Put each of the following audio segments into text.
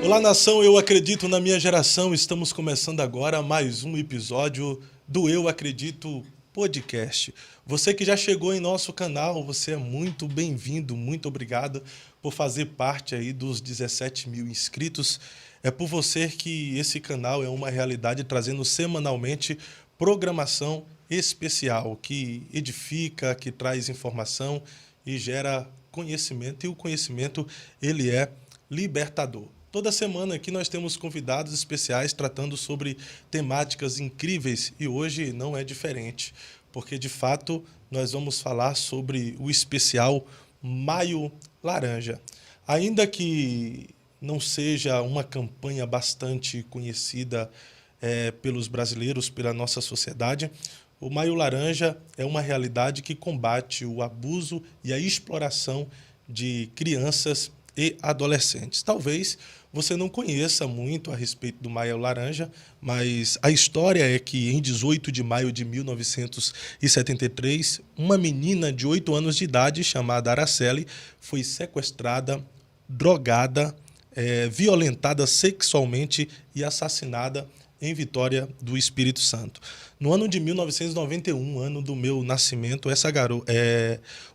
Olá, nação, eu acredito na minha geração. Estamos começando agora mais um episódio do Eu Acredito Podcast. Você que já chegou em nosso canal, você é muito bem-vindo, muito obrigado por fazer parte aí dos 17 mil inscritos. É por você que esse canal é uma realidade, trazendo semanalmente programação especial que edifica, que traz informação e gera conhecimento. E o conhecimento, ele é libertador. Toda semana aqui nós temos convidados especiais tratando sobre temáticas incríveis e hoje não é diferente, porque de fato nós vamos falar sobre o especial Maio Laranja. Ainda que não seja uma campanha bastante conhecida pelos brasileiros, pela nossa sociedade, o Maio Laranja é uma realidade que combate o abuso e a exploração de crianças e adolescentes. Talvez você não conheça muito a respeito do Maio Laranja, mas a história é que em 18 de maio de 1973, uma menina de 8 anos de idade chamada Araceli foi sequestrada, drogada, violentada sexualmente e assassinada em Vitória do Espírito Santo. No ano de 1991, ano do meu nascimento,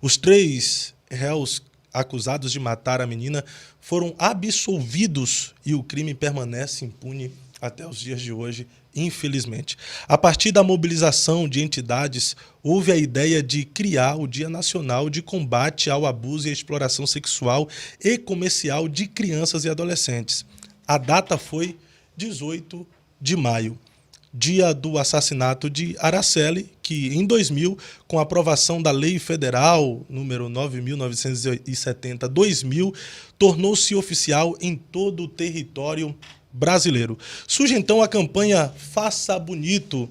os 3 réus acusados de matar a menina foram absolvidos e o crime permanece impune até os dias de hoje, infelizmente. A partir da mobilização de entidades, houve a ideia de criar o Dia Nacional de Combate ao Abuso e à Exploração Sexual e Comercial de Crianças e Adolescentes. A data foi 18 de maio. Dia do assassinato de Araceli, que em 2000, com a aprovação da Lei Federal número 9.970/2000, tornou-se oficial em todo o território brasileiro. Surge então a campanha Faça Bonito,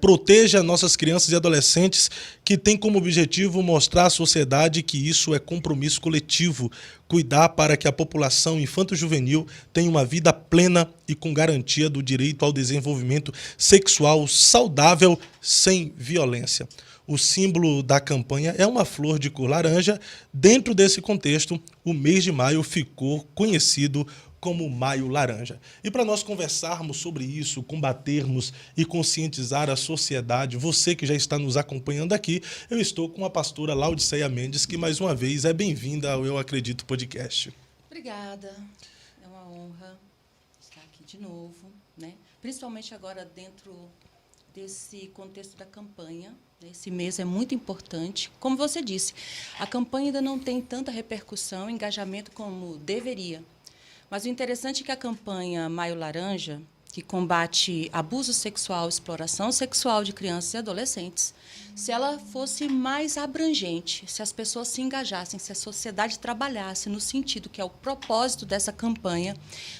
proteja nossas crianças e adolescentes, que tem como objetivo mostrar à sociedade que isso é compromisso coletivo, cuidar para que a população infanto-juvenil tenha uma vida plena e com garantia do direito ao desenvolvimento sexual saudável, sem violência. O símbolo da campanha é uma flor de cor laranja. Dentro desse contexto, o mês de maio ficou conhecido como Maio Laranja. E para nós conversarmos sobre isso, combatermos e conscientizar a sociedade, você que já está nos acompanhando aqui, eu estou com a pastora Laudiceia Mendes, que mais uma vez é bem-vinda ao Eu Acredito Podcast. Obrigada, é uma honra estar aqui de novo, né? Principalmente agora dentro desse contexto da campanha. Esse mês é muito importante. Como você disse, a campanha ainda não tem tanta repercussão, engajamento como deveria. Mas o interessante é que a campanha Maio Laranja, que combate abuso sexual, exploração sexual de crianças e adolescentes, se ela fosse mais abrangente, se as pessoas se engajassem, se a sociedade trabalhasse no sentido que é o propósito dessa campanha,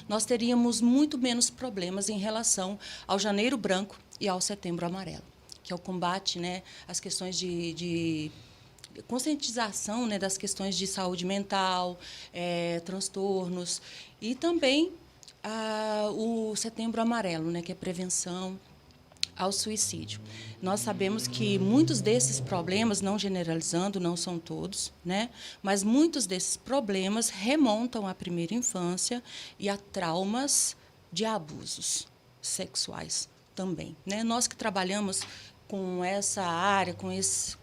nós teríamos muito menos problemas em relação ao Janeiro Branco e ao Setembro Amarelo, que é o combate, né, às questões de conscientização, né, das questões de saúde mental, transtornos, e também o Setembro Amarelo, né, que é prevenção ao suicídio. Nós sabemos que muitos desses problemas, não generalizando, não são todos, né, mas muitos desses problemas remontam à primeira infância e a traumas de abusos sexuais também, né? Nós que trabalhamos com essa área, com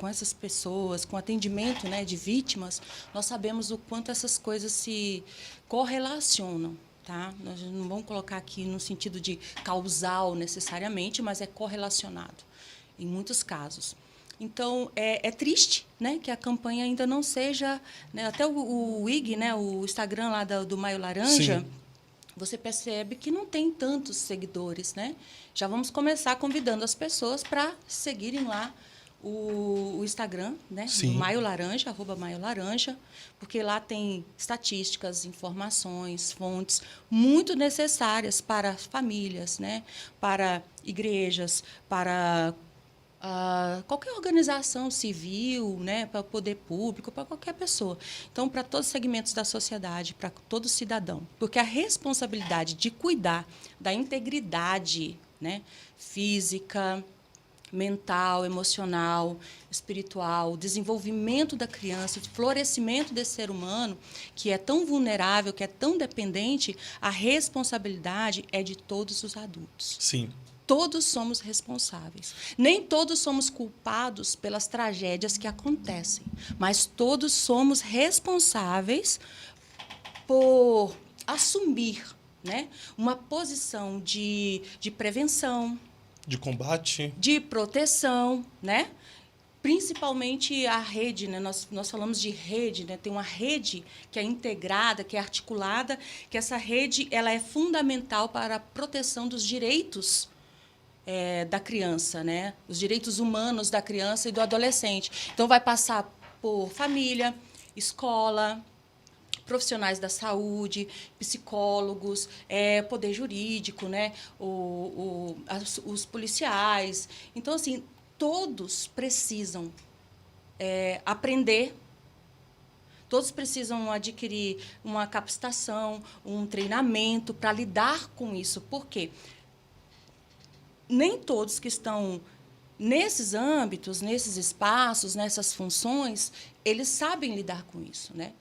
essas pessoas, com atendimento, né, de vítimas, nós sabemos o quanto essas coisas se correlacionam. Tá? Nós não vamos colocar aqui no sentido de causal necessariamente, mas é correlacionado em muitos casos. Então, é triste, né, que a campanha ainda não seja, né, até o IG, né, o Instagram lá do Maio Laranja. Sim. Você percebe que não tem tantos seguidores, né? Já vamos começar convidando as pessoas para seguirem lá o Instagram, né? Maio Laranja, @MaioLaranja, porque lá tem estatísticas, informações, fontes muito necessárias para famílias, né? Para igrejas, para qualquer organização civil, né, para o poder público, para qualquer pessoa. Então, para todos os segmentos da sociedade, para todo cidadão. Porque a responsabilidade de cuidar da integridade, né, física, mental, emocional, espiritual, o desenvolvimento da criança, o florescimento desse ser humano, que é tão vulnerável, que é tão dependente, a responsabilidade é de todos os adultos. Sim. Todos somos responsáveis. Nem todos somos culpados pelas tragédias que acontecem, mas todos somos responsáveis por assumir, né, uma posição de prevenção, De combate. de proteção, né? Principalmente a rede, né? Nós falamos de rede, né? Tem uma rede que é integrada, que é articulada, que essa rede ela é fundamental para a proteção dos direitos da criança, né? Os direitos humanos da criança e do adolescente. Então, vai passar por família, escola, profissionais da saúde, psicólogos, poder jurídico, né? Os policiais. Então, assim, todos precisam aprender, todos precisam adquirir uma capacitação, um treinamento para lidar com isso. Por quê? Nem todos que estão nesses âmbitos, nesses espaços, nessas funções, eles sabem lidar com isso, né?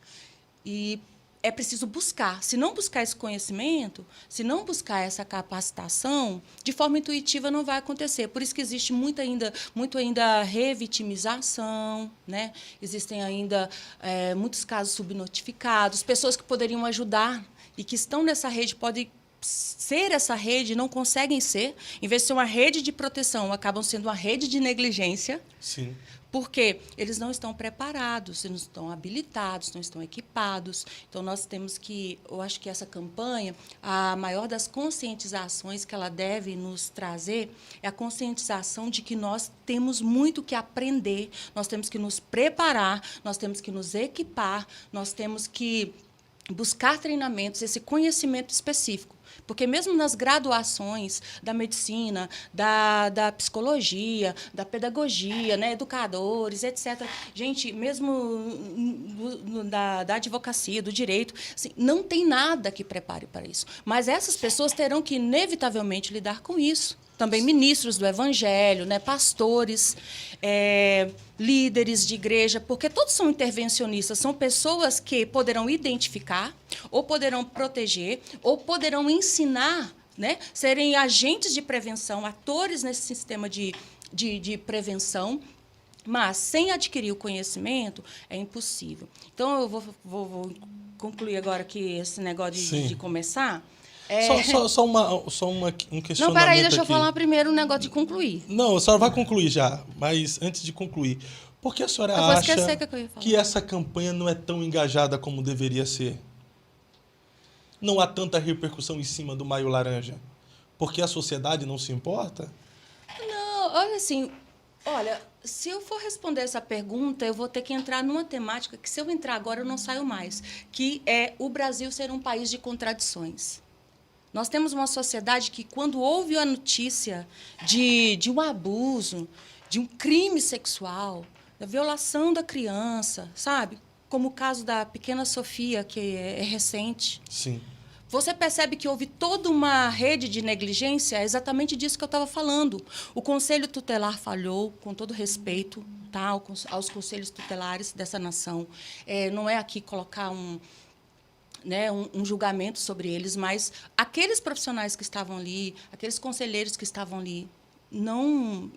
E é preciso buscar. Se não buscar esse conhecimento, se não buscar essa capacitação, de forma intuitiva não vai acontecer. Por isso que existe muito ainda revitimização, né? Existem ainda muitos casos subnotificados, pessoas que poderiam ajudar e que estão nessa rede podem ser essa rede, não conseguem ser. Em vez de ser uma rede de proteção, acabam sendo uma rede de negligência. Sim. Porque eles não estão preparados, não estão habilitados, não estão equipados. Então, nós temos que... Eu acho que essa campanha, a maior das conscientizações que ela deve nos trazer é a conscientização de que nós temos muito que aprender, nós temos que nos preparar, nós temos que nos equipar, nós temos que buscar treinamentos, esse conhecimento específico. Porque mesmo nas graduações da medicina, da psicologia, da pedagogia, né, educadores, etc., gente, mesmo da advocacia, do direito, assim, não tem nada que prepare para isso. Mas essas pessoas terão que, inevitavelmente, lidar com isso. Também ministros do evangelho, né, pastores, líderes de igreja, porque todos são intervencionistas, são pessoas que poderão identificar, ou poderão proteger, ou poderão ensinar, né, serem agentes de prevenção, atores nesse sistema de prevenção, mas sem adquirir o conhecimento é impossível. Então, eu vou concluir agora aqui esse negócio de começar. Só um questionamento. Não, peraí, deixa eu aqui. falar primeiro o negócio de concluir. Não, a senhora vai concluir já, mas antes de concluir, por que a senhora acha que essa campanha não é tão engajada como deveria ser? Não há tanta repercussão em cima do Maio Laranja? Porque a sociedade não se importa? Não, olha assim, se eu for responder essa pergunta, eu vou ter que entrar numa temática que, se eu entrar agora, eu não saio mais, que é o Brasil ser um país de contradições. Nós temos uma sociedade que, quando houve a notícia de um abuso, de um crime sexual, da violação da criança, sabe? Como o caso da pequena Sofia, que é recente. Sim. Você percebe que houve toda uma rede de negligência, é exatamente disso que eu estava falando. O Conselho Tutelar falhou, com todo respeito, tá, aos conselhos tutelares dessa nação. Não é aqui colocar um julgamento sobre eles, mas aqueles profissionais que estavam ali, aqueles conselheiros que estavam ali, não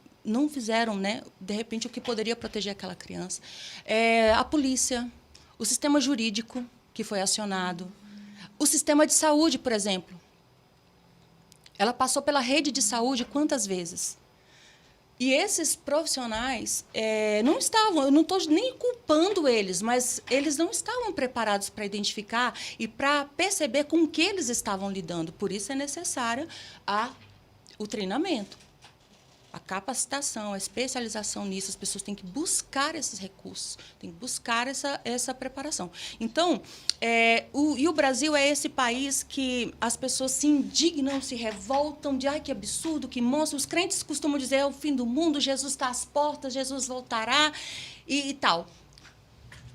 fizeram, né, de repente, o que poderia proteger aquela criança. A polícia, o sistema jurídico que foi acionado, o sistema de saúde, por exemplo. Ela passou pela rede de saúde quantas vezes? E esses profissionais não estavam, eu não estou nem culpando eles, mas eles não estavam preparados para identificar e para perceber com o que eles estavam lidando. Por isso é necessário o treinamento, a capacitação, a especialização nisso. As pessoas têm que buscar esses recursos, têm que buscar essa preparação. Então, o Brasil é esse país que as pessoas se indignam, se revoltam de, ai, que absurdo, que monstro. Os crentes costumam dizer, é o fim do mundo, Jesus está às portas, Jesus voltará e tal.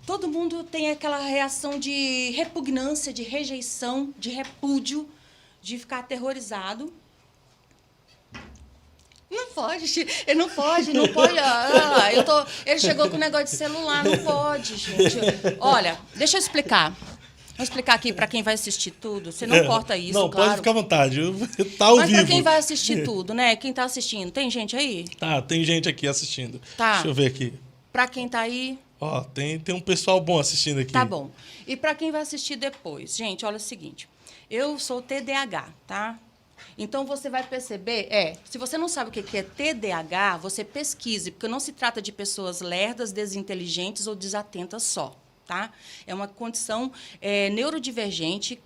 Todo mundo tem aquela reação de repugnância, de rejeição, de repúdio, de ficar aterrorizado. Não pode, ele não pode. Ele chegou com o negócio de celular, não pode, gente. Olha, deixa eu explicar. Vou explicar aqui para quem vai assistir tudo. Você não corta isso, não, claro. Pode ficar à vontade. Tá ao Mas vivo. para quem vai assistir tudo, né? Quem está assistindo, tem gente aí? Tá, tem gente aqui assistindo. Tá. Deixa eu ver aqui. Para quem está aí... Ó, tem um pessoal bom assistindo aqui. Tá bom. E para quem vai assistir depois? Gente, olha o seguinte. Eu sou TDAH, tá? Então, você vai perceber... se você não sabe o que é TDAH, você pesquise, porque não se trata de pessoas lerdas, desinteligentes ou desatentas só. Tá? É uma condição neurodivergente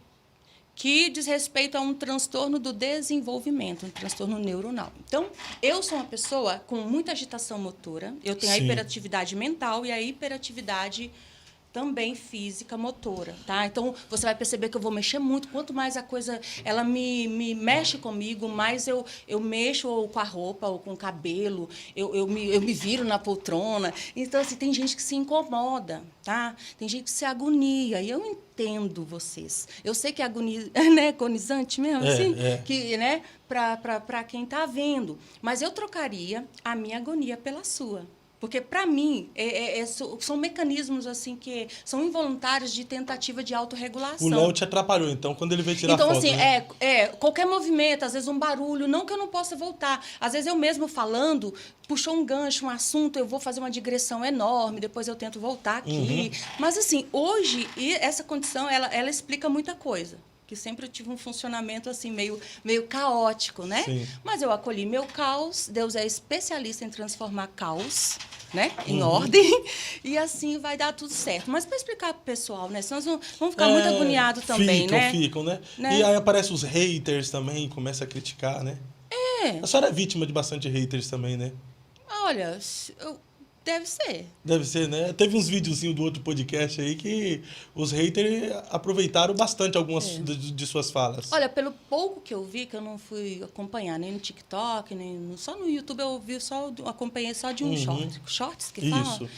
que diz respeito a um transtorno do desenvolvimento, um transtorno neuronal. Então, eu sou uma pessoa com muita agitação motora, eu tenho a hiperatividade mental e a hiperatividade também física, motora, tá? Então, você vai perceber que eu vou mexer muito. Quanto mais a coisa ela me mexe comigo, mais eu mexo ou com a roupa ou com o cabelo, eu me viro na poltrona. Então, assim, tem gente que se incomoda, tá? Tem gente que se agonia, e eu entendo vocês. Eu sei que a agonia é agonizante mesmo, que, né, para quem está vendo. Mas eu trocaria a minha agonia pela sua. Porque, para mim, são mecanismos assim que são involuntários de tentativa de autorregulação. O Léo te atrapalhou, então, quando ele veio tirar foto. Então, assim, né? qualquer movimento, às vezes um barulho, não que eu não possa voltar. Às vezes eu mesmo falando, puxou um gancho, um assunto, eu vou fazer uma digressão enorme, depois eu tento voltar aqui. Mas, assim, hoje, essa condição, ela explica muita coisa. Que sempre eu tive um funcionamento assim meio caótico, né? Sim. Mas eu acolhi meu caos, Deus é especialista em transformar caos, né, em ordem, e assim vai dar tudo certo. Mas para explicar para o pessoal, né, senão eles vão ficar muito agoniados também, né? Ficam, né? E aí aparecem os haters também, começa a criticar, né? A senhora é vítima de bastante haters também, né? Olha, deve ser. Deve ser, né? Teve uns videozinhos do outro podcast aí que os haters aproveitaram bastante algumas de suas falas. Olha, pelo pouco que eu vi, que eu não fui acompanhar nem no TikTok, só no YouTube eu acompanhei só de um shorts que fala. Isso.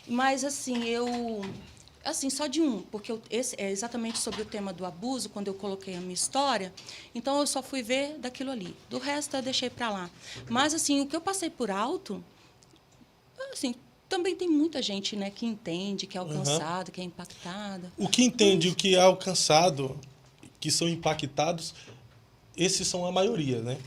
Mas assim, só de um, porque esse é exatamente sobre o tema do abuso, quando eu coloquei a minha história, então eu só fui ver daquilo ali. Do resto eu deixei para lá. Mas assim, o que eu passei por alto, assim, também tem muita gente, né, que entende, que é alcançada, que é impactada. O que entende, o que é alcançado, que são impactados, esses são a maioria, né?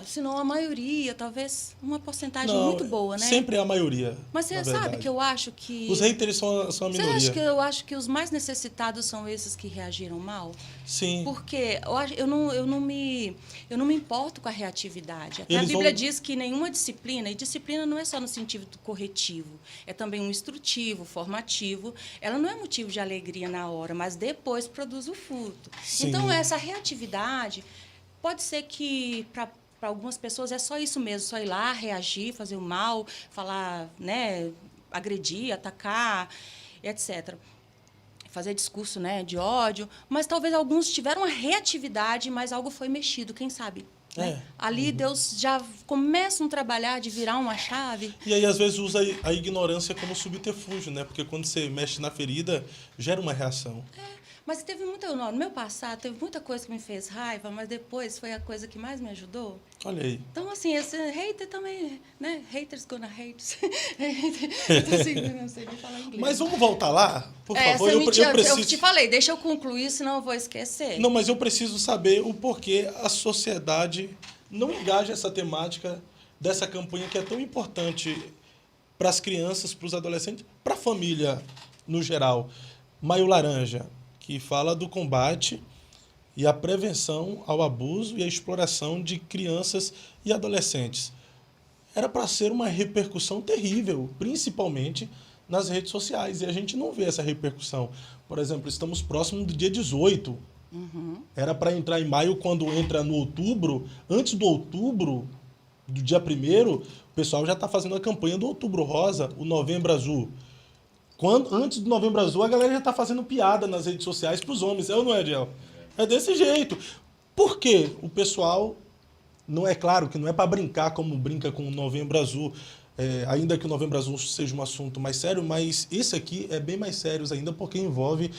Se não a maioria, talvez uma porcentagem muito boa, né? Sempre é a maioria. Mas você sabe que eu acho que... Os haters são a minoria. Você acha que eu acho que os mais necessitados são esses que reagiram mal? Sim. Porque eu não me importo com a reatividade. Até a Bíblia diz que nenhuma disciplina, e disciplina não é só no sentido corretivo, é também um instrutivo, formativo, ela não é motivo de alegria na hora, mas depois produz o fruto. Sim. Então, essa reatividade pode ser que para algumas pessoas é só isso mesmo, só ir lá, reagir, fazer o mal, falar, né, agredir, atacar, etc. Fazer discurso, né, de ódio. Mas talvez alguns tiveram uma reatividade, mas algo foi mexido, quem sabe? Né? Ali Deus já começa um trabalhar de virar uma chave. E aí, às vezes, usa a ignorância como subterfúgio, né? Porque quando você mexe na ferida, gera uma reação. Mas teve no meu passado, teve muita coisa que me fez raiva, mas depois foi a coisa que mais me ajudou. Olha aí. Então, assim, esse hater também, né? Haters gonna hate. Então, assim, não sei nem falar inglês. Mas vamos voltar lá? Por favor, eu preciso... Eu te falei, deixa eu concluir, senão eu vou esquecer. Não, mas eu preciso saber o porquê a sociedade não engaja essa temática dessa campanha que é tão importante para as crianças, para os adolescentes, para a família no geral. Maio Laranja, que fala do combate e a prevenção ao abuso e à exploração de crianças e adolescentes. Era para ser uma repercussão terrível, principalmente nas redes sociais, e a gente não vê essa repercussão. Por exemplo, estamos próximos do dia 18. Era para entrar em maio, quando entra no outubro. Antes do outubro, do dia 1º, o pessoal já está fazendo a campanha do Outubro Rosa, o Novembro Azul. Antes do Novembro Azul, a galera já está fazendo piada nas redes sociais para os homens. É ou não é, Adiel? É desse jeito. Por quê? O pessoal, não é claro que não é para brincar como brinca com o Novembro Azul, ainda que o Novembro Azul seja um assunto mais sério, mas esse aqui é bem mais sério ainda, porque envolve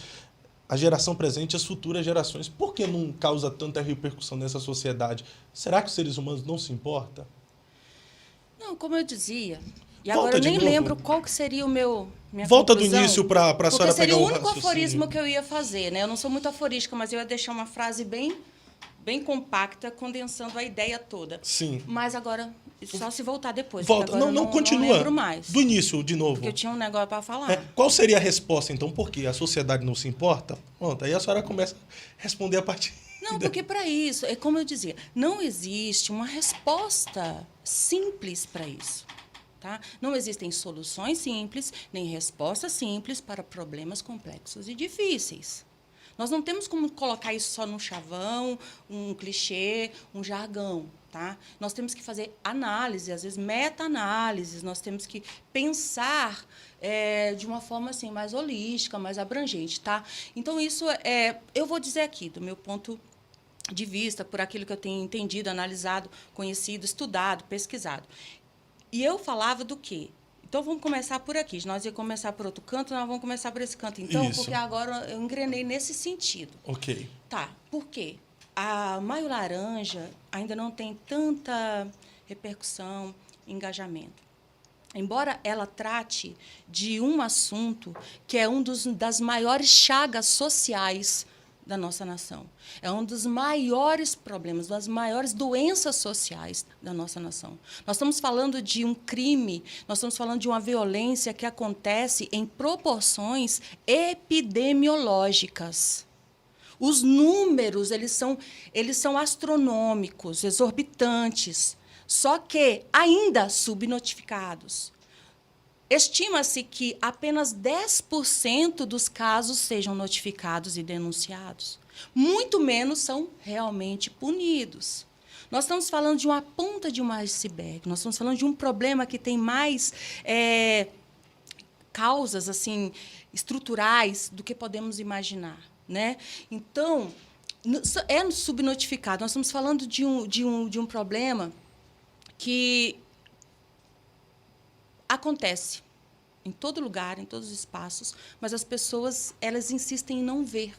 a geração presente e as futuras gerações. Por que não causa tanta repercussão nessa sociedade? Será que os seres humanos não se importam? Não, como eu dizia, e Volta agora eu de nem novo. lembro qual que seria o minha Volta conclusão, do início para a porque senhora seria pegar o o único raciocínio. aforismo que eu ia fazer, né? Eu não sou muito aforística, mas eu ia deixar uma frase bem compacta, condensando a ideia toda. Sim. Mas agora, só se voltar depois, Volta. porque agora Não, eu não continua. lembro mais. Do início, de novo. Porque eu tinha um negócio para falar. Qual seria a resposta, então? Por quê? A sociedade não se importa? Pronto, aí a senhora começa a responder a partir. Não, porque para isso, é como eu dizia, não existe uma resposta simples para isso. Tá? Não existem soluções simples, nem respostas simples para problemas complexos e difíceis. Nós não temos como colocar isso só num chavão, um clichê, um jargão. Tá? Nós temos que fazer análise, às vezes meta-análises, nós temos que pensar de uma forma assim, mais holística, mais abrangente. Tá? Então, isso eu vou dizer aqui, do meu ponto de vista, por aquilo que eu tenho entendido, analisado, conhecido, estudado, pesquisado. E eu falava do quê? Então, vamos começar por aqui. Nós ia começar por outro canto, nós vamos começar por esse canto. Então, Isso. porque agora eu engrenei nesse sentido. Ok. Tá, por quê? A Maio Laranja ainda não tem tanta repercussão, engajamento. Embora ela trate de um assunto que é das maiores chagas sociais da nossa nação. É um dos maiores problemas, das maiores doenças sociais da nossa nação. Nós estamos falando de um crime, nós estamos falando de uma violência que acontece em proporções epidemiológicas. Os números, eles são astronômicos, exorbitantes, só que ainda subnotificados. Estima-se que apenas 10% dos casos sejam notificados e denunciados. Muito menos são realmente punidos. Nós estamos falando de uma ponta de um iceberg, nós estamos falando de um problema que tem mais causas assim, estruturais do que podemos imaginar. Né? Então, é subnotificado. Nós estamos falando de um problema que acontece em todo lugar, em todos os espaços, mas as pessoas elas insistem em não ver.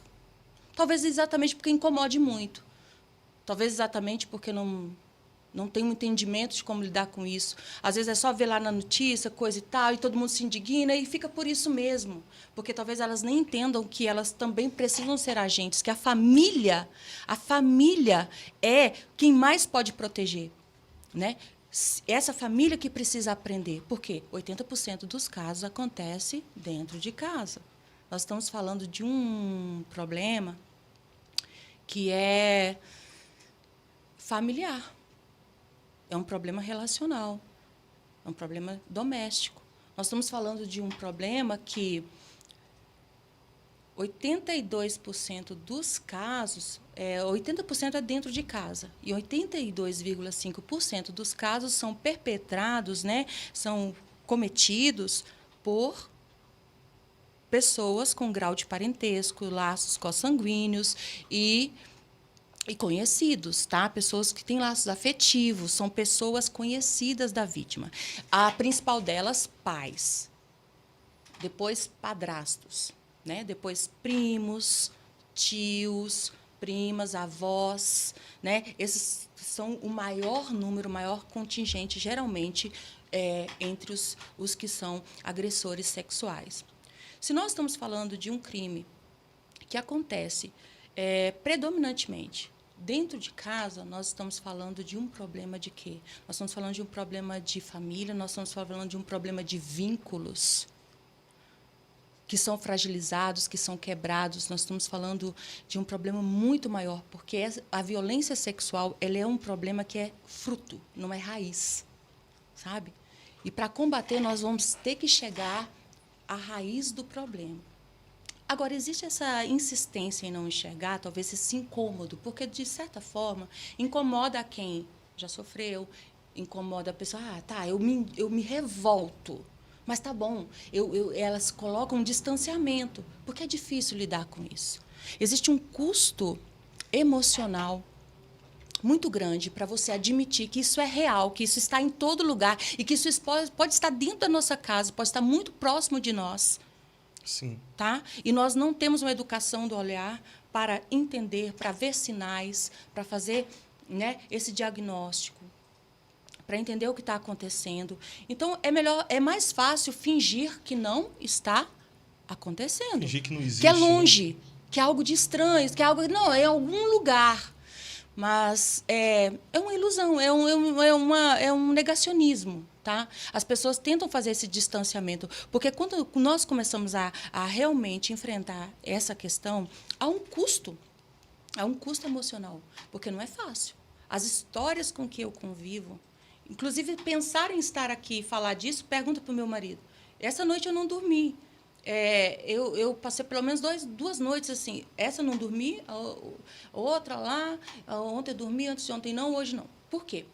Talvez exatamente porque incomode muito. Talvez exatamente porque não tem um entendimento de como lidar com isso. Às vezes é só ver lá na notícia, coisa e tal, e todo mundo se indigna e fica por isso mesmo. Porque talvez elas nem entendam que elas também precisam ser agentes, que a família é quem mais pode proteger. Né? Essa família que precisa aprender. Por quê? 80% dos casos acontece dentro de casa. Nós estamos falando de um problema que é familiar. É um problema relacional, é um problema doméstico. Nós estamos falando de um problema que 82% dos casos, 80% é dentro de casa, e 82,5% dos casos são perpetrados, né, são cometidos por pessoas com grau de parentesco, laços consanguíneos e conhecidos, tá? Pessoas que têm laços afetivos, são pessoas conhecidas da vítima. A principal delas, pais. Depois, padrastos. Né? Depois, primos, tios, primas, avós. Né? Esses são o maior número, o maior contingente, geralmente, entre os que são agressores sexuais. Se nós estamos falando de um crime que acontece predominantemente dentro de casa, nós estamos falando de um problema de quê? Nós estamos falando de um problema de família, nós estamos falando de um problema de vínculos que são fragilizados, que são quebrados. Nós estamos falando de um problema muito maior, porque a violência sexual ela é um problema que é fruto, não é raiz, sabe? E, para combater, nós vamos ter que chegar à raiz do problema. Agora, existe essa insistência em não enxergar, talvez esse incômodo, porque, de certa forma, incomoda quem já sofreu, incomoda a pessoa. Eu me revolto, mas tá bom. Elas colocam um distanciamento, porque é difícil lidar com isso. Existe um custo emocional muito grande para você admitir que isso é real, que isso está em todo lugar e que isso pode estar dentro da nossa casa, pode estar muito próximo de nós. Sim. Tá? E nós não temos uma educação do olhar para entender, para ver sinais, para fazer, né, esse diagnóstico. para entender o que está acontecendo. Então, é mais fácil fingir que não está acontecendo. Fingir que não existe. Que é longe, né? Que é algo de estranho, que é algo... Não, é algum lugar. Mas é uma ilusão, é um negacionismo. Tá? As pessoas tentam fazer esse distanciamento, porque quando nós começamos a realmente enfrentar essa questão, há um custo emocional, porque não é fácil. As histórias com que eu convivo, inclusive pensar em estar aqui e falar disso, pergunta para o meu marido. Essa noite eu não dormi. Eu passei pelo menos duas noites assim. Essa eu não dormi, outra lá, ontem eu dormi, antes de ontem não, hoje não. Por quê?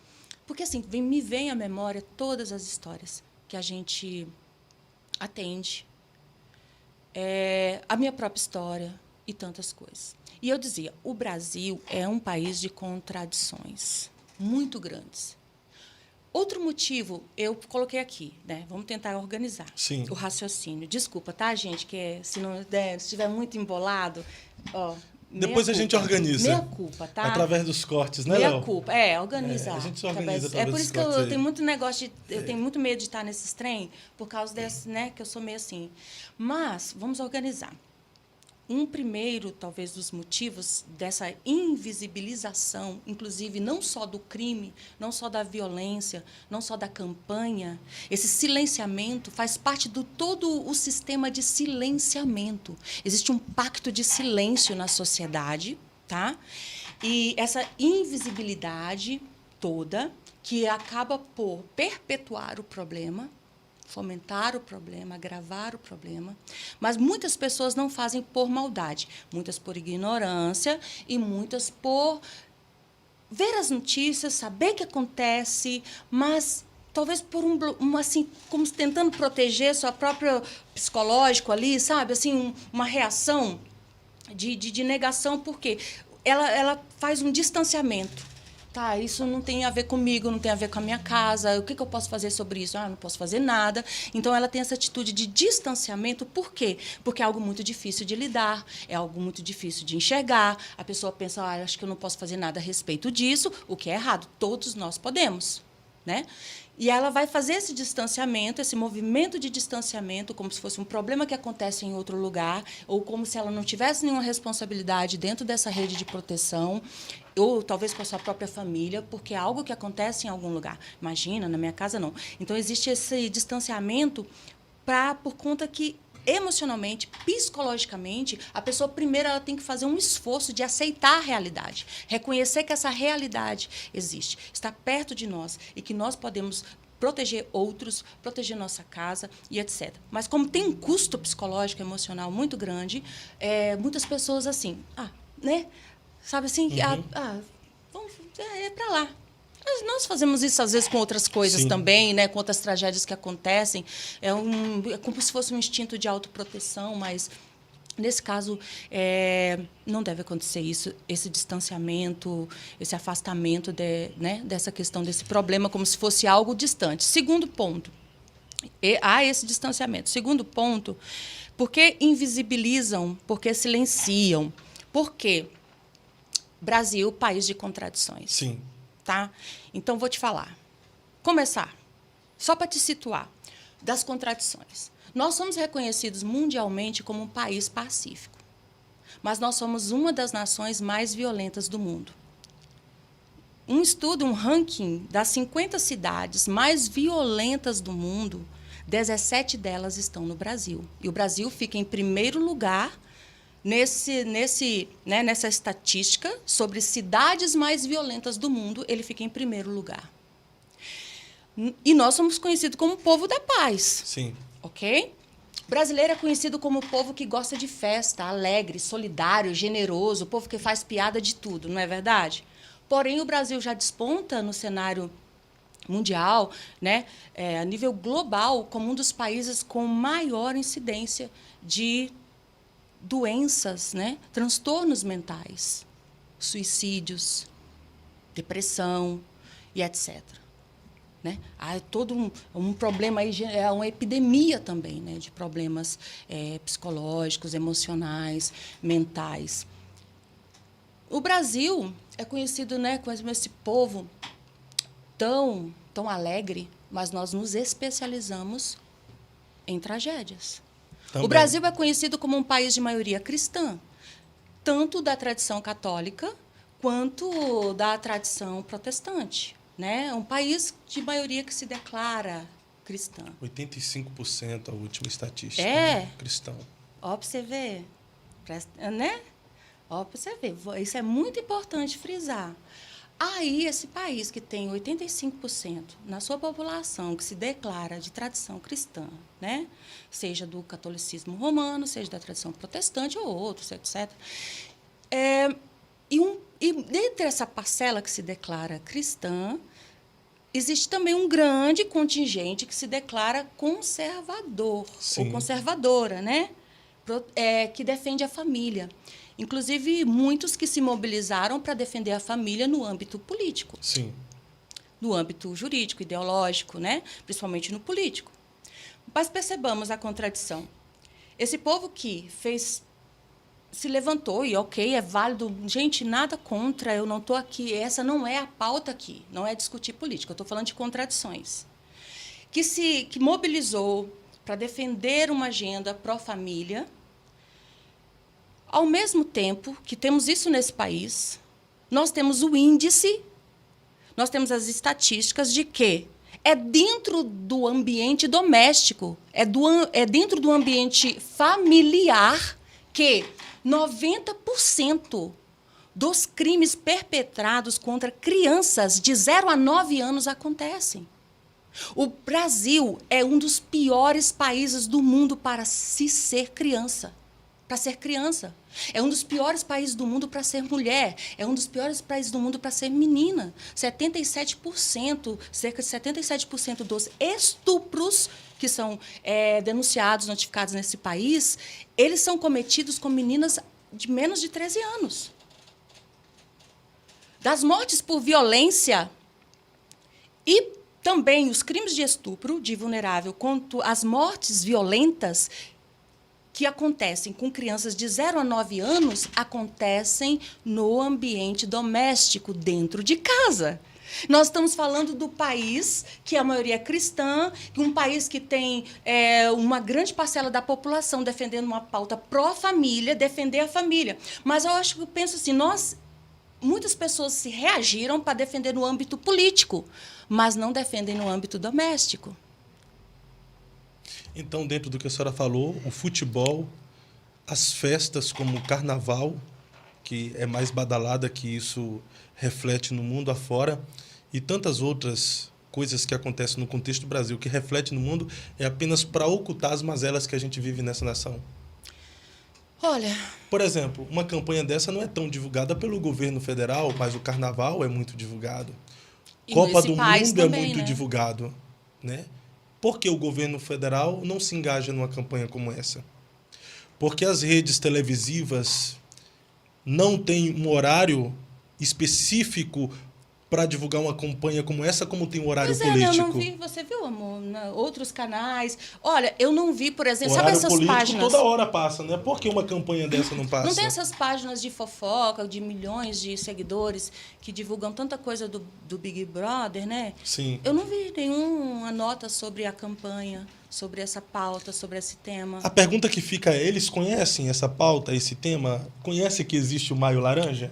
Porque assim, me vem à memória todas as histórias que a gente atende, a minha própria história e tantas coisas. E eu dizia, o Brasil é um país de contradições muito grandes. Outro motivo, eu coloquei aqui, né? Vamos tentar organizar o raciocínio. Desculpa, tá, gente? Que se estiver muito embolado, ó. Depois a gente organiza. Meia culpa, tá? Através dos cortes, né, Léo? Meia culpa, organizar. A gente se organiza através por dos isso que eu cortes tenho muito negócio eu tenho muito medo de estar nesses trem, por causa desse, né, que eu sou meio assim. Mas vamos organizar. Um primeiro, talvez, dos motivos dessa invisibilização, inclusive não só do crime, não só da violência, não só da campanha, esse silenciamento faz parte do todo o sistema de silenciamento. Existe um pacto de silêncio na sociedade, tá? E essa invisibilidade toda, que acaba por perpetuar o problema, fomentar o problema, agravar o problema, mas muitas pessoas não fazem por maldade, muitas por ignorância e muitas por ver as notícias, saber o que acontece, mas talvez por assim, como tentando proteger seu próprio psicológico ali, sabe, assim, uma reação de negação, porque ela faz um distanciamento. Tá, isso não tem a ver comigo, não tem a ver com a minha casa. O que eu posso fazer sobre isso? Não posso fazer nada. Então, ela tem essa atitude de distanciamento. Por quê? Porque é algo muito difícil de lidar, é algo muito difícil de enxergar. A pessoa pensa, acho que eu não posso fazer nada a respeito disso, o que é errado. Todos nós podemos, né? E ela vai fazer esse distanciamento, esse movimento de distanciamento, como se fosse um problema que acontece em outro lugar, ou como se ela não tivesse nenhuma responsabilidade dentro dessa rede de proteção, ou talvez com a sua própria família, porque é algo que acontece em algum lugar. Imagina, na minha casa não. Então, existe esse distanciamento por conta que, emocionalmente, psicologicamente, a pessoa primeiro ela tem que fazer um esforço de aceitar a realidade, reconhecer que essa realidade existe, está perto de nós e que nós podemos proteger outros, proteger nossa casa e etc. Mas como tem um custo psicológico, emocional muito grande, muitas pessoas assim, né? Sabe assim, vamos, para lá. Mas nós fazemos isso, às vezes, com outras coisas Sim. também, né? Com outras tragédias que acontecem. É como se fosse um instinto de autoproteção, mas, nesse caso, não deve acontecer isso, esse distanciamento, esse afastamento né? Dessa questão, desse problema, como se fosse algo distante. Segundo ponto, há esse distanciamento. Segundo ponto, por que invisibilizam, por que silenciam? Por quê? Brasil, país de contradições. Sim. Tá? Então, vou te falar. Começar, só para te situar, das contradições. Nós somos reconhecidos mundialmente como um país pacífico, mas nós somos uma das nações mais violentas do mundo. Um estudo, um ranking das 50 cidades mais violentas do mundo, 17 delas estão no Brasil. E o Brasil fica em primeiro lugar nessa estatística sobre cidades mais violentas do mundo, ele fica em primeiro lugar. E nós somos conhecidos como o povo da paz. Sim. Ok? O brasileiro é conhecido como o povo que gosta de festa, alegre, solidário, generoso, o povo que faz piada de tudo, não é verdade? Porém, o Brasil já desponta no cenário mundial, né, a nível global, como um dos países com maior incidência de doenças, né? Transtornos mentais, suicídios, depressão e etc. Né? Há todo um problema aí, é uma epidemia também, né? De problemas psicológicos, emocionais, mentais. O Brasil é conhecido, né, como esse povo tão tão alegre, mas nós nos especializamos em tragédias. Também. O Brasil é conhecido como um país de maioria cristã, tanto da tradição católica quanto da tradição protestante, né? Um país de maioria que se declara cristã. 85% a última estatística, É. né? Cristão. Ó, para você ver, né? Ó, para você ver, isso é muito importante frisar. Aí, esse país que tem 85% na sua população que se declara de tradição cristã, né? Seja do catolicismo romano, seja da tradição protestante ou outros, etc. E dentre essa parcela que se declara cristã, existe também um grande contingente que se declara conservador, Sim. ou conservadora, né? Que defende a família. Inclusive, muitos que se mobilizaram para defender a família no âmbito político. Sim. No âmbito jurídico, ideológico, né? Principalmente no político. Mas percebamos a contradição. Esse povo que se levantou, e ok, é válido, gente, nada contra, eu não estou aqui, essa não é a pauta aqui, não é discutir política, eu estou falando de contradições. Que mobilizou para defender uma agenda pró-família. Ao mesmo tempo que temos isso nesse país, nós temos o índice, nós temos as estatísticas de que é dentro do ambiente doméstico, é dentro do ambiente familiar que 90% dos crimes perpetrados contra crianças de 0 a 9 anos acontecem. O Brasil é um dos piores países do mundo para se ser criança. Para ser criança. É um dos piores países do mundo para ser mulher. É um dos piores países do mundo para ser menina. 77%, cerca de 77% dos estupros que são denunciados, notificados nesse país, eles são cometidos com meninas de menos de 13 anos. Das mortes por violência e também os crimes de estupro de vulnerável, quanto as mortes violentas que acontecem com crianças de 0 a 9 anos, acontecem no ambiente doméstico, dentro de casa. Nós estamos falando do país que a maioria é cristã, um país que tem uma grande parcela da população defendendo uma pauta pró-família, defender a família. Mas eu penso assim, muitas pessoas se reagiram para defender no âmbito político, mas não defendem no âmbito doméstico. Então, dentro do que a senhora falou, o futebol, as festas como o carnaval, que é mais badalada, que isso reflete no mundo afora, e tantas outras coisas que acontecem no contexto do Brasil, que reflete no mundo, é apenas para ocultar as mazelas que a gente vive nessa nação. Olha... Por exemplo, uma campanha dessa não é tão divulgada pelo governo federal, mas o carnaval é muito divulgado. Copa do Mundo também, é muito divulgado, né? Por que o governo federal não se engaja numa campanha como essa? Porque as redes televisivas não têm um horário específico para divulgar uma campanha como essa, como tem um horário político. Eu não vi, você viu, amor, outros canais. Olha, eu não vi, por exemplo, sabe horário essas político páginas? Toda hora passa, né? Por que uma campanha dessa não passa? Não tem essas páginas de fofoca, de milhões de seguidores que divulgam tanta coisa do Big Brother, né? Sim. Eu não vi nenhuma nota sobre a campanha, sobre essa pauta, sobre esse tema. A pergunta que fica é, eles conhecem essa pauta, esse tema? Conhecem que existe o Maio Laranja?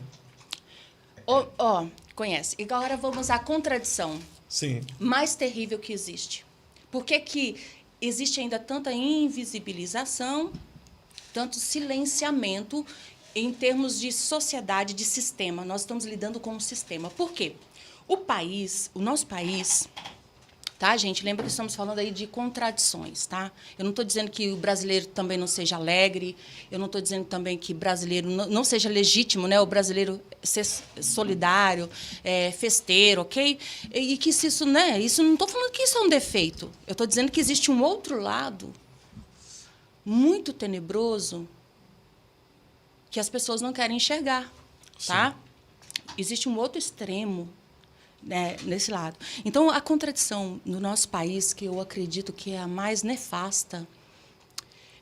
Conhece. E agora vamos à contradição. Sim. Mais terrível que existe. Por que existe ainda tanta invisibilização, tanto silenciamento em termos de sociedade, de sistema? Nós estamos lidando com um sistema. Por quê? O nosso país... Tá, gente? Lembra que estamos falando aí de contradições, tá? Eu não estou dizendo que o brasileiro também não seja alegre, eu não estou dizendo também que o brasileiro não seja legítimo, né? O brasileiro ser solidário, festeiro, ok? E que isso, né? Isso não estou falando que isso é um defeito. Eu estou dizendo que existe um outro lado muito tenebroso que as pessoas não querem enxergar, tá? Sim. Existe um outro extremo, né, nesse lado. Então, a contradição no nosso país, que eu acredito que é a mais nefasta,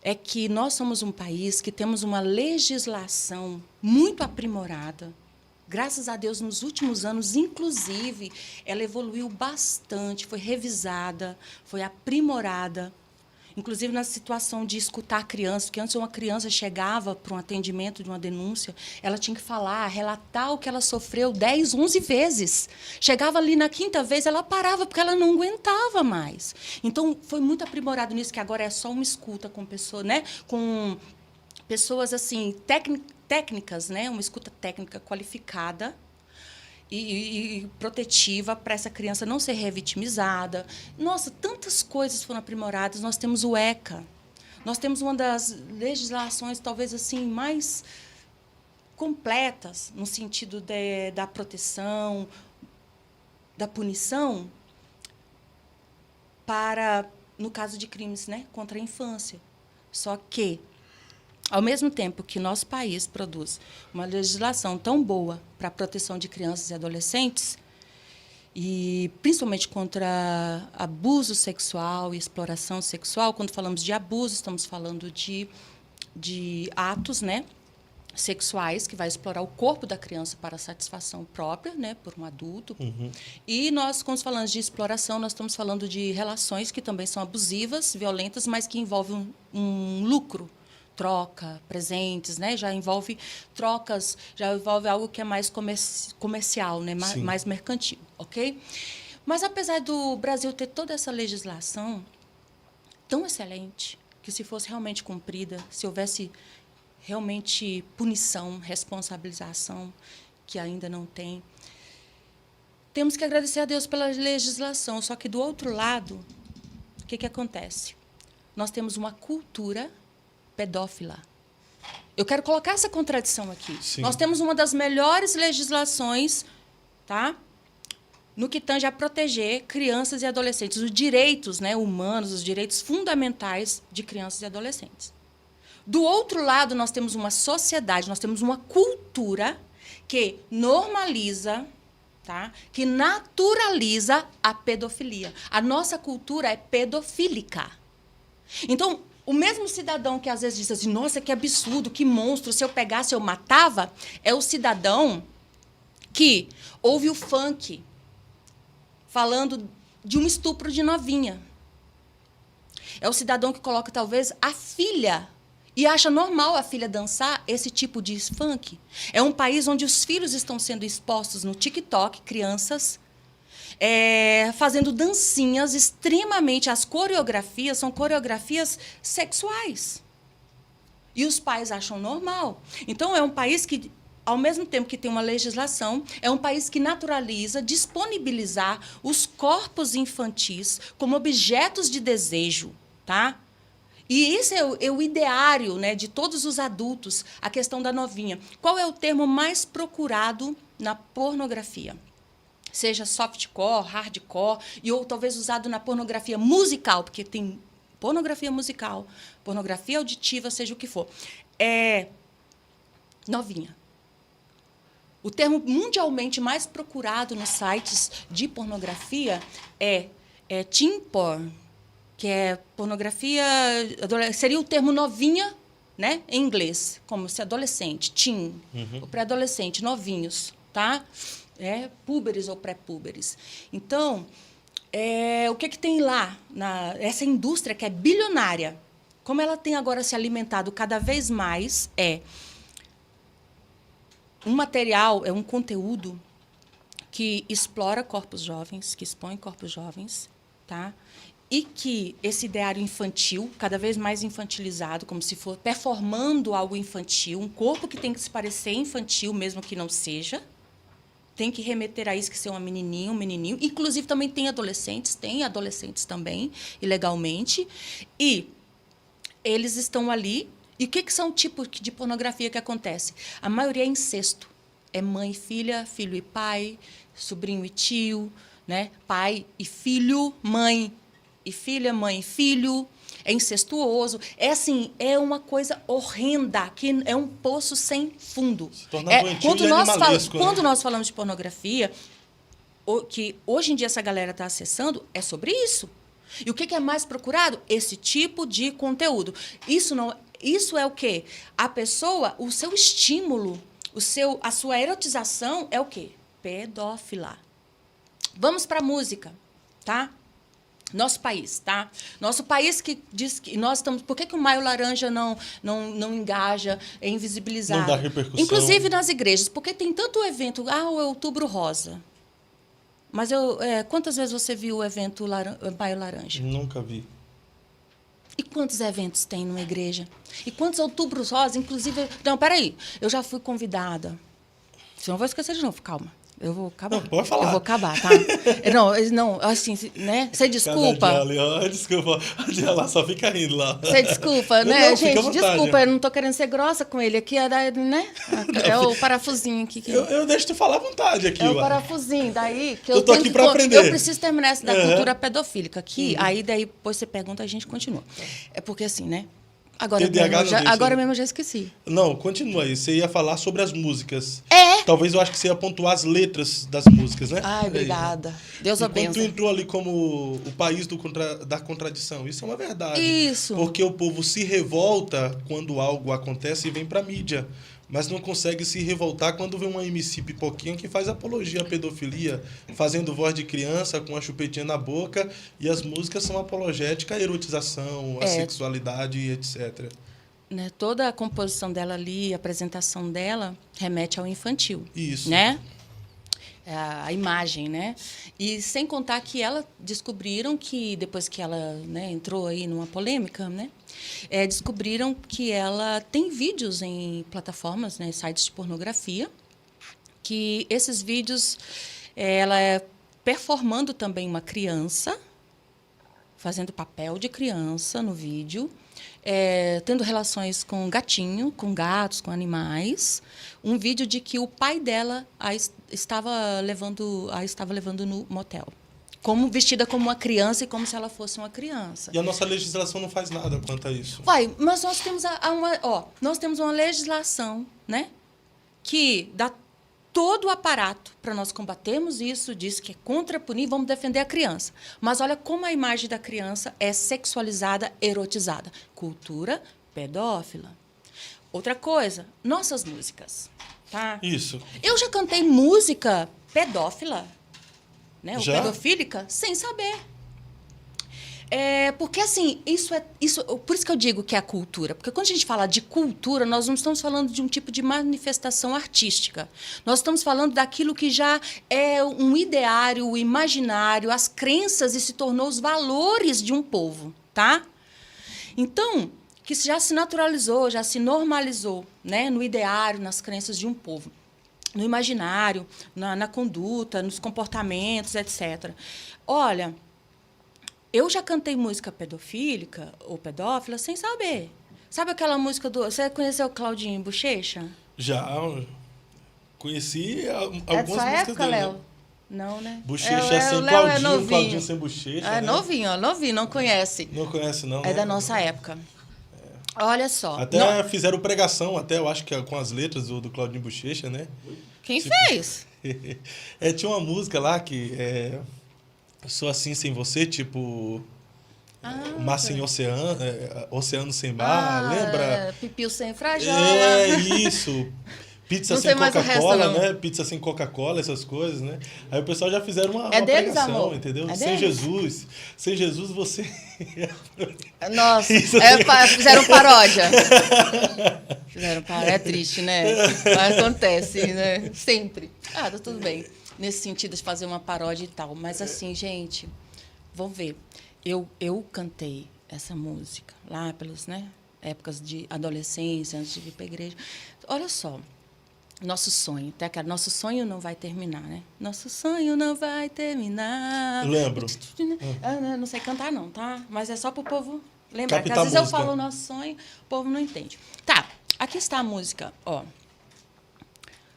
é que nós somos um país que temos uma legislação muito aprimorada Graças a Deus, nos últimos anos, inclusive, ela evoluiu bastante, foi revisada, foi aprimorada. Inclusive na situação de escutar a criança, porque antes uma criança chegava para um atendimento de uma denúncia, ela tinha que falar, relatar o que ela sofreu 10, 11 vezes. Chegava ali na 5ª vez, ela parava porque ela não aguentava mais. Então, foi muito aprimorado nisso, que agora é só uma escuta com pessoas, né? Com pessoas assim, técnicas, né? Uma escuta técnica qualificada, e protetiva para essa criança não ser revitimizada. Nossa, tantas coisas foram aprimoradas. Nós temos o ECA. Nós temos uma das legislações, talvez assim, mais completas no sentido da proteção, da punição para, no caso de crimes, né, contra a infância. Só que, ao mesmo tempo que nosso país produz uma legislação tão boa para a proteção de crianças e adolescentes, e principalmente contra abuso sexual e exploração sexual, quando falamos de abuso, estamos falando de atos, né, sexuais, que vai explorar o corpo da criança para satisfação própria, né, por um adulto. Uhum. E nós, quando falamos de exploração, nós estamos falando de relações que também são abusivas, violentas, mas que envolvem um lucro, troca, presentes, né? Já envolve trocas, já envolve algo que é mais comercial, né? Mais mercantil, ok? Mas, apesar do Brasil ter toda essa legislação tão excelente, que se fosse realmente cumprida, se houvesse realmente punição, responsabilização, que ainda não tem, temos que agradecer a Deus pela legislação. Só que, do outro lado, o que acontece? Nós temos uma cultura pedófila. Eu quero colocar essa contradição aqui. Sim. Nós temos uma das melhores legislações, tá, no que tange a proteger crianças e adolescentes, os direitos, né, humanos, os direitos fundamentais de crianças e adolescentes. Do outro lado, nós temos uma sociedade, nós temos uma cultura que normaliza, tá, que naturaliza a pedofilia. A nossa cultura é pedofílica. Então, o mesmo cidadão que às vezes diz assim, nossa, que absurdo, que monstro, se eu pegasse eu matava, é o cidadão que ouve o funk falando de um estupro de novinha. É o cidadão que coloca, talvez, a filha e acha normal a filha dançar esse tipo de funk. É um país onde os filhos estão sendo expostos no TikTok, crianças, fazendo dancinhas extremamente... As coreografias são coreografias sexuais. E os pais acham normal. Então, é um país que, ao mesmo tempo que tem uma legislação, é um país que naturaliza disponibilizar os corpos infantis como objetos de desejo, tá? E isso é o ideário, né, de todos os adultos, a questão da novinha. Qual é o termo mais procurado na pornografia? Seja softcore, hardcore, ou talvez usado na pornografia musical, porque tem pornografia musical, pornografia auditiva, seja o que for. É novinha. O termo mundialmente mais procurado nos sites de pornografia é teen porn, que é pornografia... Seria o termo novinha, né, em inglês, como se adolescente, teen, ou pré-adolescente, novinhos, tá? Púberes ou pré-púberes. Então, o que tem lá, essa indústria que é bilionária, como ela tem agora se alimentado cada vez mais, um material, um conteúdo que explora corpos jovens, que expõe corpos jovens, tá? E que esse ideário infantil, cada vez mais infantilizado, como se for performando algo infantil, um corpo que tem que se parecer infantil, mesmo que não seja, tem que remeter a isso, que ser uma menininha, um menininho. Inclusive, também tem adolescentes também, ilegalmente. E eles estão ali. E o que são tipos de pornografia que acontece? A maioria é incesto. É mãe e filha, filho e pai, sobrinho e tio, né? Pai e filho, mãe e filha, mãe e filho. É incestuoso. É uma coisa horrenda, que é um poço sem fundo. Se torna doentio e animalesco, né? Quando nós falamos de pornografia, que hoje em dia essa galera está acessando, é sobre isso. E o que é mais procurado? Esse tipo de conteúdo. Isso é o quê? A pessoa, o seu estímulo A sua erotização é o quê? Pedófila. Vamos para a música, tá? Nosso país, tá? Nosso país que diz que nós estamos... Por que o Maio Laranja não engaja, é invisibilizado? Não dá repercussão. Inclusive nas igrejas. Porque tem tanto evento... o Outubro Rosa. Mas quantas vezes você viu o evento Maio Laranja? Nunca vi. E quantos eventos tem numa igreja? E quantos Outubros Rosa? Inclusive... Não, peraí. Eu já fui convidada. Senão eu vou esquecer de novo, calma. Eu vou acabar. Não, pode falar. Eu vou acabar, tá? Não, assim, né? Você desculpa. Desculpa. Ela só fica rindo lá. Você desculpa, né? Não, gente, fica à vontade. desculpa, eu não tô querendo ser grossa com ele aqui, né? É o parafusinho aqui. Eu deixo tu falar à vontade aqui, o parafusinho, daí que eu tô aqui pra aprender. Eu preciso terminar essa da cultura pedofílica aqui, aí daí depois você pergunta, a gente continua. É porque assim, né? Agora mesmo eu já esqueci. Não, continua aí. Você ia falar sobre as músicas. Talvez eu acho que você ia pontuar as letras das músicas, né? Ai, obrigada. Deus abençoe. Enquanto tu entrou ali como o país da contradição. Isso é uma verdade. Isso. Porque o povo se revolta quando algo acontece e vem pra mídia. Mas não consegue se revoltar quando vê uma MC pipoquinha que faz apologia à pedofilia, fazendo voz de criança com a chupetinha na boca, e as músicas são apologéticas à erotização, à sexualidade, etc. Né, toda a composição dela ali, a apresentação dela, remete ao infantil. Isso. Né? A imagem, né? E sem contar que descobriram que, depois que ela, né, entrou aí numa polêmica, né? Descobriram que ela tem vídeos em plataformas, né, sites de pornografia, que esses vídeos, ela performando também uma criança, fazendo papel de criança no vídeo, tendo relações com gatinho, com gatos, com animais. Um vídeo de que o pai dela a estava levando no motel. Vestida como uma criança e como se ela fosse uma criança. E a nossa legislação não faz nada quanto a isso. Mas nós temos nós temos uma legislação, né, que dá todo o aparato para nós combatermos isso, diz que é contra punir, vamos defender a criança. Mas olha como a imagem da criança é sexualizada, erotizada. Cultura pedófila. Outra coisa, nossas músicas. Tá? Isso. Eu já cantei música pedófila, né, ou já? pedofílica, sem saber. Porque, assim, por isso que eu digo que é a cultura. Porque quando a gente fala de cultura, nós não estamos falando de um tipo de manifestação artística. Nós estamos falando daquilo que já é um ideário, o imaginário, as crenças e se tornou os valores de um povo. Tá? Então, que já se naturalizou, já se normalizou, né, no ideário, nas crenças de um povo. No imaginário, na conduta, nos comportamentos, etc. Olha... Eu já cantei música pedofílica ou pedófila sem saber. Sabe aquela música do... Você conheceu o Claudinho Bochecha? Já. Conheci algumas músicas época, dele. Léo? Não, né? Bochecha sem Claudinho, Claudinho sem Bochecha. É, né? Novinho, não conhece. Não conhece, não. É da nossa época. Olha só. Até fizeram pregação, eu acho que com as letras do Claudinho Bochecha, né? Quem fez? Tinha uma música lá que... Sou assim sem você, tipo... Mar sem oceano, oceano sem mar, lembra? Pipiu sem frajola. Isso. Pizza sem Coca-Cola, né? Pizza sem Coca-Cola, essas coisas, né? Aí o pessoal já fizeram uma deles, pregação, amor. entendeu? Sem Jesus. Sem Jesus você... Nossa, fizeram paródia. É triste, né? Mas acontece, né? Sempre. Tá tudo bem. Nesse sentido de fazer uma paródia e tal. Mas assim, gente, vamos ver. Eu cantei essa música lá pelas, né, épocas de adolescência, antes de vir para a igreja. Olha só, nosso sonho, nosso sonho não vai terminar, né? Nosso sonho não vai terminar. Lembro. Eu não sei cantar não, tá? Mas é só para o povo lembrar. Captar que às vezes música. eu falo nosso sonho, o povo não entende. Tá, aqui está a música, ó.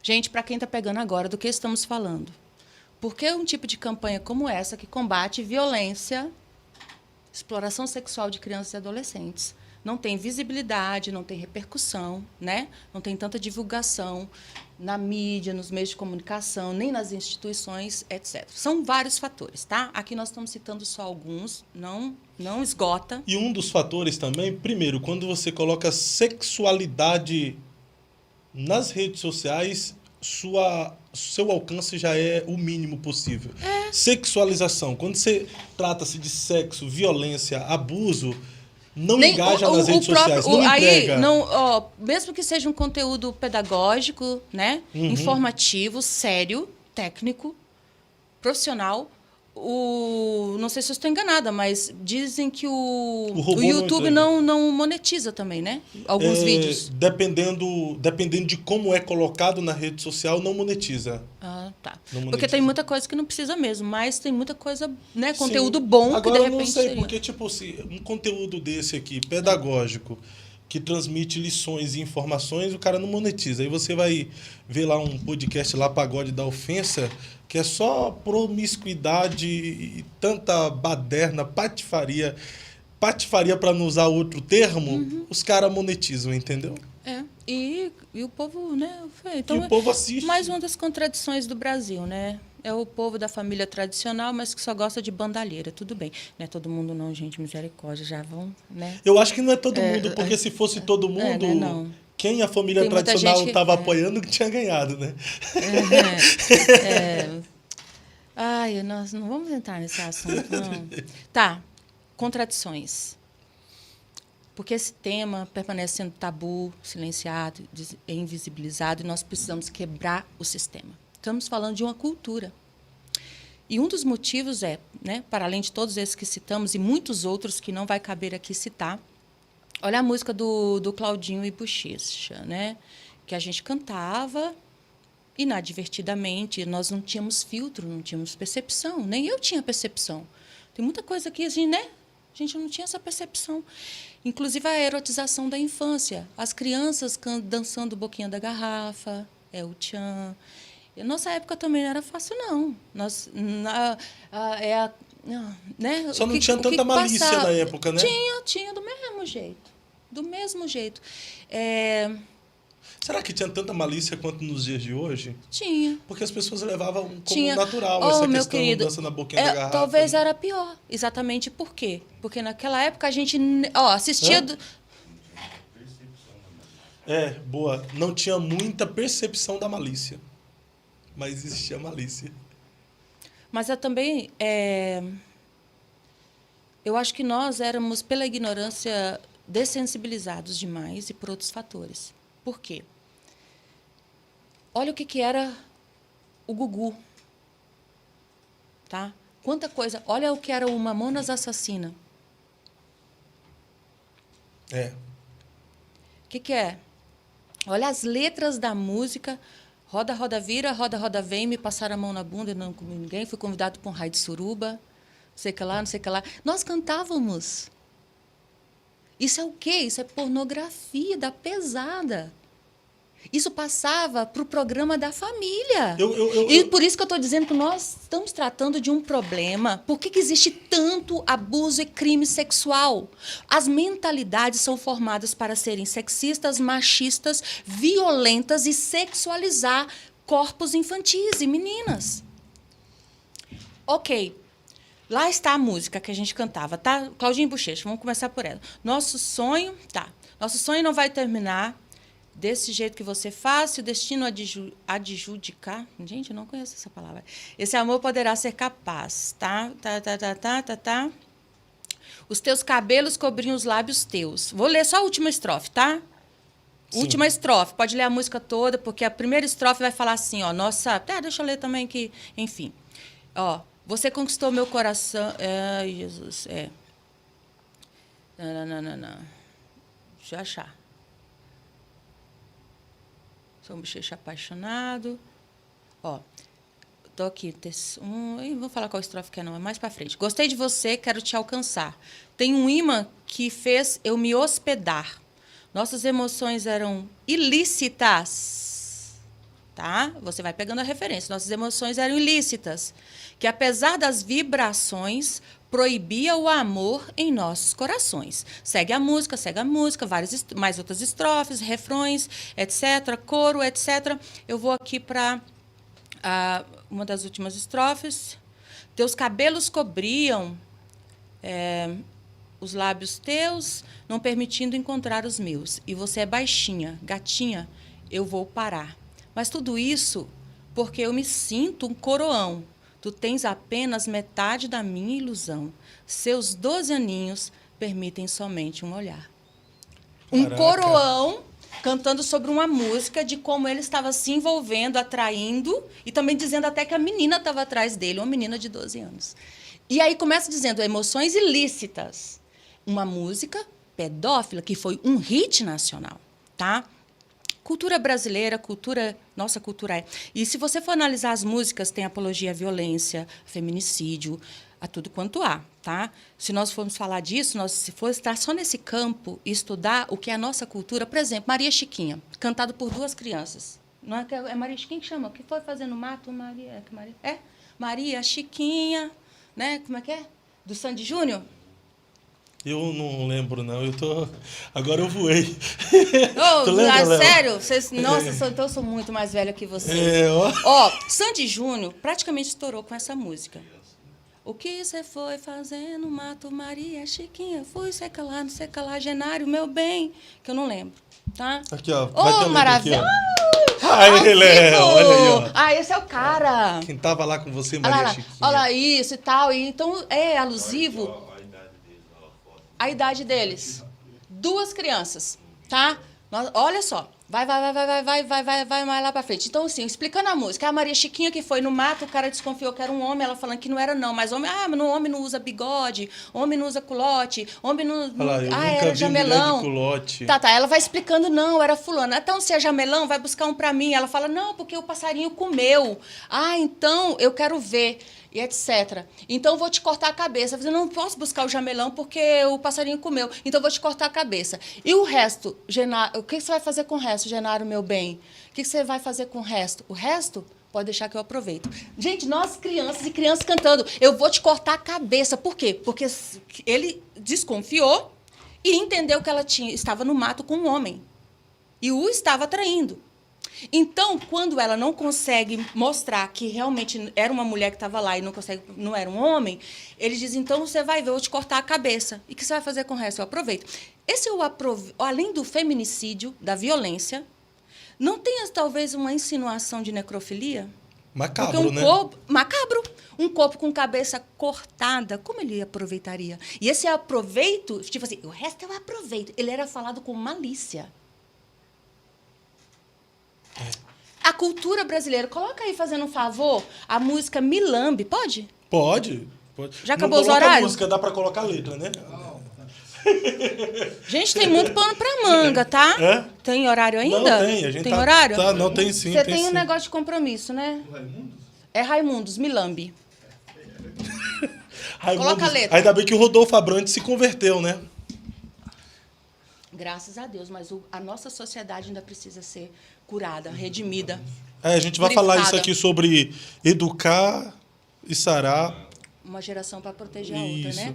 Gente, para quem está pegando agora, do que estamos falando? Porque um tipo de campanha como essa, que combate violência, exploração sexual de crianças e adolescentes, não tem visibilidade, não tem repercussão, né? Não tem tanta divulgação na mídia, nos meios de comunicação, nem nas instituições, etc. São vários fatores, tá? Aqui nós estamos citando só alguns, não esgota. E um dos fatores também, primeiro, quando você coloca sexualidade nas redes sociais, seu alcance já é o mínimo possível. Sexualização. Quando você trata-se de sexo, violência, abuso, não engaja nas redes sociais, não entrega. Aí, não, ó, mesmo que seja um conteúdo pedagógico, né? Informativo, sério, técnico, profissional, não sei se eu estou enganada, mas dizem que o YouTube não monetiza também, né? Alguns vídeos. Dependendo de como é colocado na rede social, não monetiza. Ah, tá. Não monetiza. Porque tem muita coisa que não precisa mesmo, mas tem muita coisa, né? Sim. Conteúdo bom. Agora, que de repente eu não sei, seria. porque tipo assim, um conteúdo desse aqui, pedagógico, que transmite lições e informações, o cara não monetiza. Aí você vai ver lá um podcast lá, Pagode da Ofensa, que é só promiscuidade e tanta baderna, patifaria para não usar outro termo, os caras monetizam, entendeu? E o povo, né? Então, e o povo assiste. Mais uma das contradições do Brasil, né? É o povo da família tradicional, mas que só gosta de bandalheira. Tudo bem. Não é todo mundo não, gente. Misericórdia. Já vão, né? Eu acho que não é todo mundo, porque se fosse todo mundo, né, não. Quem a família tradicional estava apoiando que tinha ganhado, né? Ai, nós não vamos entrar nesse assunto, não. Tá. Contradições. Porque esse tema permanece sendo tabu, silenciado, invisibilizado, e nós precisamos quebrar o sistema. Estamos falando de uma cultura. E um dos motivos é, né, para além de todos esses que citamos e muitos outros que não vai caber aqui citar, olha a música do Claudinho e Buchecha, né, que a gente cantava inadvertidamente, nós não tínhamos filtro, não tínhamos percepção, nem eu tinha percepção. Tem muita coisa que a gente não tinha essa percepção. Inclusive a erotização da infância. As crianças dançando boquinha da garrafa, o tchan. E a nossa época também não era fácil, não. Né? Só não tinha tanta malícia na época, né? Tinha, do mesmo jeito. Do mesmo jeito. Será que tinha tanta malícia quanto nos dias de hoje? Tinha. Porque as pessoas levavam como natural essa questão, dança na boquinha da garrafa. Talvez era pior. Exatamente por quê? Porque naquela época a gente assistia... Boa. Não tinha muita percepção da malícia. Mas existia malícia. Mas também... eu acho que nós éramos, pela ignorância, dessensibilizados demais e por outros fatores. Por quê? Olha o que era o Gugu. Tá? Quanta coisa. Olha o que era o Mamonas Assassina. O que é? Olha as letras da música. Roda, roda, vira, roda, roda, vem, me passaram a mão na bunda, não comi ninguém. Fui convidado para um raio de suruba. Não sei o que lá, não sei o que lá. Nós cantávamos. Isso é o quê? Isso é pornografia da pesada. Isso passava para o programa da família. E por isso que eu estou dizendo que nós estamos tratando de um problema. Por que existe tanto abuso e crime sexual? As mentalidades são formadas para serem sexistas, machistas, violentas e sexualizar corpos infantis e meninas. Ok. Lá está a música que a gente cantava, tá? Claudinho e Buchecha, vamos começar por ela. Nosso sonho não vai terminar desse jeito que você faz, se o destino adjudicar. Gente, eu não conheço essa palavra. Esse amor poderá ser capaz, tá? Tá. Os teus cabelos cobriam os lábios teus. Vou ler só a última estrofe, tá? Sim. Última estrofe. Pode ler a música toda, porque a primeira estrofe vai falar assim, ó, nossa... deixa eu ler também que... Enfim. Ó, você conquistou meu coração... Jesus, Não. Deixa eu achar. Sou um bochecha apaixonado. Ó, tô aqui. Vou falar qual estrofe que não, é mais para frente. Gostei de você, quero te alcançar. Tem um imã que fez eu me hospedar. Nossas emoções eram ilícitas. Tá? Você vai pegando a referência. Nossas emoções eram ilícitas. Que, apesar das vibrações, proibia o amor em nossos corações. Segue a música, várias, mais outras estrofes, refrões, etc., coro, etc. Eu vou aqui para uma das últimas estrofes. Teus cabelos cobriam os lábios teus, não permitindo encontrar os meus. E você é baixinha, gatinha, eu vou parar. Mas tudo isso porque eu me sinto um coroão. Tu tens apenas metade da minha ilusão. Seus 12 aninhos permitem somente um olhar. Um Caraca. coroão cantando sobre uma música de como ele estava se envolvendo, atraindo, e também dizendo até que a menina estava atrás dele, uma menina de 12 anos. E aí começa dizendo emoções ilícitas. Uma música pedófila, que foi um hit nacional, tá? Cultura brasileira, nossa cultura é. E se você for analisar as músicas, tem apologia à violência, feminicídio, a tudo quanto há, tá? Se nós formos falar disso, se for estar só nesse campo e estudar o que é a nossa cultura, por exemplo, Maria Chiquinha, cantado por 2 crianças. Não é, é Maria Chiquinha que chama? O que foi fazer no mato? Maria Chiquinha, né? Como é que é? Do Sandy Júnior? Eu não lembro, não. Agora eu voei. Oh, Tu lembra, Léo? sério? Nossa, então eu sou muito mais velha que você. Sandy Júnior praticamente estourou com essa música. O que você foi fazer no mato, Maria Chiquinha? Fui seca lá, não seca lá, Genário, meu bem. Que eu não lembro, tá? Aqui, ó. Vai ter maravilha! Ai, Léo, olha aí, ó. Ah, esse é o cara. Quem tava lá com você, Olha Maria lá, Chiquinha. olha lá, isso e tal. E então, é alusivo à idade deles. 2 crianças, tá? Olha só. Vai mais lá pra frente. Então, assim, explicando a música. A Maria Chiquinha que foi no mato, o cara desconfiou que era um homem, ela falando que não era não, mas homem não usa bigode, homem não usa culote, homem não... Olha lá, eu nunca era vi jamelão. mulher de culote. Tá, ela vai explicando, não, era fulano. Então, se é jamelão, vai buscar um pra mim. Ela fala, não, porque o passarinho comeu. Ah, então, eu quero ver. E etc. Então, eu vou te cortar a cabeça. Eu não posso buscar o jamelão porque o passarinho comeu. Então, eu vou te cortar a cabeça. E o resto, Genaro, o que você vai fazer com o resto, Genaro, meu bem? O que você vai fazer com o resto? O resto, pode deixar que eu aproveito. Gente, nós crianças e crianças cantando, eu vou te cortar a cabeça. Por quê? Porque ele desconfiou e entendeu que ela estava no mato com um homem. E o estava traindo. Então, quando ela não consegue mostrar que realmente era uma mulher que estava lá e não era um homem, ele diz, então você vai ver, eu vou te cortar a cabeça. E o que você vai fazer com o resto? Eu aproveito. Além do feminicídio, da violência, não tem talvez uma insinuação de necrofilia? Macabro, porque né? Macabro. Um corpo com cabeça cortada, como ele aproveitaria? E esse aproveito, tipo assim, o resto eu aproveito. Ele era falado com malícia. A cultura brasileira, coloca aí, fazendo um favor, a música Milambe, pode? Pode. Já acabou os Não coloca horários? a música, dá pra colocar a letra, né? Gente, tem muito pano pra manga, tá? É? Tem horário ainda? Não, tem. A gente tem horário? Tá, não, tem sim. Você tem tem um sim. negócio de compromisso, né? É Raimundos, Milambe. Coloca a letra. Ainda bem que o Rodolfo Abrantes se converteu, né? Graças a Deus, mas a nossa sociedade ainda precisa ser curada, redimida. A gente vai falar isso aqui sobre educar e sarar. Uma geração para proteger a outra, Isso. né?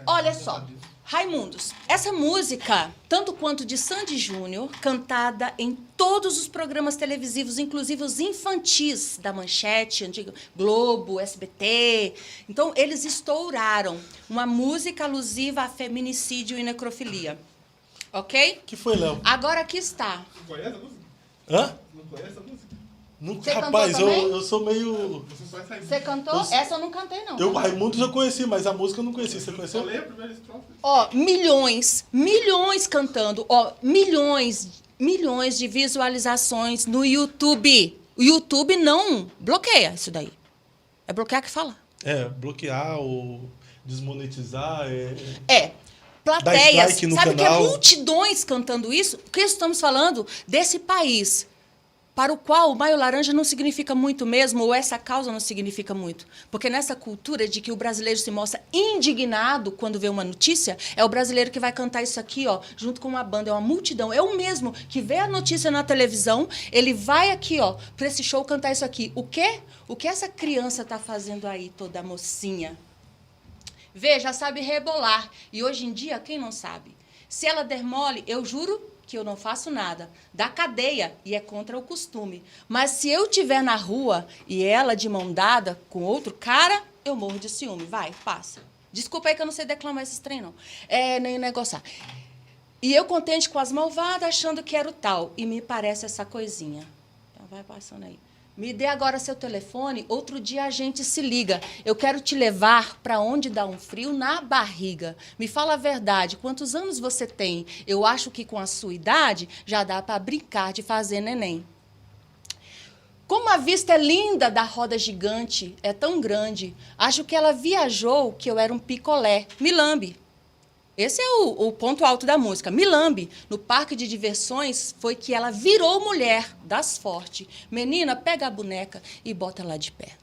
Olha só, Raimundos, essa música, tanto quanto de Sandy Júnior, cantada em todos os programas televisivos, inclusive os infantis da Manchete, antigo Globo, SBT. Então, eles estouraram uma música alusiva a feminicídio e necrofilia. Ok? Que foi, Léo? Agora aqui está. Não conhece a música? Hã? Não conhece a música? Você Rapaz, cantou também? eu sou meio... Você só essa Você cantou? Essa eu não cantei, não. Eu, Raimundos eu conheci, mas a música eu não conheci. Você Só conheceu? leia a primeira estrofe. Ó, milhões cantando. Ó, milhões de visualizações no YouTube. O YouTube não bloqueia isso daí. É bloquear que fala. Bloquear ou desmonetizar. É. Plateias. strike no Sabe canal. que é multidões cantando isso? O que estamos falando desse país para o qual o Maio Laranja não significa muito mesmo, ou essa causa não significa muito. Porque nessa cultura de que o brasileiro se mostra indignado quando vê uma notícia, é o brasileiro que vai cantar isso aqui, ó, junto com uma banda, é uma multidão. É o mesmo que vê a notícia na televisão, ele vai aqui, ó, para esse show cantar isso aqui. O quê? O que essa criança está fazendo aí, toda mocinha? Vê, já sabe rebolar. E hoje em dia, quem não sabe? Se ela der mole, eu juro que eu não faço nada. Dá cadeia e é contra o costume. Mas se eu estiver na rua e ela de mão dada com outro cara, eu morro de ciúme. Vai, passa. Desculpa aí que eu não sei declamar esses trem, não. Nem negociar. E eu contente com as malvadas, achando que era o tal. E me parece essa coisinha. Então, vai passando aí. Me dê agora seu telefone, outro dia a gente se liga. Eu quero te levar para onde dá um frio na barriga. Me fala a verdade, quantos anos você tem? Eu acho que com a sua idade já dá para brincar de fazer neném. Como a vista é linda da roda gigante, é tão grande. Acho que ela viajou que eu era um picolé. Me lambe. Esse é o ponto alto da música. Me lambe. No parque de diversões foi que ela virou mulher das fortes. Menina, pega a boneca e bota ela de pé.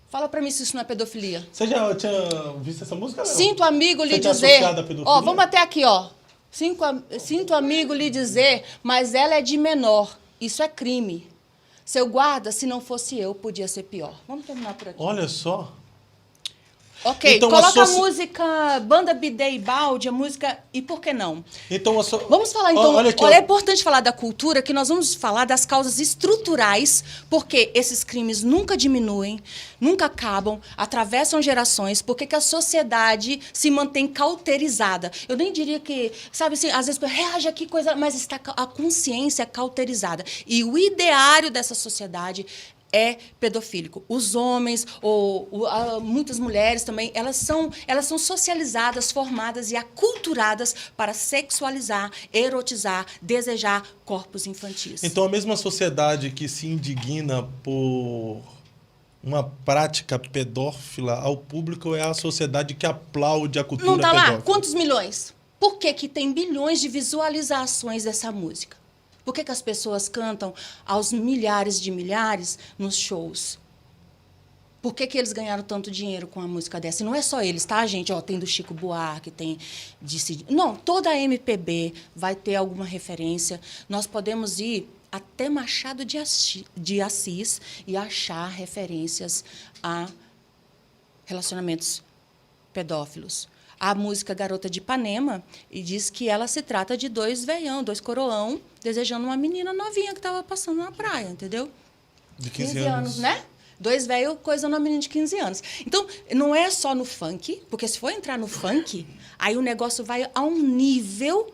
Fala pra mim se isso não é pedofilia. Você já tinha visto essa música, Léo? Sinto amigo lhe Você tinha dizer. associado à pedofilia? Ó, vamos até aqui, ó. Sinto amigo lhe dizer, mas ela é de menor. Isso é crime. Seu guarda, se não fosse eu, podia ser pior. Vamos terminar por aqui. Olha só. Ok, Então, coloca a música Banda Bidê e Balde, a música E Por Que Não? Então, Vamos falar, então, olha aqui, ó. é importante falar da cultura, que nós vamos falar das causas estruturais, porque esses crimes nunca diminuem, nunca acabam, atravessam gerações, porque que a sociedade se mantém cauterizada. Eu nem diria que, sabe assim, às vezes reage aqui, coisa, mas está a consciência cauterizada. E o ideário dessa sociedade é pedofílico. Os homens, muitas mulheres também, elas são socializadas, formadas e aculturadas para sexualizar, erotizar, desejar corpos infantis. Então, a mesma sociedade que se indigna por uma prática pedófila ao público é a sociedade que aplaude a cultura não tá pedófila. lá? Quantos milhões? Por que tem bilhões de visualizações dessa música? Por que as pessoas cantam aos milhares de milhares nos shows? Por que eles ganharam tanto dinheiro com a música dessa? E não é só eles, tá, gente? Ó, tem do Chico Buarque, tem de Cid... Não, toda a MPB vai ter alguma referência. Nós podemos ir até Machado de Assis e achar referências a relacionamentos pedófilos. A música Garota de Ipanema e diz que ela se trata de dois coroão, desejando uma menina novinha que estava passando na praia, entendeu? De 15 anos, né? Dois velhos coisando uma menina de 15 anos. Então, não é só no funk, porque se for entrar no funk, aí o negócio vai a um nível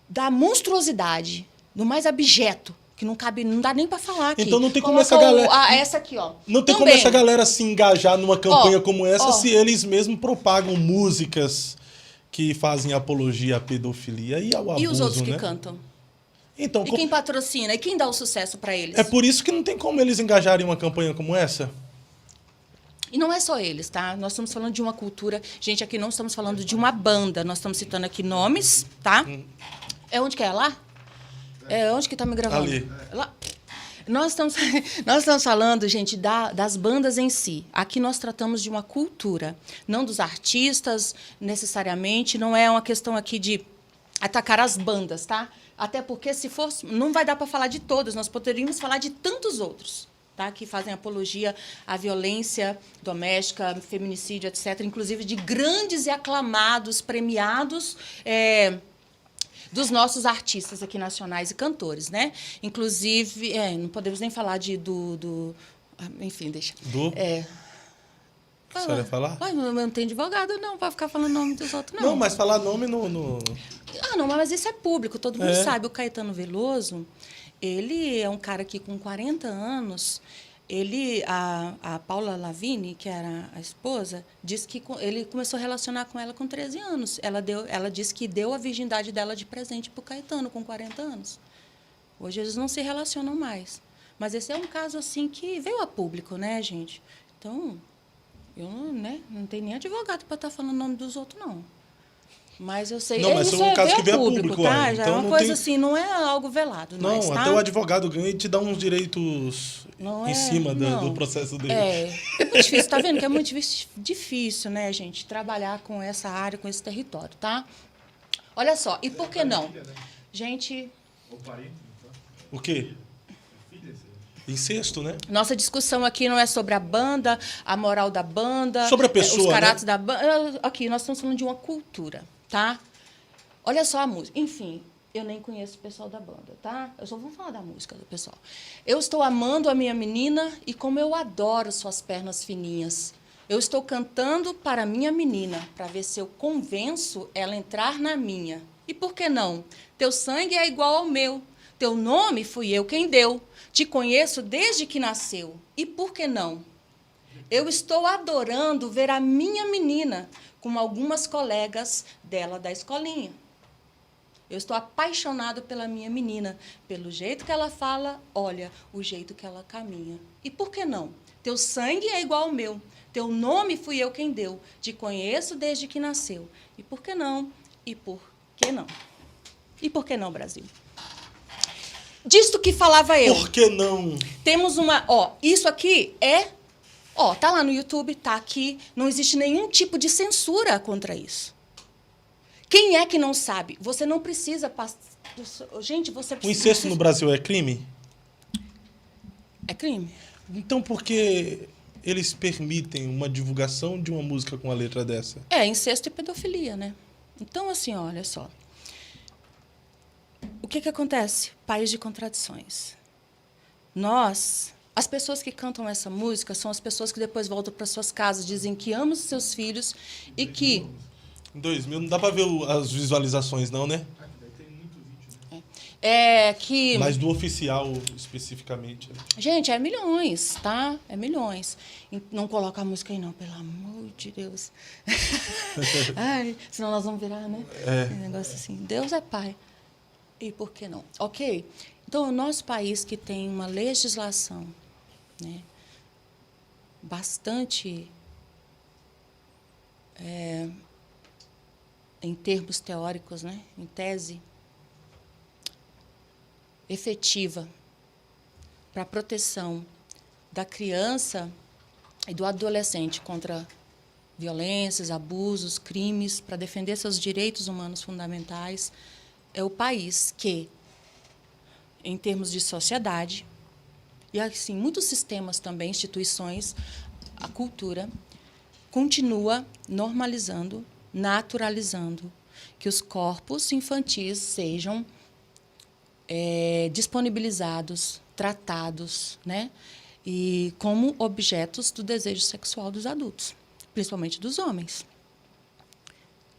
da monstruosidade, do mais abjeto, que não cabe, não dá nem para falar aqui. Então não tem como Coloca essa galera... essa aqui, ó. Não tem Também. como essa galera se engajar numa campanha como essa ó. se eles mesmos propagam músicas que fazem apologia à pedofilia e ao abuso, E os outros que né? cantam? Então, E quem patrocina? E quem dá o sucesso para eles? é por isso que não tem como eles engajarem em uma campanha como essa? E não é só eles, tá? Nós estamos falando de uma cultura... Gente, aqui não estamos falando de uma banda. Nós estamos citando aqui nomes, tá? É onde que é? Lá? É onde que está me gravando? Ali. Lá. Nós estamos falando, gente, das bandas em si. Aqui nós tratamos de uma cultura, não dos artistas, necessariamente. Não é uma questão aqui de atacar as bandas, tá? Até porque, se fosse, não vai dar para falar de todas. Nós poderíamos falar de tantos outros, tá? Que fazem apologia à violência doméstica, feminicídio, etc. Inclusive de grandes e aclamados, premiados... dos nossos artistas aqui nacionais e cantores, né? Inclusive, não podemos nem falar enfim, deixa. O que a senhora ia falar? Mas eu não tenho advogado, não, para ficar falando nome dos outros, Não, mas falar nome no... Ah, não, mas isso é público, todo mundo É. sabe. O Caetano Veloso, ele é um cara que, com 40 anos... A Paula Lavigne, que era a esposa, disse que ele começou a relacionar com ela com 13 anos. Ela disse que deu a virgindade dela de presente para o Caetano, com 40 anos. Hoje eles não se relacionam mais. Mas esse é um caso assim que veio a público, né, gente? Então, eu não tenho nem advogado para estar falando o nome dos outros, não. Mas eu sei... Não, mas isso é um caso veio que veio a público, público, tá? é. Já Então é uma não coisa tem- assim, não é algo velado. Não, mas, tá? até o advogado ganha e te dá uns direitos Não em é, cima não. do processo dele. É muito difícil, tá vendo que é muito difícil, né, gente, trabalhar com essa área, com esse território, tá? Olha só, e por que não? Gente, Ou parente, então. O quê? Filha, esse. Incesto, né? nossa discussão aqui não é sobre a banda, a moral da banda, Sobre a pessoa, os né? caráteres da banda. Aqui, nós estamos falando de uma cultura, tá? Olha só a música. Enfim, eu nem conheço o pessoal da banda, tá? Eu só vou falar da música do pessoal. Eu estou amando a minha menina e como eu adoro suas pernas fininhas. Eu estou cantando para a minha menina, para ver se eu convenço ela a entrar na minha. E por que não? Teu sangue é igual ao meu. Teu nome fui eu quem deu. Te conheço desde que nasceu. E por que não? Eu estou adorando ver a minha menina com algumas colegas dela da escolinha. Eu estou apaixonado pela minha menina, pelo jeito que ela fala, olha, o jeito que ela caminha. E por que não? Teu sangue é igual ao meu. Teu nome fui eu quem deu. Te conheço desde que nasceu. E por que não? E por que não? E por que não, Brasil? Disto que falava eu. Por que não? Temos uma... isso aqui é... tá lá no YouTube, tá aqui. Não existe nenhum tipo de censura contra isso. Quem é que não sabe? Você não precisa... Gente, você precisa... O incesto no Brasil é crime? É crime. Então por que eles permitem uma divulgação de uma música com a letra dessa? É incesto e pedofilia, né? Então, assim, olha só. O que acontece? País de contradições. As pessoas que cantam essa música são as pessoas que depois voltam para suas casas, dizem que amam os seus filhos e que... Em 2000 não dá pra ver as visualizações, não, né? Deve ter muito vídeo, né? que... Mas do oficial, especificamente. Gente, é milhões, tá? É milhões. Não coloca a música aí, não, pelo amor de Deus. Ai, senão nós vamos virar, né? Um negócio assim. Deus é pai. E por que não? Ok? Então, o nosso país que tem uma legislação, né, bastante, em termos teóricos, né, em tese, efetiva para a proteção da criança e do adolescente contra violências, abusos, crimes, para defender seus direitos humanos fundamentais, é o país que, em termos de sociedade, e assim, muitos sistemas também, instituições, a cultura, continua normalizando, naturalizando que os corpos infantis sejam disponibilizados, tratados, né, e como objetos do desejo sexual dos adultos, principalmente dos homens.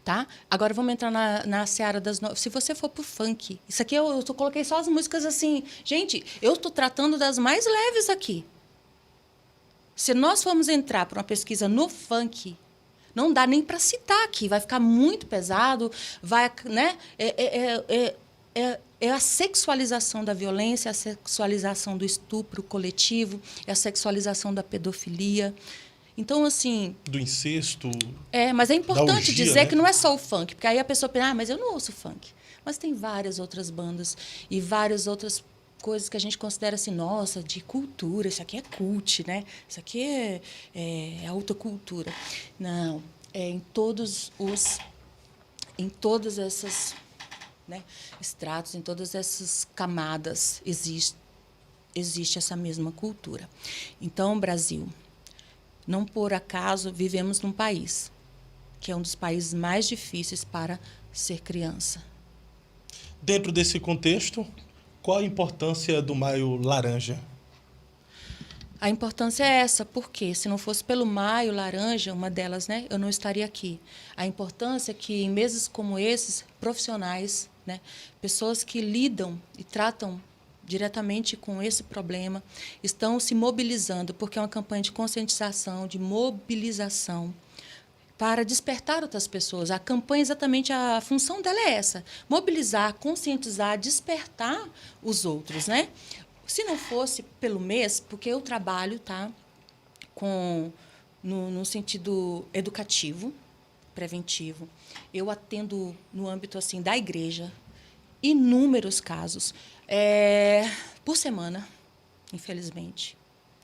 Tá? Agora vamos entrar na seara das... Se você for pro funk, isso aqui eu coloquei só as músicas assim. Gente, eu estou tratando das mais leves aqui. Se nós formos entrar para uma pesquisa no funk, não dá nem para citar aqui, vai ficar muito pesado, vai, né? É a sexualização da violência, a sexualização do estupro coletivo, é a sexualização da pedofilia. Então, assim... Do incesto. Mas é importante orgia, dizer, né? que não é só o funk, porque aí a pessoa pensa, mas eu não ouço funk. Mas tem várias outras bandas e várias outras coisas que a gente considera assim, nossa, de cultura, isso aqui é cult, né? Isso aqui é alta cultura. Não, em todos essas, né, estratos, em todas essas camadas existe essa mesma cultura. Então, Brasil, não por acaso vivemos num país que é um dos países mais difíceis para ser criança. Dentro desse contexto, qual a importância do Maio Laranja? A importância é essa, porque se não fosse pelo Maio Laranja, uma delas, né, eu não estaria aqui. A importância é que, em meses como esses, profissionais, né, pessoas que lidam e tratam diretamente com esse problema, estão se mobilizando, porque é uma campanha de conscientização, de mobilização, para despertar outras pessoas. A campanha, exatamente, a função dela é essa, mobilizar, conscientizar, despertar os outros, né? Se não fosse pelo mês, porque eu trabalho, tá, no sentido educativo, preventivo, eu atendo no âmbito assim da igreja inúmeros casos por semana, infelizmente.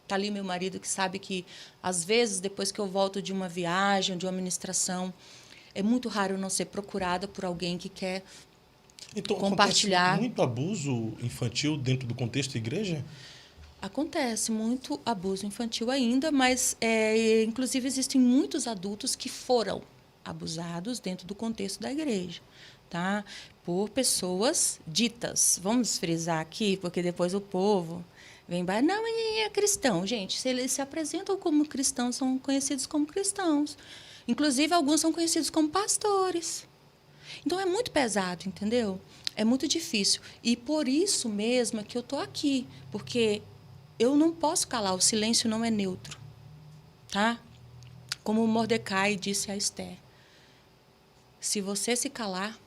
Está ali meu marido, que sabe que, às vezes, depois que eu volto de uma viagem, de uma ministração, é muito raro eu não ser procurada por alguém que quer então, compartilhar. Acontece muito abuso infantil dentro do contexto da igreja? Acontece muito abuso infantil ainda, mas, inclusive, existem muitos adultos que foram abusados dentro do contexto da igreja, tá? Por pessoas ditas. Vamos frisar aqui, porque depois o povo vem, não, é cristão. Gente, se eles se apresentam como cristãos, são conhecidos como cristãos. Inclusive, alguns são conhecidos como pastores. Então, é muito pesado, entendeu? É muito difícil. E por isso mesmo é que eu estou aqui. Porque eu não posso calar, o silêncio não é neutro. Tá? Como Mordecai disse a Esther. Se você se calar,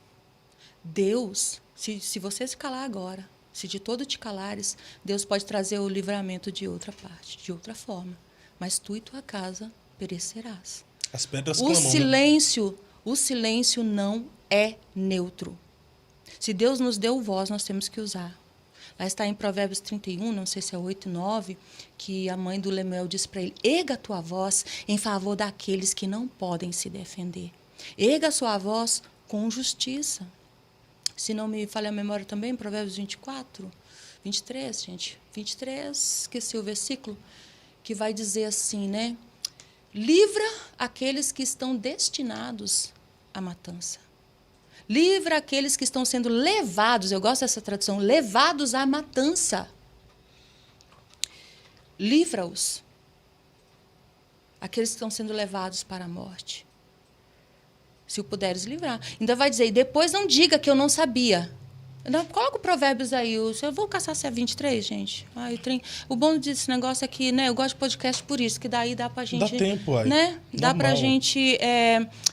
Deus, se você se calar agora, se de todo te calares, Deus pode trazer o livramento de outra parte, de outra forma. Mas tu e tua casa perecerás. As pedras O clamam, né? silêncio não é neutro. Se Deus nos deu voz, nós temos que usar. Lá está em Provérbios 31, não sei se é 8 e 9, que a mãe do Lemuel diz para ele: erga a tua voz em favor daqueles que não podem se defender. Erga a sua voz com justiça. Se não me falha a memória também, Provérbios 24, 23, gente. 23, esqueci o versículo, que vai dizer assim, né? Livra aqueles que estão destinados à matança. Livra aqueles que estão sendo levados, eu gosto dessa tradução, levados à matança. Livra-os. Aqueles que estão sendo levados para a morte. Se o puderes livrar. Ainda vai dizer, e depois não diga que eu não sabia. Não, coloca o Provérbios aí. Eu vou caçar se é 23, gente. O bom desse negócio é que, né, eu gosto de podcast por isso, que daí dá pra gente... Dá tempo, aí. Né? Dá Normal. pra gente...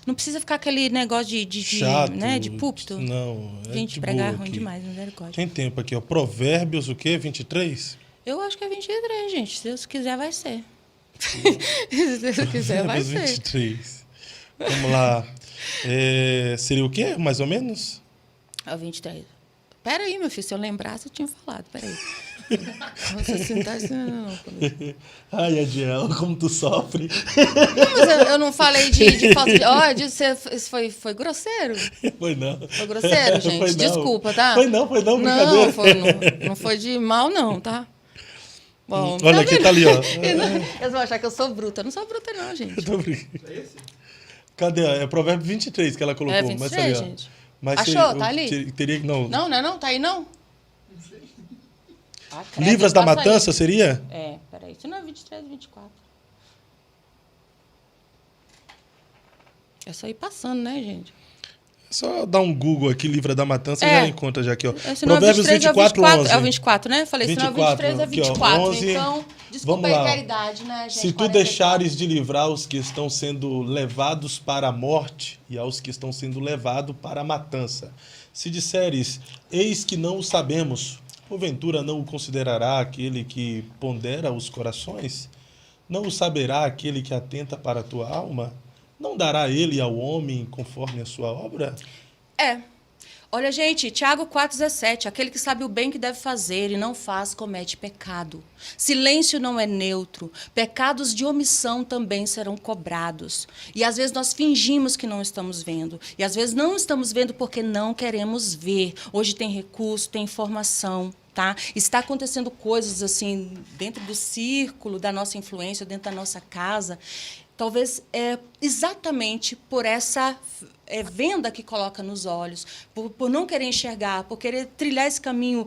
não precisa ficar aquele negócio de Chato. Né, de púlpito. Não, é Gente, de pregar é boa ruim aqui. demais, misericórdia. Tem tempo aqui, ó. Provérbios, o quê? 23? Eu acho que é 23, gente. Se Deus quiser, vai ser. Se Deus quiser, vai Provérbios ser. 23. Vamos lá. Seria o quê, mais ou menos? É o 23. Pera aí, meu filho. Se eu lembrasse, eu tinha falado. Pera aí. Nossa, assim, tá assim, não. Ai, Adiel, como tu sofre. Mas eu não falei de falta de... Ó, isso foi grosseiro. Foi não. Foi grosseiro, gente. Foi não. Desculpa, tá? Foi não, brincadeira. Não foi de mal, não, tá? Bom, Olha aqui, tá ali, ó. Eles vão achar que eu sou bruta. Eu não sou bruta, não, gente. Eu tô brincando. Cadê? É Provérbio 23 que ela colocou. É 23, mas ali, ó. gente. Mas Achou? Tá ali? Teria que não. Não, não é não? Tá aí, não? Ah, credo, Livras da passa Matança aí. seria? Peraí. Isso não é 23, 24. É só ir passando, né, gente? Só dar um Google aqui, Livra da Matança, já encontra já aqui, ó. Se não é Provérbios 23, 24, 11. É o 24, né? Falei, se não é 23, é 24. Aqui, ó, 11. Então, desculpa Vamos aí lá. a caridade, né, gente? Se tu 44. deixares de livrar os que estão sendo levados para a morte e aos que estão sendo levados para a matança. Se disseres, eis que não o sabemos, porventura não o considerará aquele que pondera os corações? Não o saberá aquele que atenta para a tua alma? Não dará ele ao homem conforme a sua obra? Olha, gente, Tiago 4,17, aquele que sabe o bem que deve fazer e não faz, comete pecado. Silêncio não é neutro. Pecados de omissão também serão cobrados. E às vezes nós fingimos que não estamos vendo. E às vezes não estamos vendo porque não queremos ver. Hoje tem recurso, tem informação. Tá? Está acontecendo coisas assim dentro do círculo da nossa influência, dentro da nossa casa. Talvez exatamente por essa venda que coloca nos olhos, por não querer enxergar, por querer trilhar esse caminho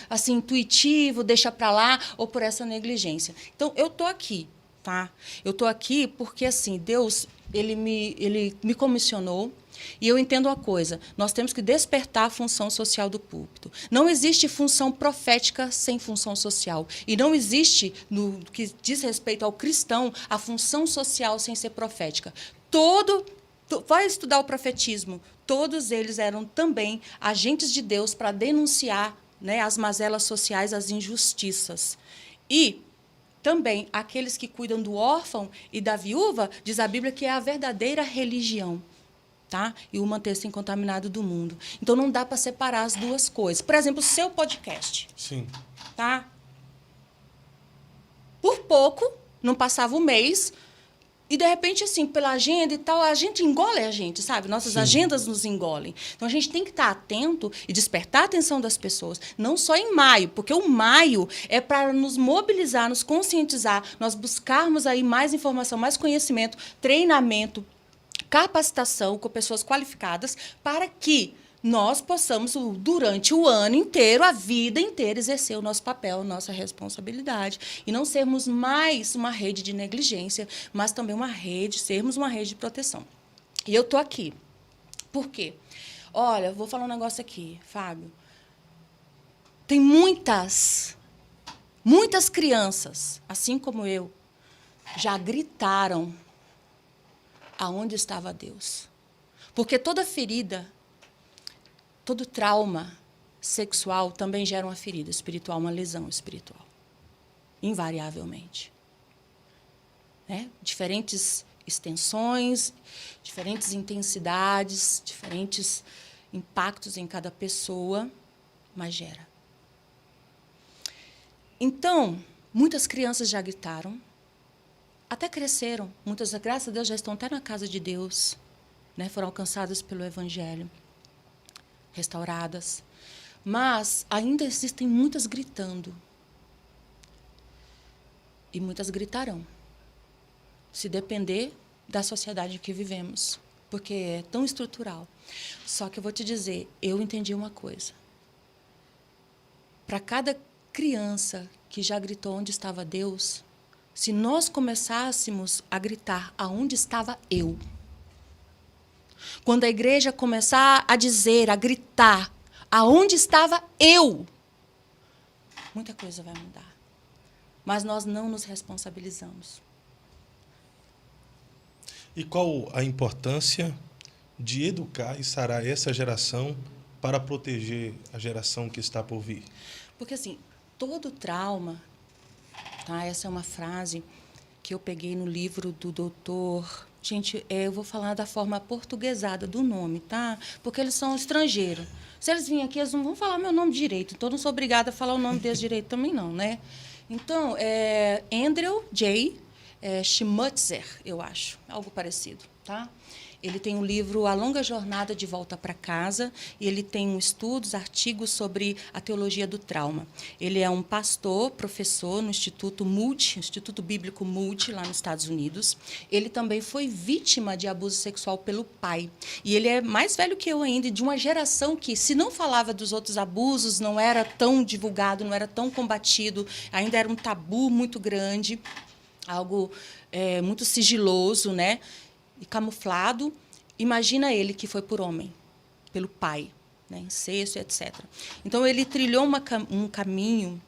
assim, intuitivo, deixa para lá, ou por essa negligência. Então, eu estou aqui. Tá? Eu estou aqui porque assim, Deus ele me comissionou. E eu entendo uma coisa, nós temos que despertar a função social do púlpito. Não existe função profética sem função social. E não existe, no que diz respeito ao cristão, a função social sem ser profética. Vai estudar o profetismo. Todos eles eram também agentes de Deus para denunciar, né, as mazelas sociais, as injustiças. E também aqueles que cuidam do órfão e da viúva, diz a Bíblia que é a verdadeira religião. Tá? E o manter-se incontaminado do mundo. Então, não dá para separar as duas coisas. Por exemplo, o seu podcast. Sim. Tá? Por pouco, não passava um mês, e, de repente, assim, pela agenda e tal, a gente engole a gente, sabe? Nossas agendas nos engolem. Então, a gente tem que estar atento e despertar a atenção das pessoas. Não só em maio, porque o maio é para nos mobilizar, nos conscientizar, nós buscarmos aí mais informação, mais conhecimento, treinamento, capacitação com pessoas qualificadas para que nós possamos, durante o ano inteiro, a vida inteira, exercer o nosso papel, nossa responsabilidade. E não sermos mais uma rede de negligência, mas também sermos uma rede de proteção. E eu estou aqui Por quê? Olha, vou falar um negócio aqui, Fábio. Tem muitas crianças, assim como eu, já gritaram aonde estava Deus. Porque toda ferida, todo trauma sexual também gera uma ferida espiritual, uma lesão espiritual. Invariavelmente. Diferentes extensões, diferentes intensidades, diferentes impactos em cada pessoa, mas gera. Então, muitas crianças já gritaram, até cresceram. Muitas, graças a Deus, já estão até na casa de Deus, foram alcançadas pelo Evangelho, restauradas. Mas ainda existem muitas gritando. E muitas gritarão. Se depender da sociedade que vivemos, porque é tão estrutural. Só que eu vou te dizer, eu entendi uma coisa. Para cada criança que já gritou onde estava Deus, se nós começássemos a gritar aonde estava eu, quando a igreja começar a dizer, a gritar aonde estava eu, muita coisa vai mudar. Mas nós não nos responsabilizamos. E qual a importância de educar e sarar essa geração para proteger a geração que está por vir? Porque, assim, todo trauma, essa é uma frase que eu peguei no livro do doutor... Gente, eu vou falar da forma portuguesada do nome, tá? Porque eles são estrangeiros. Se eles virem aqui, eles não vão falar meu nome direito. Então, eu não sou obrigada a falar o nome deles direito também, não, né? Então, Andrew J. Schmutzer, eu acho, algo parecido, tá? Ele tem um livro A Longa Jornada de Volta para Casa, e ele tem estudos, artigos sobre a teologia do trauma. Ele é um pastor, professor no Instituto Bíblico Moody, lá nos Estados Unidos. Ele também foi vítima de abuso sexual pelo pai. E ele é mais velho que eu ainda, de uma geração que, se não falava dos outros abusos, não era tão divulgado, não era tão combatido, ainda era um tabu muito grande, algo muito sigiloso, e camuflado. Imagina ele que foi por homem, pelo pai, incesto, etc. Então, ele trilhou um caminho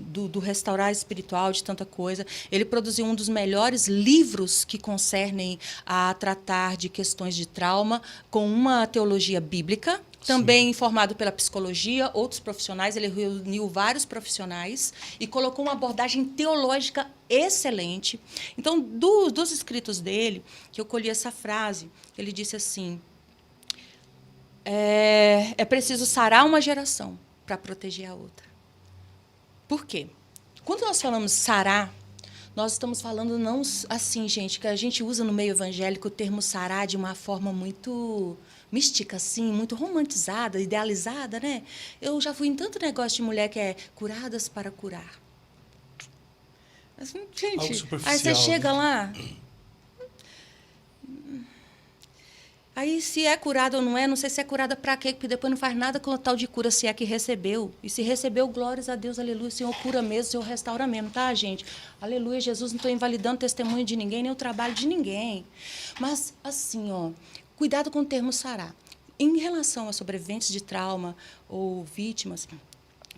do restaurar espiritual, de tanta coisa. Ele produziu um dos melhores livros que concernem a tratar de questões de trauma, com uma teologia bíblica, também formado pela psicologia, outros profissionais. Ele reuniu vários profissionais e colocou uma abordagem teológica excelente. Então, dos escritos dele, que eu colhi essa frase, ele disse assim: é preciso sarar uma geração para proteger a outra. Por quê? Quando nós falamos sarar, nós estamos falando não assim, gente, que a gente usa no meio evangélico o termo sarar de uma forma muito mística, assim, muito romantizada, idealizada, né? Eu já fui em tanto negócio de mulher que é curadas para curar. Assim, gente, aí você chega lá... Aí, se é curada ou não sei se é curada para quê, porque depois não faz nada com o tal de cura, se é que recebeu. E se recebeu, glórias a Deus, aleluia, o Senhor cura mesmo, o Senhor restaura mesmo, tá, gente? Aleluia, Jesus, não estou invalidando o testemunho de ninguém, nem o trabalho de ninguém. Mas, assim, cuidado com o termo sarar. Em relação a sobreviventes de trauma ou vítimas,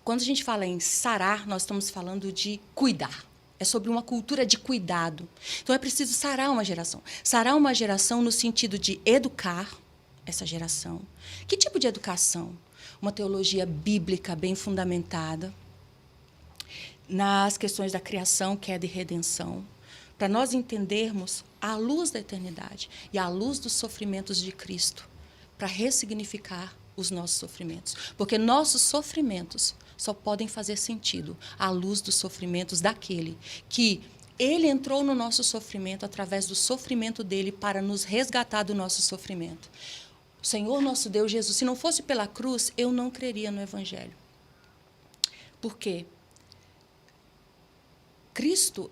quando a gente fala em sarar, nós estamos falando de cuidar. É sobre uma cultura de cuidado. Então, é preciso sarar uma geração. Sarar uma geração no sentido de educar essa geração. Que tipo de educação? Uma teologia bíblica bem fundamentada nas questões da criação, queda e redenção, para nós entendermos a luz da eternidade e a luz dos sofrimentos de Cristo, para ressignificar os nossos sofrimentos. Porque nossos sofrimentos só podem fazer sentido à luz dos sofrimentos daquele que ele entrou no nosso sofrimento através do sofrimento dele para nos resgatar do nosso sofrimento. O Senhor nosso Deus Jesus, se não fosse pela cruz, eu não creria no Evangelho. Por quê? Cristo,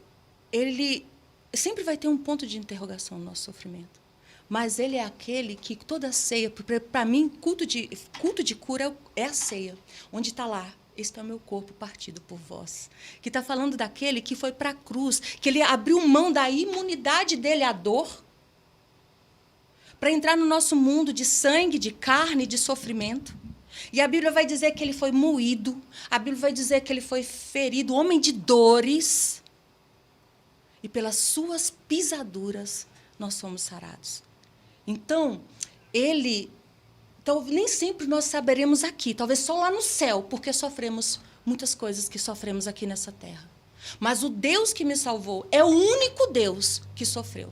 ele sempre vai ter um ponto de interrogação no nosso sofrimento. Mas ele é aquele que toda ceia, para mim, culto de cura é a ceia, onde está lá: este é o meu corpo partido por vós. Que está falando daquele que foi para a cruz, que ele abriu mão da imunidade dele à dor, para entrar no nosso mundo de sangue, de carne, de sofrimento. E a Bíblia vai dizer que ele foi moído, a Bíblia vai dizer que ele foi ferido, homem de dores, e pelas suas pisaduras nós fomos sarados. Então, nem sempre nós saberemos aqui, talvez só lá no céu, porque sofremos muitas coisas que sofremos aqui nessa terra. Mas o Deus que me salvou é o único Deus que sofreu.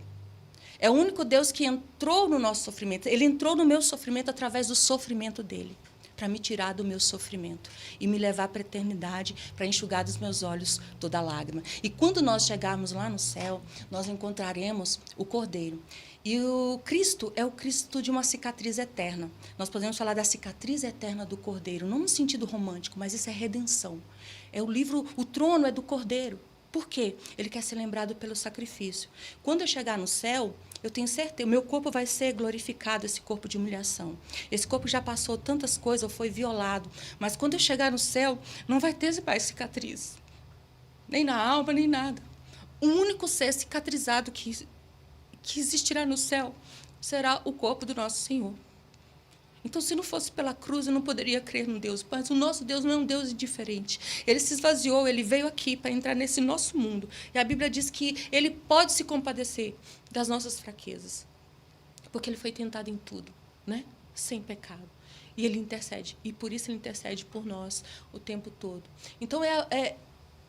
É o único Deus que entrou no nosso sofrimento. Ele entrou no meu sofrimento através do sofrimento dele, para me tirar do meu sofrimento e me levar para a eternidade, para enxugar dos meus olhos toda lágrima. E quando nós chegarmos lá no céu, nós encontraremos o Cordeiro. E o Cristo é o Cristo de uma cicatriz eterna. Nós podemos falar da cicatriz eterna do Cordeiro, não no sentido romântico, mas isso é redenção. O trono é do Cordeiro. Por quê? Ele quer ser lembrado pelo sacrifício. Quando eu chegar no céu, eu tenho certeza, o meu corpo vai ser glorificado, esse corpo de humilhação. Esse corpo já passou tantas coisas, ou foi violado. Mas quando eu chegar no céu, não vai ter mais cicatriz. Nem na alma, nem nada. O único ser cicatrizado que existirá no céu será o corpo do nosso Senhor. Então, se não fosse pela cruz, eu não poderia crer no Deus. Mas o nosso Deus não é um Deus indiferente. Ele se esvaziou, ele veio aqui para entrar nesse nosso mundo. E a Bíblia diz que ele pode se compadecer das nossas fraquezas. Porque ele foi tentado em tudo, né? Sem pecado. E ele intercede. E por isso ele intercede por nós o tempo todo. Então,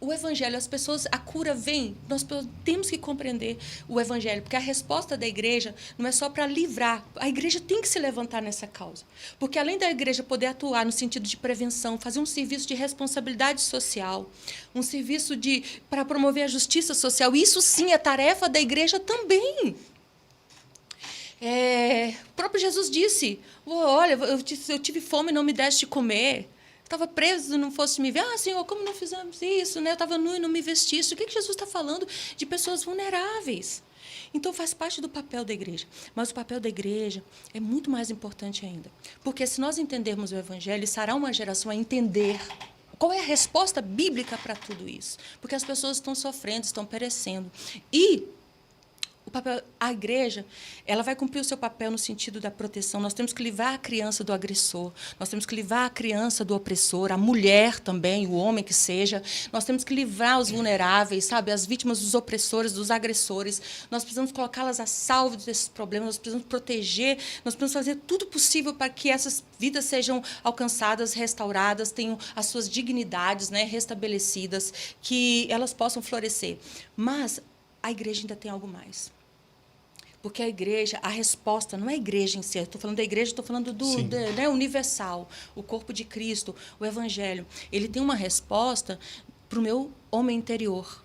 o Evangelho, as pessoas, a cura vem, nós temos que compreender o Evangelho, porque a resposta da igreja não é só para livrar, a igreja tem que se levantar nessa causa, porque além da igreja poder atuar no sentido de prevenção, fazer um serviço de responsabilidade social, um serviço para promover a justiça social, isso sim é tarefa da igreja também. O próprio Jesus disse, olha, eu tive fome e não me deste de comer. Estava preso e não fosse me ver. Senhor, como não fizemos isso? Né? Eu estava nu e não me vestiste. O que Jesus está falando? De pessoas vulneráveis. Então, faz parte do papel da igreja. Mas o papel da igreja é muito mais importante ainda. Porque se nós entendermos o Evangelho, será uma geração a entender qual é a resposta bíblica para tudo isso. Porque as pessoas estão sofrendo, estão perecendo. E a igreja, ela vai cumprir o seu papel no sentido da proteção. Nós temos que livrar a criança do agressor, nós temos que livrar a criança do opressor, a mulher também, o homem que seja. Nós temos que livrar os vulneráveis, sabe, as vítimas dos opressores, dos agressores. Nós precisamos colocá-las a salvo desses problemas, nós precisamos proteger, nós precisamos fazer tudo possível para que essas vidas sejam alcançadas, restauradas, tenham as suas dignidades, né, restabelecidas, que elas possam florescer. Mas a igreja ainda tem algo mais. Porque a igreja, a resposta não é a igreja em si. Estou falando da igreja, estou falando né, universal, o corpo de Cristo, o Evangelho. Ele tem uma resposta para o meu homem interior.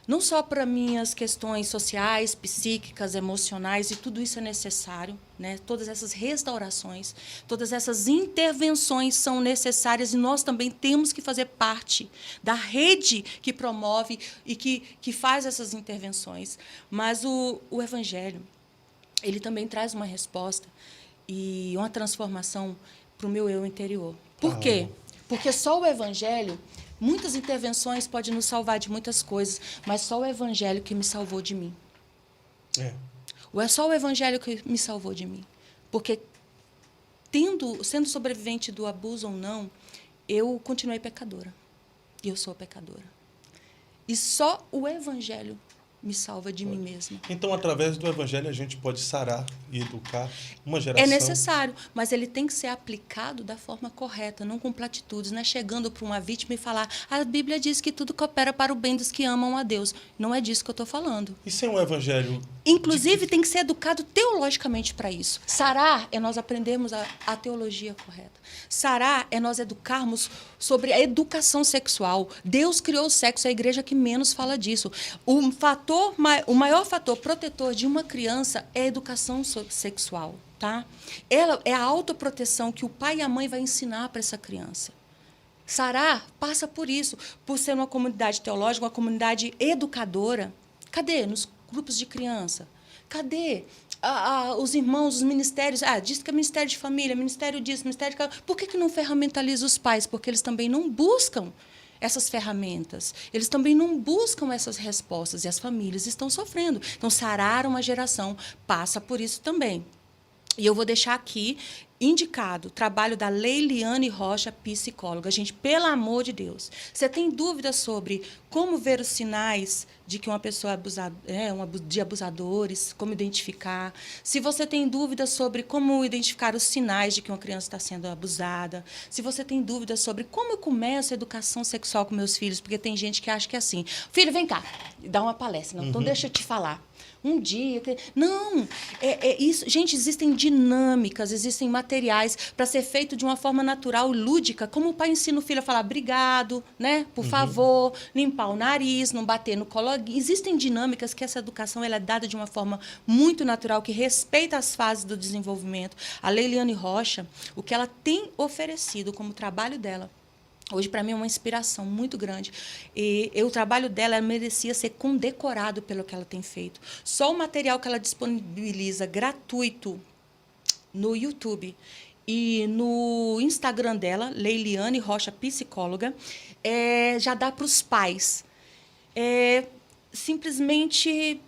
Não só para minhas questões sociais, psíquicas, emocionais, e tudo isso é necessário, né? Todas essas restaurações, todas essas intervenções são necessárias e nós também temos que fazer parte da rede que promove e que faz essas intervenções. Mas o Evangelho, ele também traz uma resposta e uma transformação para o meu eu interior. Por quê? Porque só o Evangelho... Muitas intervenções podem nos salvar de muitas coisas, mas só o Evangelho que me salvou de mim. É só o Evangelho que me salvou de mim. Porque, sendo sobrevivente do abuso ou não, eu continuei pecadora. E eu sou pecadora. E só o Evangelho me salva de mim mesma. Então, através do Evangelho, a gente pode sarar e educar uma geração. É necessário, mas ele tem que ser aplicado da forma correta, não com platitudes, não é chegando para uma vítima e falar a Bíblia diz que tudo coopera para o bem dos que amam a Deus. Não é disso que eu estou falando. E sem o Evangelho? Inclusive, tem que ser educado teologicamente para isso. Sarar é nós aprendermos a teologia correta. Sarar é nós educarmos sobre a educação sexual. Deus criou o sexo, é a igreja que menos fala disso. O maior fator protetor de uma criança é a educação sexual. Tá? Ela é a autoproteção que o pai e a mãe vão ensinar para essa criança. Sarar passa por isso, por ser uma comunidade teológica, uma comunidade educadora. Cadê? Nos grupos de criança. Cadê os irmãos, os ministérios? Diz que é ministério de família, ministério disso, ministério de... Por que não ferramentaliza os pais? Porque eles também não buscam essas ferramentas. Eles também não buscam essas respostas e as famílias estão sofrendo. Então, sarar uma geração passa por isso também. E eu vou deixar aqui indicado o trabalho da Leiliane Rocha, psicóloga. Gente, pelo amor de Deus, você tem dúvidas sobre como ver os sinais de que uma pessoa de abusadores, como identificar? Se você tem dúvidas sobre como identificar os sinais de que uma criança está sendo abusada, se você tem dúvidas sobre como eu começo a educação sexual com meus filhos, porque tem gente que acha que é assim, filho, vem cá, dá uma palestra. Não, então deixa eu te falar. Um dia... Não, isso. Gente, existem dinâmicas, existem materiais para ser feito de uma forma natural e lúdica, como o pai ensina o filho a falar obrigado, né? Por favor, limpar o nariz, não bater no colo. Existem dinâmicas que essa educação ela é dada de uma forma muito natural, que respeita as fases do desenvolvimento. A Leiliane Rocha, o que ela tem oferecido como trabalho dela, hoje, para mim, é uma inspiração muito grande. E o trabalho dela merecia ser condecorado pelo que ela tem feito. Só o material que ela disponibiliza gratuito no YouTube e no Instagram dela, Leiliane Rocha Psicóloga, já dá para os pais simplesmente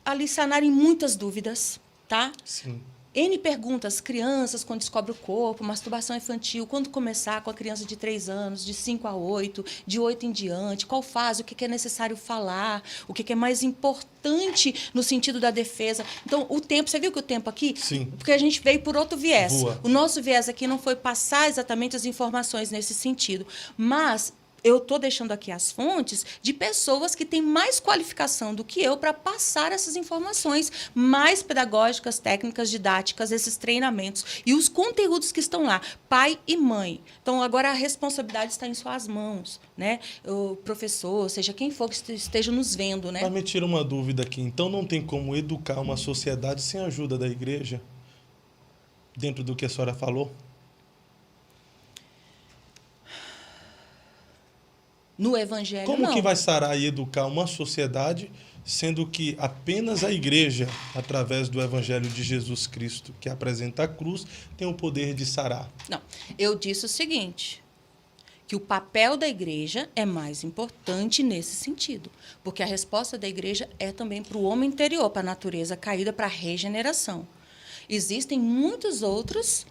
ali sanarem muitas dúvidas, tá? Sim. N perguntas, crianças, quando descobre o corpo, masturbação infantil, quando começar com a criança de 3 anos, de 5 a 8, de 8 em diante, qual fase, o que é necessário falar, o que é mais importante no sentido da defesa. Então, o tempo, você viu que o tempo aqui? Sim. Porque a gente veio por outro viés. Boa. O nosso viés aqui não foi passar exatamente as informações nesse sentido, mas eu estou deixando aqui as fontes de pessoas que têm mais qualificação do que eu para passar essas informações mais pedagógicas, técnicas, didáticas, esses treinamentos e os conteúdos que estão lá, pai e mãe. Então, agora a responsabilidade está em suas mãos, né? O professor, seja quem for que esteja nos vendo, né? Mas me tira uma dúvida aqui. Então, não tem como educar uma sociedade sem a ajuda da igreja? Dentro do que a senhora falou? No Evangelho, Como não. que vai sarar e educar uma sociedade, sendo que apenas a igreja, através do Evangelho de Jesus Cristo, que apresenta a cruz, tem o poder de sarar? Não. Eu disse o seguinte, que o papel da igreja é mais importante nesse sentido, porque a resposta da igreja é também para o homem interior, para a natureza caída, para a regeneração. Existem muitos outros,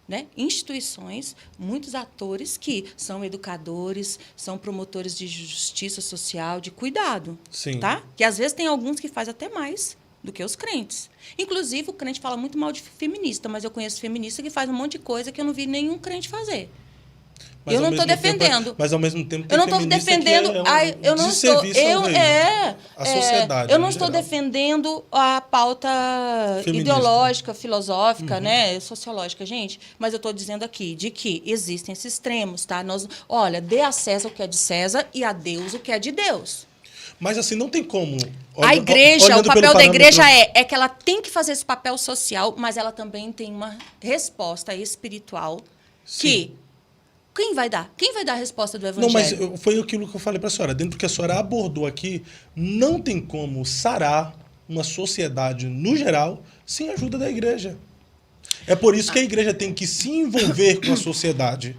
né, instituições, muitos atores que são educadores, são promotores de justiça social, de cuidado. Sim. Tá? Que às vezes tem alguns que fazem até mais do que os crentes. Inclusive, o crente fala muito mal de feminista, mas eu conheço feminista que faz um monte de coisa que eu não vi nenhum crente fazer. Mas eu não ao estou mesmo tempo defendendo. Mas, ao mesmo tempo, tem eu não estou feminista defendendo. que Eu não estou. à sociedade, Eu não em estou geral. defendendo a pauta Feminista. ideológica, filosófica, né, sociológica, gente. Mas eu estou dizendo aqui de que existem esses extremos, tá? Olha, dê a César o que é de César e a Deus o que é de Deus. Mas assim, não tem como. A igreja, o olhando papel pelo da igreja parâmetro- é que ela tem que fazer esse papel social, mas ela também tem uma resposta espiritual que quem vai dar? Quem vai dar a resposta do Não, mas evangelho? foi aquilo que eu falei para a senhora. Dentro do que a senhora abordou aqui, não tem como sarar uma sociedade, no geral, sem a ajuda da igreja. É por isso que a igreja tem que se envolver com a sociedade.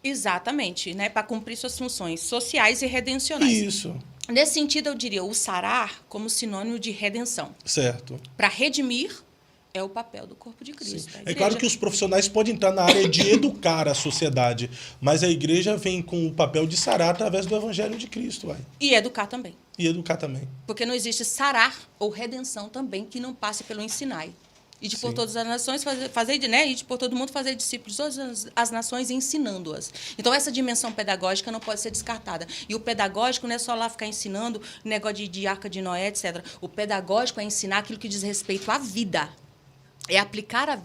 Exatamente, né? Para cumprir suas funções sociais e redencionais. Isso, Nesse sentido, eu diria o sarar como sinônimo de redenção. certo. Para redimir é o papel do corpo de Cristo. Sim. da É igreja. claro que os profissionais podem entrar na área de educar a sociedade, mas a igreja vem com o papel de sarar através do evangelho de Cristo. Uai. E educar também. E educar também. Porque não existe sarar ou redenção também que não passe pelo ensinai. E de por Sim. todas as nações, né? E de por todo mundo fazer discípulos de todas as nações, ensinando-as. Então, essa dimensão pedagógica não pode ser descartada. E o pedagógico não é só lá ficar ensinando negócio de arca de Noé, etc. O pedagógico é ensinar aquilo que diz respeito à vida. É aplicar a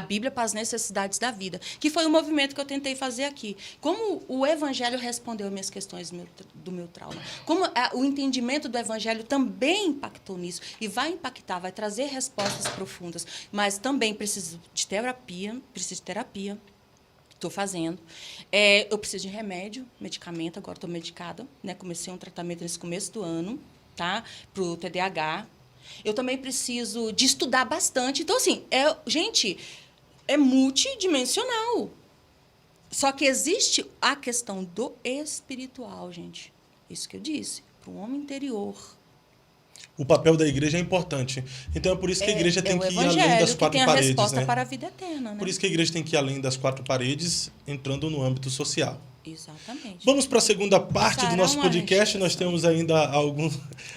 Bíblia para as necessidades da vida, que foi o movimento que eu tentei fazer aqui. Como o Evangelho respondeu às minhas questões do meu trauma. Como o entendimento do Evangelho também impactou nisso. E vai impactar, vai trazer respostas profundas. Mas também preciso de terapia. Estou fazendo. Eu preciso de remédio, medicamento. Agora estou medicada. Né? Comecei um tratamento nesse começo do ano, tá? Para o TDAH. Eu também preciso de estudar bastante. Então, assim, gente, é multidimensional. Só que existe a questão do espiritual, gente. Isso que eu disse, para o homem interior. o papel da igreja é importante. Então é por isso que a igreja tem que ir além das quatro que tem paredes. A resposta né? para a vida eterna. Né? Por isso que a igreja tem que ir além das quatro paredes, entrando no âmbito social. Exatamente. Vamos para a segunda parte do nosso podcast. Nós temos ainda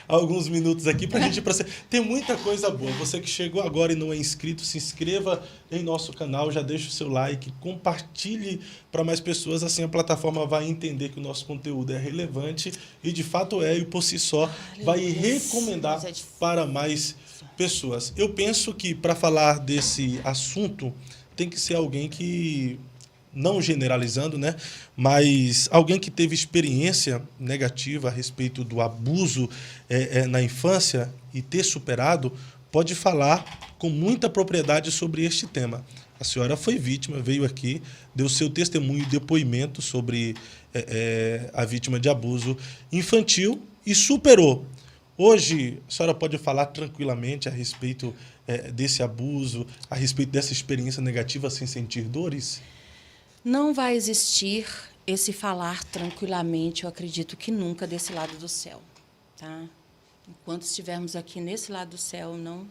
alguns minutos aqui para a gente... Tem muita coisa boa. Você que chegou agora e não é inscrito, se inscreva em nosso canal, já deixa o seu like, compartilhe para mais pessoas. Assim a plataforma vai entender que o nosso conteúdo é relevante e de fato é, e por si só vai recomendar para mais pessoas. Eu penso que para falar desse assunto tem que ser alguém que... não generalizando, né? Mas alguém que teve experiência negativa a respeito do abuso na infância e ter superado, pode falar com muita propriedade sobre este tema. A senhora foi vítima, veio aqui, deu seu testemunho e depoimento sobre a vítima de abuso infantil e superou. Hoje, a senhora pode falar tranquilamente a respeito desse abuso, a respeito dessa experiência negativa sem sentir dores? Não vai existir esse falar tranquilamente, eu acredito que nunca, desse lado do céu. Tá? Enquanto estivermos aqui nesse lado do céu, não,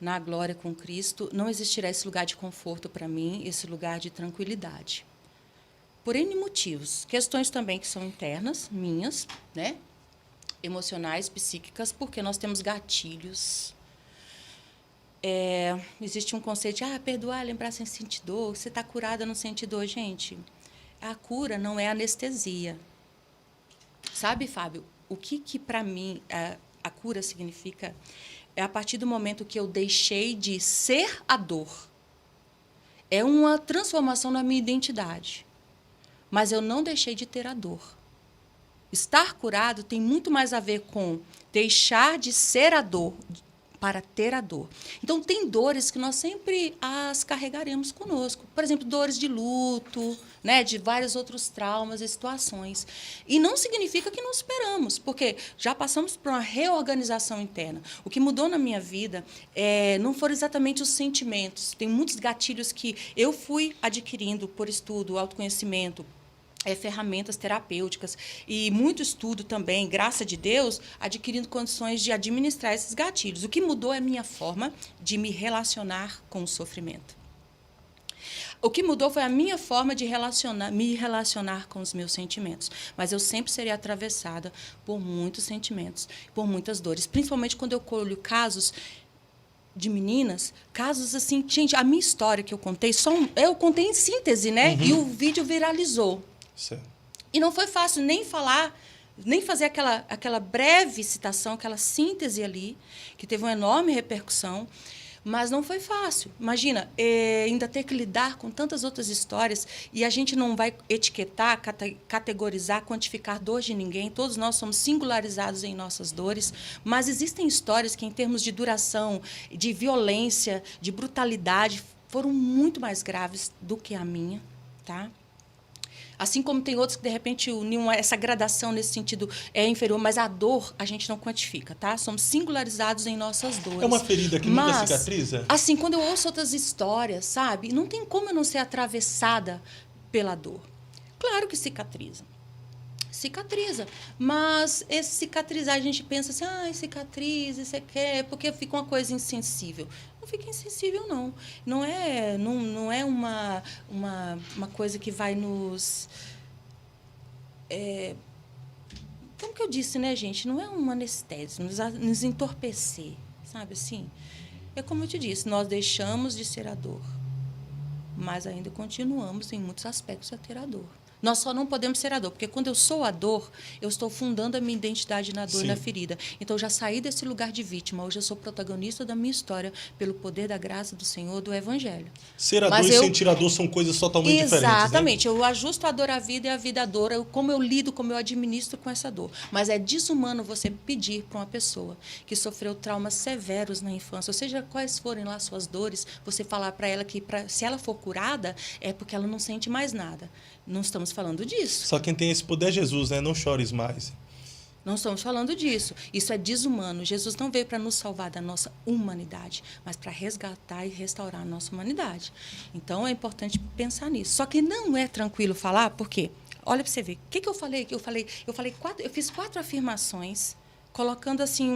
na glória com Cristo, não existirá esse lugar de conforto para mim, esse lugar de tranquilidade. Por N motivos. Questões também que são internas, minhas, né? Emocionais, psíquicas, porque nós temos gatilhos. Existe um conceito de perdoar, lembrar sem sentir dor, você está curada, não sente dor. Gente, a cura não é anestesia. Sabe, Fábio, o que para mim a cura significa é a partir do momento que eu deixei de ser a dor. É uma transformação na minha identidade. Mas eu não deixei de ter a dor. Estar curado tem muito mais a ver com deixar de ser a dor, para ter a dor. Então, tem dores que nós sempre as carregaremos conosco. Por exemplo, dores de luto, né, de vários outros traumas e situações. E não significa que não superamos, porque já passamos por uma reorganização interna. O que mudou na minha vida não foram exatamente os sentimentos. Tem muitos gatilhos que eu fui adquirindo por estudo, autoconhecimento, ferramentas terapêuticas e muito estudo também, graças a Deus, adquirindo condições de administrar esses gatilhos. O que mudou é a minha forma de me relacionar com o sofrimento. O que mudou foi a minha forma de me relacionar com os meus sentimentos. Mas eu sempre serei atravessada por muitos sentimentos, por muitas dores, principalmente quando eu colho casos de meninas, casos assim, gente, a minha história que eu contei, eu contei em síntese, né? Uhum. E o vídeo viralizou. Certo. E não foi fácil nem falar, nem fazer aquela breve citação, aquela síntese ali, que teve uma enorme repercussão, mas não foi fácil. Imagina, ainda ter que lidar com tantas outras histórias e a gente não vai etiquetar, categorizar, quantificar dor de ninguém. Todos nós somos singularizados em nossas dores, mas existem histórias que, em termos de duração, de violência, de brutalidade, foram muito mais graves do que a minha, tá? Assim como tem outros que, de repente, essa gradação nesse sentido é inferior, mas a dor a gente não quantifica, tá? Somos singularizados em nossas dores. É uma ferida que nunca cicatriza? Assim, quando eu ouço outras histórias, sabe? Não tem como eu não ser atravessada pela dor. Claro que cicatriza. Cicatriza. Mas esse cicatrizar, a gente pensa assim, cicatriza, isso é porque fica uma coisa insensível. Não fica insensível, não. Não é uma coisa que vai nos... como que eu disse, né, gente? Não é um anestésico, nos entorpecer, sabe assim? É como eu te disse, nós deixamos de ser a dor, mas ainda continuamos, em muitos aspectos, a ter a dor. Nós só não podemos ser a dor, porque quando eu sou a dor, eu estou fundando a minha identidade na dor e na ferida. Então, eu já saí desse lugar de vítima. Hoje eu sou protagonista da minha história pelo poder da graça do Senhor, do Evangelho. Ser a dor e sentir a dor são coisas totalmente diferentes. Exatamente. Né? Eu ajusto a dor à vida e a vida à dor, como eu lido, como eu administro com essa dor. Mas é desumano você pedir para uma pessoa que sofreu traumas severos na infância, ou seja, quais forem lá suas dores, você falar para ela que se ela for curada, é porque ela não sente mais nada. Não estamos falando disso. Só quem tem esse poder é Jesus, né? Não chores mais. Não estamos falando disso. Isso é desumano. Jesus não veio para nos salvar da nossa humanidade, mas para resgatar e restaurar a nossa humanidade. Então, é importante pensar nisso. Só que não é tranquilo falar, por quê? Olha para você ver. O que eu falei? Eu fiz 4 afirmações colocando assim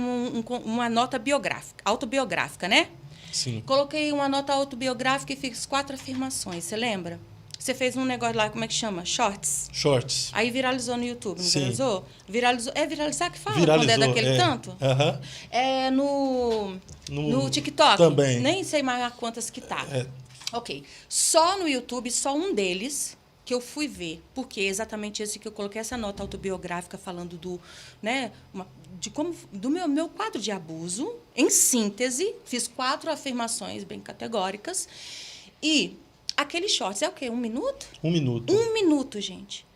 uma nota biográfica, autobiográfica, né? Sim. Coloquei uma nota autobiográfica e fiz 4 afirmações, você lembra? Você fez um negócio lá, como é que chama? Shorts. Shorts. Aí viralizou no YouTube, não Sim. viralizou? Viralizou. É viralizar que fala Viralizou, quando é daquele tanto? Aham. É no TikTok. Também. Nem sei mais a quantas que tá. É. Ok. Só no YouTube, só um deles que eu fui ver, porque é exatamente esse que eu coloquei essa nota autobiográfica falando do meu quadro de abuso, em síntese, fiz 4 afirmações bem categóricas e aquele shorts é o quê? 1 minuto? 1 minuto. 1 minuto, gente.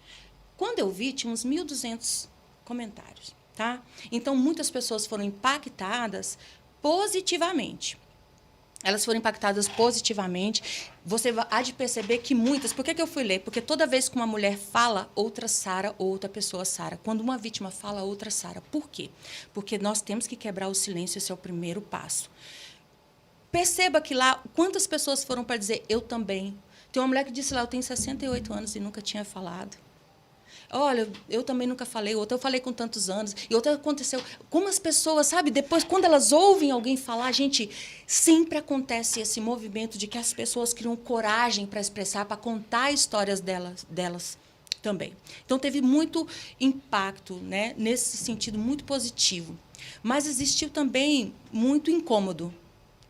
Quando eu vi, tinha uns 1.200 comentários, tá? Então, muitas pessoas foram impactadas positivamente. Elas foram impactadas positivamente. Você há de perceber que muitas... Por que eu fui ler? Porque toda vez que uma mulher fala, outra sara, outra pessoa sara. Quando uma vítima fala, outra sara. Por quê? Porque nós temos que quebrar o silêncio, esse é o primeiro passo. Perceba que lá, quantas pessoas foram para dizer, eu também. Tem uma mulher que disse lá, eu tenho 68 anos e nunca tinha falado. Olha, eu também nunca falei, outra eu falei com tantos anos, e outra aconteceu. Como as pessoas, sabe, depois, quando elas ouvem alguém falar, gente, sempre acontece esse movimento de que as pessoas criam coragem para expressar, para contar histórias delas também. Então, teve muito impacto, né, nesse sentido muito positivo. Mas existiu também muito incômodo,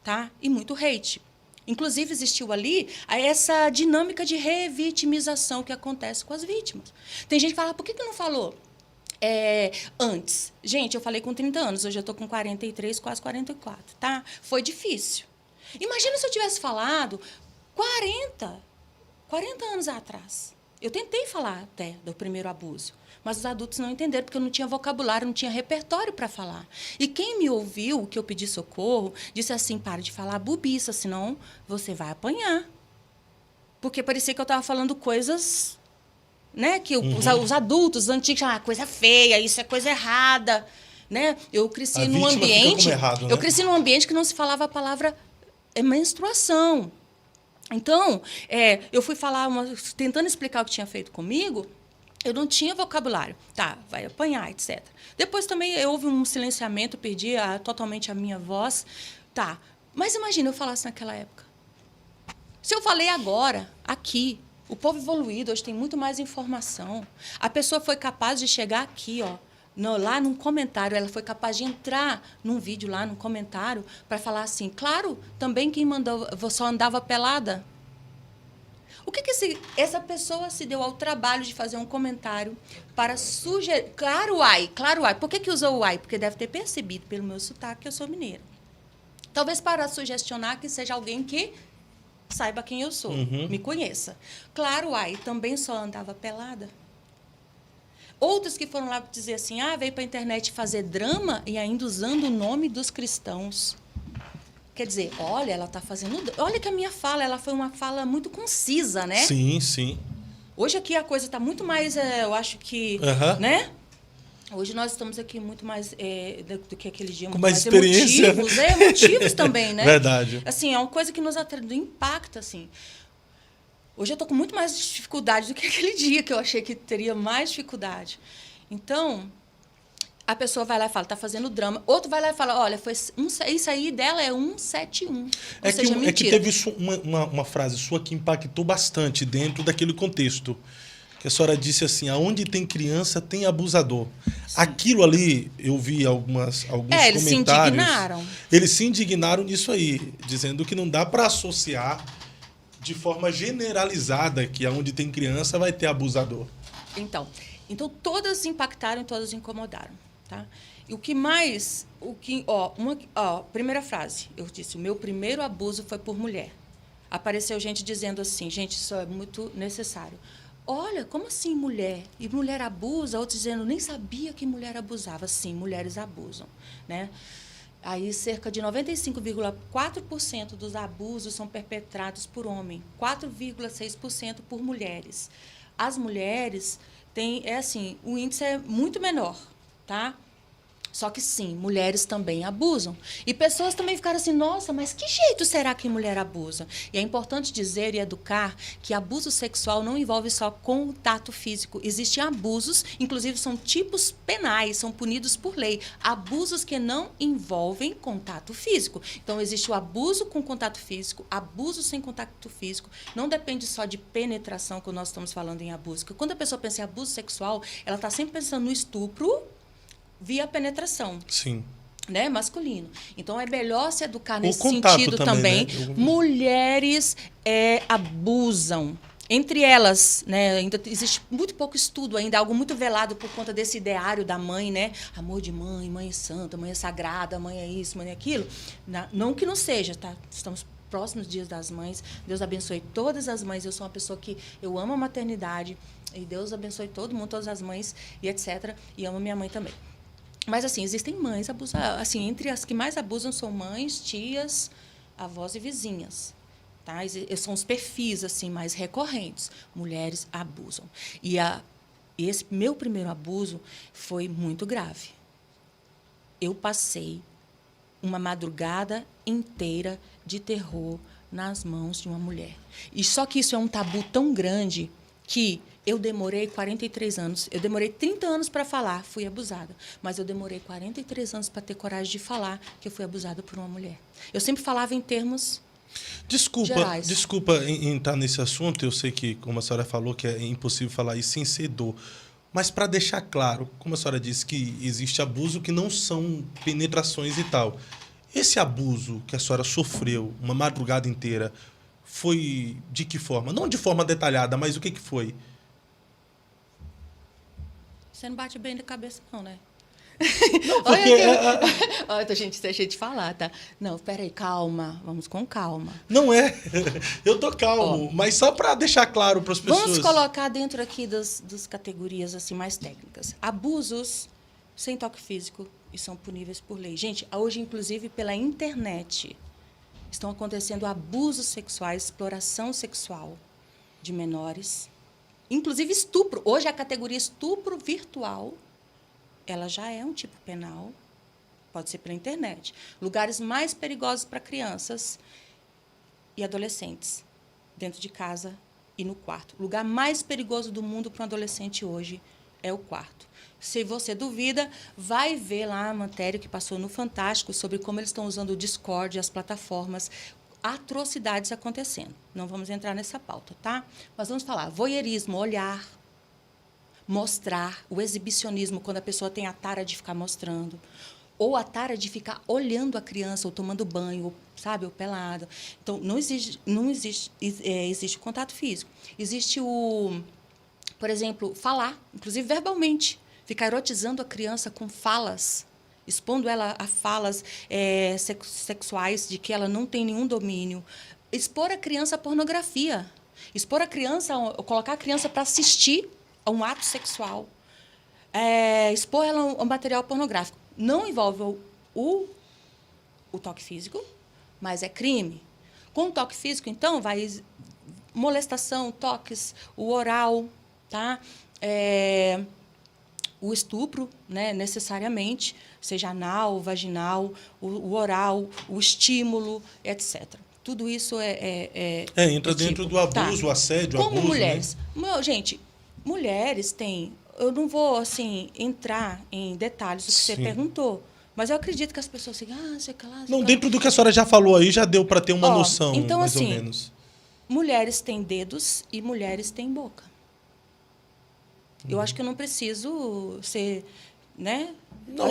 tá? E muito hate. Inclusive, existiu ali essa dinâmica de revitimização que acontece com as vítimas. Tem gente que fala, por que não falou antes? Gente, eu falei com 30 anos, hoje eu estou com 43, quase 44, tá? Foi difícil. Imagina se eu tivesse falado 40 anos atrás. Eu tentei falar até do primeiro abuso, mas os adultos não entenderam, porque eu não tinha vocabulário, não tinha repertório para falar. E quem me ouviu, que eu pedi socorro, disse assim, para de falar bobiça, senão você vai apanhar. Porque parecia que eu estava falando coisas, né, que os adultos os antigos chamavam coisa feia, isso é coisa errada. Né? Eu cresci num ambiente. Errado, né? Eu cresci num ambiente que não se falava a palavra menstruação. Então, eu fui falar, tentando explicar o que tinha feito comigo, eu não tinha vocabulário. Tá, vai apanhar, etc. Depois também houve um silenciamento, perdi totalmente a minha voz. Tá, mas imagina eu falasse naquela época. Se eu falei agora, aqui, o povo evoluído hoje tem muito mais informação. A pessoa foi capaz de chegar aqui, ó, lá num comentário, ela foi capaz de entrar num vídeo lá, num comentário, para falar assim, claro, também quem mandou, só andava pelada. O que essa pessoa se deu ao trabalho de fazer um comentário para sugerir... Claro, ai. Por que usou o ai? Porque deve ter percebido pelo meu sotaque que eu sou mineira. Talvez para sugestionar que seja alguém que saiba quem eu sou, me conheça. Claro, ai, também só andava pelada. Outros que foram lá dizer assim, veio para a internet fazer drama e ainda usando o nome dos cristãos. Quer dizer, olha, ela está fazendo... Olha que a minha fala, ela foi uma fala muito concisa, né? Sim, sim. Hoje aqui a coisa está muito mais, eu acho que, né? Hoje nós estamos aqui muito mais do que aquele dia. Com mais experiência. Emotivos também, né? Verdade. Assim, é uma coisa que nos impacta, assim. Hoje eu estou com muito mais dificuldade do que aquele dia, que eu achei que teria mais dificuldade. Então, a pessoa vai lá e fala, está fazendo drama. Outro vai lá e fala, olha, isso aí dela é 171. Ou seja, mentira. É que teve uma frase sua que impactou bastante dentro daquele contexto. Que a senhora disse assim, aonde tem criança, tem abusador. Sim. Aquilo ali, eu vi alguns comentários. Eles se indignaram. Eles se indignaram nisso aí, dizendo que não dá para associar de forma generalizada que aonde tem criança vai ter abusador. Então todas impactaram e todas incomodaram, tá? E o que mais, primeira frase, eu disse, o meu primeiro abuso foi por mulher. Apareceu gente dizendo assim, gente, isso é muito necessário. Olha, como assim mulher? E mulher abusa? Outros dizendo, nem sabia que mulher abusava. Sim, mulheres abusam, né? Aí, cerca de 95,4% dos abusos são perpetrados por homem, 4,6% por mulheres. As mulheres têm, o índice é muito menor, tá? Só que sim, mulheres também abusam. E pessoas também ficaram assim, nossa, mas que jeito será que mulher abusa? E é importante dizer e educar que abuso sexual não envolve só contato físico. Existem abusos, inclusive são tipos penais, são punidos por lei. Abusos que não envolvem contato físico. Então, existe o abuso com contato físico, abuso sem contato físico. Não depende só de penetração, que nós estamos falando em abuso. Porque quando a pessoa pensa em abuso sexual, ela está sempre pensando no estupro via penetração. Sim. Né, masculino. Então, é melhor se educar O nesse contato sentido também, também. né? Mulheres abusam. Entre elas, né, ainda existe muito pouco estudo ainda, algo muito velado por conta desse ideário da mãe, né? Amor de mãe, mãe é santa, mãe é sagrada, mãe é isso, mãe é aquilo. Não que não seja, tá? Estamos próximos dias das mães. Deus abençoe todas as mães. Eu sou uma pessoa que eu amo a maternidade. E Deus abençoe todo mundo, todas as mães, e etc. E amo minha mãe também. Mas, assim, existem mães abusadas. Assim, entre as que mais abusam são mães, tias, avós e vizinhas. Tá? São os perfis assim, mais recorrentes. Mulheres abusam. E esse meu primeiro abuso foi muito grave. Eu passei uma madrugada inteira de terror nas mãos de uma mulher. E só que isso é um tabu tão grande que eu demorei 43 anos. Eu demorei 30 anos para falar, fui abusada. Mas eu demorei 43 anos para ter coragem de falar que eu fui abusada por uma mulher. Eu sempre falava em termos gerais. Desculpa em entrar nesse assunto. Eu sei que, como a senhora falou, que é impossível falar isso sem ser dor. Mas para deixar claro, como a senhora disse que existe abuso que não são penetrações e tal. Esse abuso que a senhora sofreu uma madrugada inteira foi de que forma? Não de forma detalhada, mas o que foi? Você não bate bem na cabeça, não, né? Não, porque... Olha, gente, deixa eu te falar, tá? Não, peraí, calma. Vamos com calma. Não é. Eu tô calmo, mas só para deixar claro para as pessoas. Vamos colocar dentro aqui das categorias assim, mais técnicas. Abusos sem toque físico e são puníveis por lei. Gente, hoje, inclusive, pela internet, estão acontecendo abusos sexuais, exploração sexual de menores, inclusive estupro. Hoje, a categoria estupro virtual, ela já é um tipo penal, pode ser pela internet. Lugares mais perigosos para crianças e adolescentes, dentro de casa e no quarto. O lugar mais perigoso do mundo para um adolescente hoje é o quarto. Se você duvida, vai ver lá a matéria que passou no Fantástico sobre como eles estão usando o Discord e as plataformas, atrocidades acontecendo. Não vamos entrar nessa pauta, tá? Mas vamos falar voyeurismo, olhar, mostrar, o exibicionismo, quando a pessoa tem a tara de ficar mostrando, ou a tara de ficar olhando a criança, ou tomando banho, ou, sabe, ou pelada. Então, não existe contato físico. Existe por exemplo, falar, inclusive verbalmente, ficar erotizando a criança com falas, expondo ela a falas sexuais de que ela não tem nenhum domínio. Expor a criança à pornografia. Expor a criança, colocar a criança para assistir a um ato sexual. Expor ela ao material pornográfico. Não envolve o toque físico, mas é crime. Com o toque físico, então, vai molestação, toques, o oral, tá? O estupro, né, necessariamente, seja anal, vaginal, o oral, o estímulo, etc. Tudo isso entra dentro do abuso, tá. O assédio, Como abuso, mulheres. Né? Gente, mulheres têm... Eu não vou assim, entrar em detalhes do que você perguntou, mas eu acredito que as pessoas ficam... sei lá, não, dentro do que a senhora já falou aí, já deu para ter uma noção, então, mais assim, ou menos. Mulheres têm dedos e mulheres têm boca. Eu acho que eu não preciso ser, né? Não,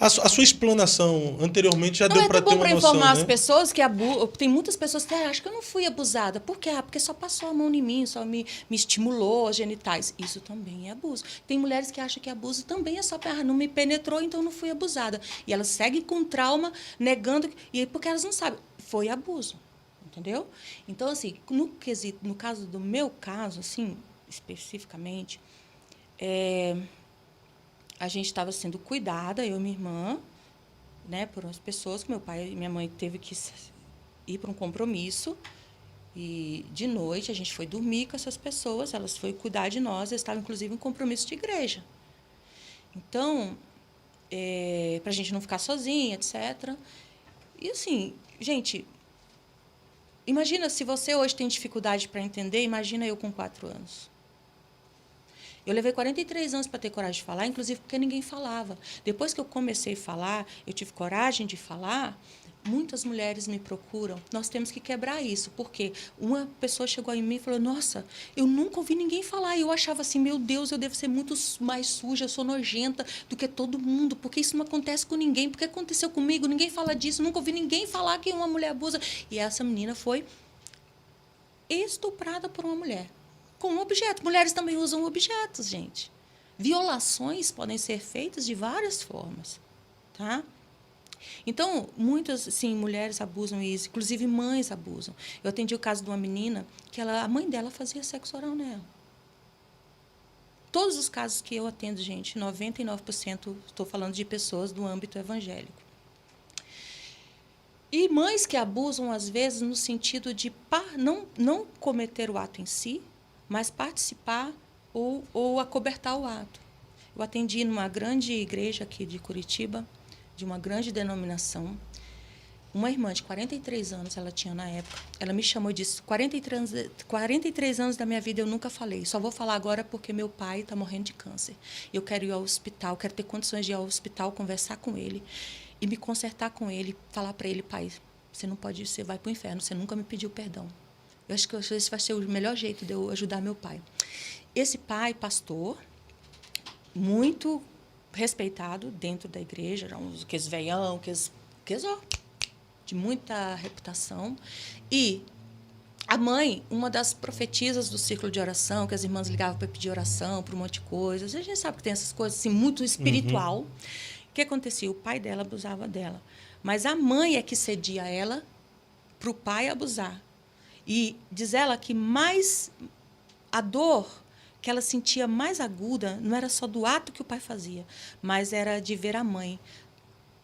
a sua explanação anteriormente já deu para ter uma noção, né? É bom para informar as pessoas que tem muitas pessoas que acham que eu não fui abusada. Por quê? Porque só passou a mão em mim, só me estimulou os genitais. Isso também é abuso. Tem mulheres que acham que abuso também é só não me penetrou, então não fui abusada. E elas seguem com trauma, negando, e porque elas não sabem. Foi abuso. Entendeu? Então, assim, no caso do meu caso, assim, especificamente, a gente estava sendo cuidada, eu e minha irmã, né, por umas pessoas que meu pai e minha mãe teve que ir para um compromisso. E, de noite, a gente foi dormir com essas pessoas, elas foram cuidar de nós, elas estavam, inclusive, em um compromisso de igreja. Então, para a gente não ficar sozinha, etc. E, assim, gente, imagina, se você hoje tem dificuldade para entender, imagina eu com 4 anos. Eu levei 43 anos para ter coragem de falar, inclusive porque ninguém falava. Depois que eu comecei a falar, eu tive coragem de falar, muitas mulheres me procuram. Nós temos que quebrar isso, porque uma pessoa chegou em mim e falou, nossa, eu nunca ouvi ninguém falar. E eu achava assim, meu Deus, eu devo ser muito mais suja, eu sou nojenta do que todo mundo, porque isso não acontece com ninguém. Porque aconteceu comigo? Ninguém fala disso, nunca ouvi ninguém falar que uma mulher abusa. E essa menina foi estuprada por uma mulher. Com um objeto. Mulheres também usam objetos, gente. Violações podem ser feitas de várias formas. Tá? Então, muitas, sim, mulheres abusam isso, inclusive mães abusam. Eu atendi o caso de uma menina que a mãe dela fazia sexo oral nela. Todos os casos que eu atendo, gente, 99%, estou falando de pessoas do âmbito evangélico. E mães que abusam, às vezes, no sentido de não cometer o ato em si, mas participar ou acobertar o ato. Eu atendi numa grande igreja aqui de Curitiba, de uma grande denominação. Uma irmã de 43 anos, ela tinha na época, ela me chamou e disse, 43 anos da minha vida eu nunca falei, só vou falar agora porque meu pai está morrendo de câncer. Eu quero ir ao hospital, quero ter condições de ir ao hospital, conversar com ele e me consertar com ele, falar para ele, pai, você não pode ir, você vai para o inferno, você nunca me pediu perdão. Eu acho que esse vai ser o melhor jeito de eu ajudar meu pai. Esse pai, pastor, muito respeitado dentro da igreja, aqueles veião, de muita reputação. E a mãe, uma das profetisas do círculo de oração, que as irmãs ligavam para pedir oração, para um monte de coisas. A gente sabe que tem essas coisas assim, muito espiritual. O que acontecia? O pai dela abusava dela. Mas a mãe é que cedia ela para o pai abusar. E diz ela que mais a dor que ela sentia mais aguda não era só do ato que o pai fazia, mas era de ver a mãe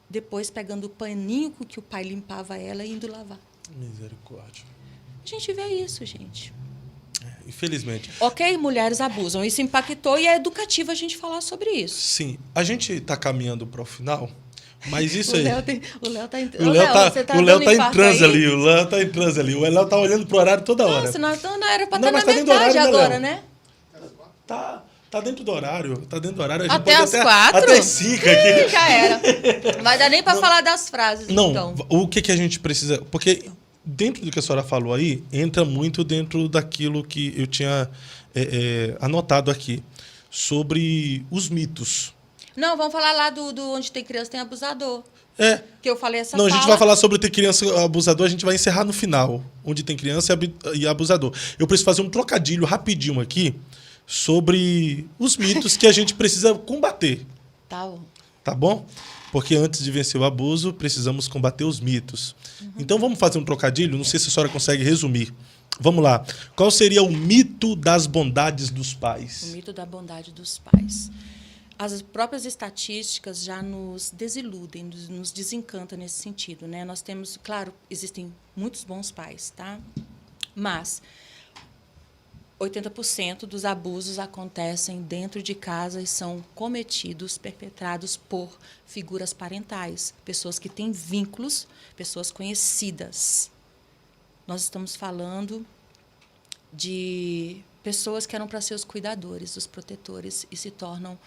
depois pegando o paninho com que o pai limpava ela e indo lavar. Misericórdia. A gente vê isso, gente. Infelizmente. Ok, mulheres abusam. Isso impactou e é educativo a gente falar sobre isso. Sim. A gente está caminhando para o final, mas isso aí... O Léo tá em transe ali. O Léo tá em transe ali. O Léo tá olhando pro horário toda hora. Nossa, não era para Não, estar mas na tá dentro do metade horário, né, agora, Léo? né? Tá dentro do horário. Tá dentro do horário. A gente Até pode às 4? Até às 5 aqui. Já era. Não vai dar nem para falar das frases, Não, então. o que a gente precisa... Porque dentro do que a senhora falou aí, entra muito dentro daquilo que eu tinha anotado aqui, sobre os mitos. Não, vamos falar lá do onde tem criança, tem abusador. Que eu falei essa Não, fala. a gente vai falar sobre ter criança abusador, a gente vai encerrar no final, onde tem criança e abusador. Eu preciso fazer um trocadilho rapidinho aqui sobre os mitos que a gente precisa combater. Tá bom. Tá bom? Porque antes de vencer o abuso, precisamos combater os mitos. Então vamos fazer um trocadilho? Não sei se a senhora consegue resumir. Vamos lá. Qual seria o mito das bondades dos pais? O mito da bondade dos pais. As próprias estatísticas já nos desiludem, nos desencantam nesse sentido, né? Nós temos, claro, existem muitos bons pais, tá? Mas 80% dos abusos acontecem dentro de casa e são cometidos, perpetrados por figuras parentais, pessoas que têm vínculos, pessoas conhecidas. Nós estamos falando de pessoas que eram para ser os cuidadores, os protetores, e se tornam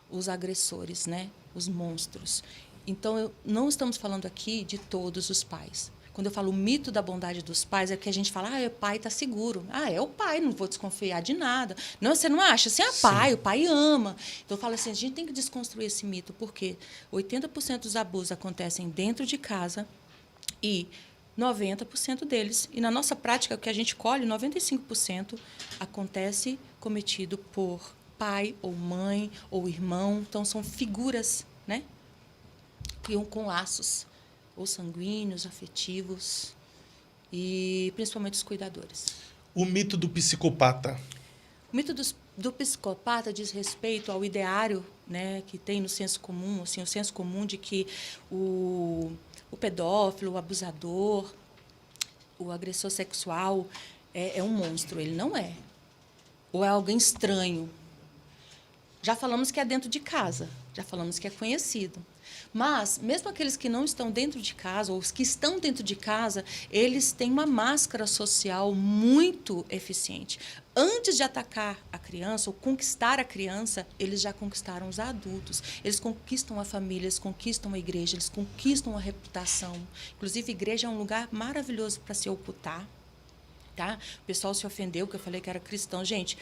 os agressores, né? Os monstros. Então, não estamos falando aqui de todos os pais. Quando eu falo o mito da bondade dos pais, é que a gente fala, o pai está seguro. É o pai, não vou desconfiar de nada. Não, você não acha? Assim, pai, o pai ama. Então, eu falo assim, a gente tem que desconstruir esse mito, porque 80% dos abusos acontecem dentro de casa e 90% deles, e na nossa prática, o que a gente colhe, 95% acontece cometido por pai ou mãe ou irmão. Então, são figuras, né, com laços ou sanguíneos, afetivos, e principalmente os cuidadores. O mito do psicopata. O mito do psicopata diz respeito ao ideário, né, que tem no senso comum, assim, o senso comum de que o pedófilo, o abusador, o agressor sexual é um monstro. Ele não é. Ou é alguém estranho. Já falamos que é dentro de casa. Já falamos que é conhecido. Mas, mesmo aqueles que não estão dentro de casa, ou os que estão dentro de casa, eles têm uma máscara social muito eficiente. Antes de atacar a criança, ou conquistar a criança, eles já conquistaram os adultos. Eles conquistam a família, eles conquistam a igreja, eles conquistam a reputação. Inclusive, a igreja é um lugar maravilhoso para se ocultar. Tá? O pessoal se ofendeu, que eu falei que era cristão. Gente,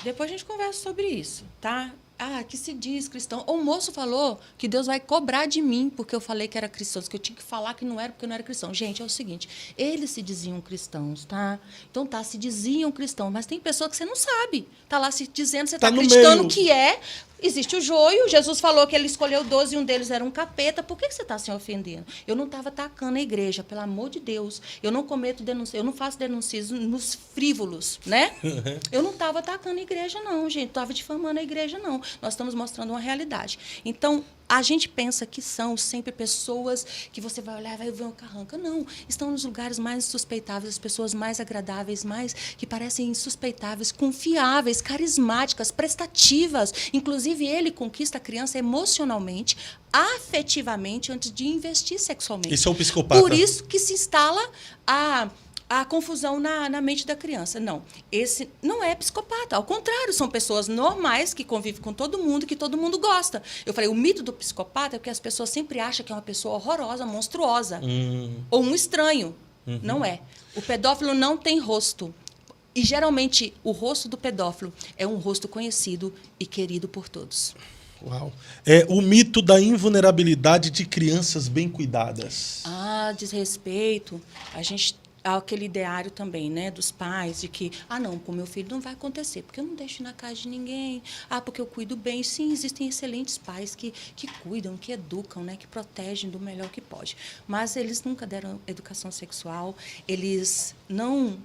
depois a gente conversa sobre isso, tá? Ah, que se diz cristão. O moço falou que Deus vai cobrar de mim porque eu falei que era cristão, que eu tinha que falar que não era porque eu não era cristão. Gente, é o seguinte, eles se diziam cristãos, tá? Então tá, se diziam cristãos, mas tem pessoa que você não sabe. Tá lá se dizendo, você tá acreditando que é. Existe o joio, Jesus falou que ele escolheu 12 e um deles era um capeta. Por que você está se ofendendo? Eu não estava atacando a igreja, pelo amor de Deus. Eu não cometo denúncia, eu não faço denúncias nos frívolos, né? Eu não estava atacando a igreja, não, gente. Estava difamando a igreja, não. Nós estamos mostrando uma realidade. Então, a gente pensa que são sempre pessoas que você vai olhar e vai ver uma carranca. Não, estão nos lugares mais suspeitáveis, as pessoas mais agradáveis, mais que parecem insuspeitáveis, confiáveis, carismáticas, prestativas. Inclusive, ele conquista a criança emocionalmente, afetivamente, antes de investir sexualmente. Isso é o psicopata. Por isso que se instala a confusão na mente da criança. Não, esse não é psicopata. Ao contrário, são pessoas normais que convivem com todo mundo, que todo mundo gosta. Eu falei, o mito do psicopata é porque as pessoas sempre acham que é uma pessoa horrorosa, monstruosa. Ou um estranho. Não é. O pedófilo não tem rosto. E, geralmente, o rosto do pedófilo é um rosto conhecido e querido por todos. Uau. É o mito da invulnerabilidade de crianças bem cuidadas. Ah, desrespeito. A gente... Há aquele ideário também, né, dos pais, de que, não, com meu filho não vai acontecer, porque eu não deixo na casa de ninguém, porque eu cuido bem. Sim, existem excelentes pais que cuidam, que educam, né, que protegem do melhor que pode. Mas eles nunca deram educação sexual, eles não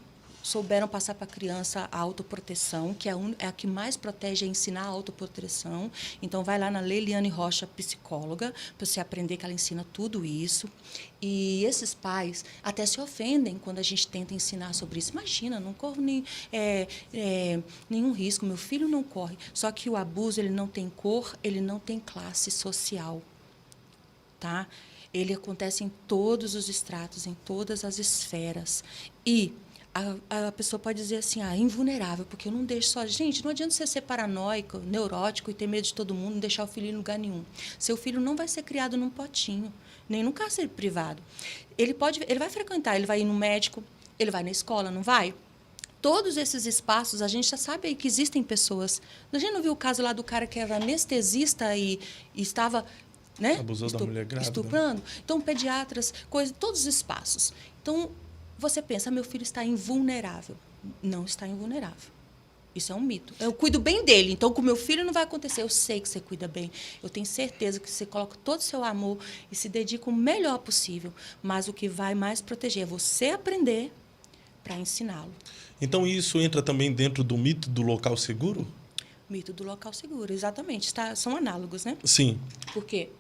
souberam passar para a criança a autoproteção, que é a que mais protege, é ensinar a autoproteção. Então, vai lá na Leiliane Rocha, psicóloga, para você aprender que ela ensina tudo isso. E esses pais até se ofendem quando a gente tenta ensinar sobre isso. Imagina, não corro nenhum risco, meu filho não corre. Só que o abuso, ele não tem cor, ele não tem classe social. Tá? Ele acontece em todos os estratos, em todas as esferas. E a pessoa pode dizer assim, invulnerável, porque eu não deixo só... Gente, não adianta você ser paranoico, neurótico e ter medo de todo mundo, não deixar o filho em lugar nenhum. Seu filho não vai ser criado num potinho, nem num cárcere privado. Ele vai frequentar, ele vai ir no médico, ele vai na escola, não vai? Todos esses espaços, a gente já sabe aí que existem pessoas... A gente não viu o caso lá do cara que era anestesista e estava... Né? Abusou da mulher grávida. Estuprando. Então, pediatras, todos os espaços. Então... Você pensa, meu filho está invulnerável. Não está invulnerável. Isso é um mito. Eu cuido bem dele, então com meu filho não vai acontecer. Eu sei que você cuida bem. Eu tenho certeza que você coloca todo o seu amor e se dedica o melhor possível. Mas o que vai mais proteger é você aprender para ensiná-lo. Então isso entra também dentro do mito do local seguro? Mito do local seguro, exatamente. São análogos, né? Sim. Por quê?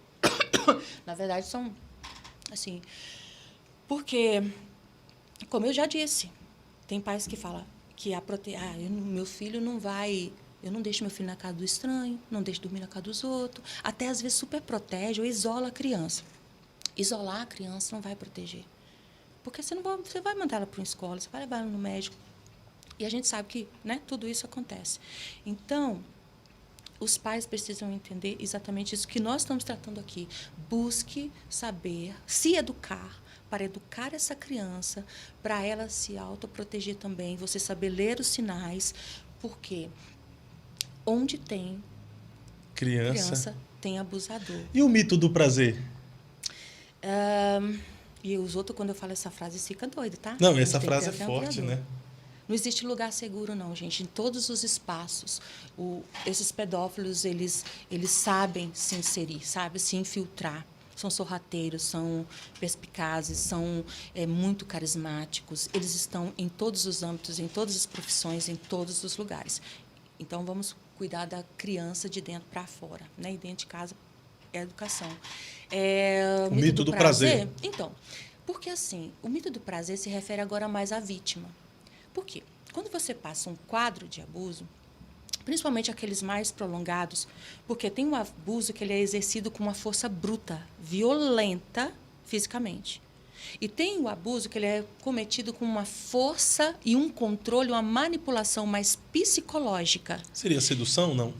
Na verdade, são assim... Porque... Como eu já disse, tem pais que falam que meu filho não vai... Eu não deixo meu filho na casa do estranho, não deixo dormir na casa dos outros. Até, às vezes, super protege ou isola a criança. Isolar a criança não vai proteger. Porque você vai mandar ela para uma escola, você vai levar ela no médico. E a gente sabe que, né, tudo isso acontece. Então, os pais precisam entender exatamente isso que nós estamos tratando aqui. Busque saber, se educar, para educar essa criança, para ela se autoproteger também, você saber ler os sinais, porque onde tem criança tem abusador. E o mito do prazer? E os outros, quando eu falo essa frase, ficam doidos, tá? Não, essa frase é forte, né? Não existe lugar seguro, não, gente. Em todos os espaços, esses pedófilos, eles sabem se inserir, sabem se infiltrar. São sorrateiros, são perspicazes, são muito carismáticos. Eles estão em todos os âmbitos, em todas as profissões, em todos os lugares. Então, vamos cuidar da criança de dentro para fora, né? E dentro de casa é a educação. O mito do prazer. Então, porque assim, o mito do prazer se refere agora mais à vítima. Por quê? Quando você passa um quadro de abuso, principalmente aqueles mais prolongados, porque tem um abuso que ele é exercido com uma força bruta, violenta fisicamente. E tem o abuso que ele é cometido com uma força e um controle, uma manipulação mais psicológica. Seria sedução, não?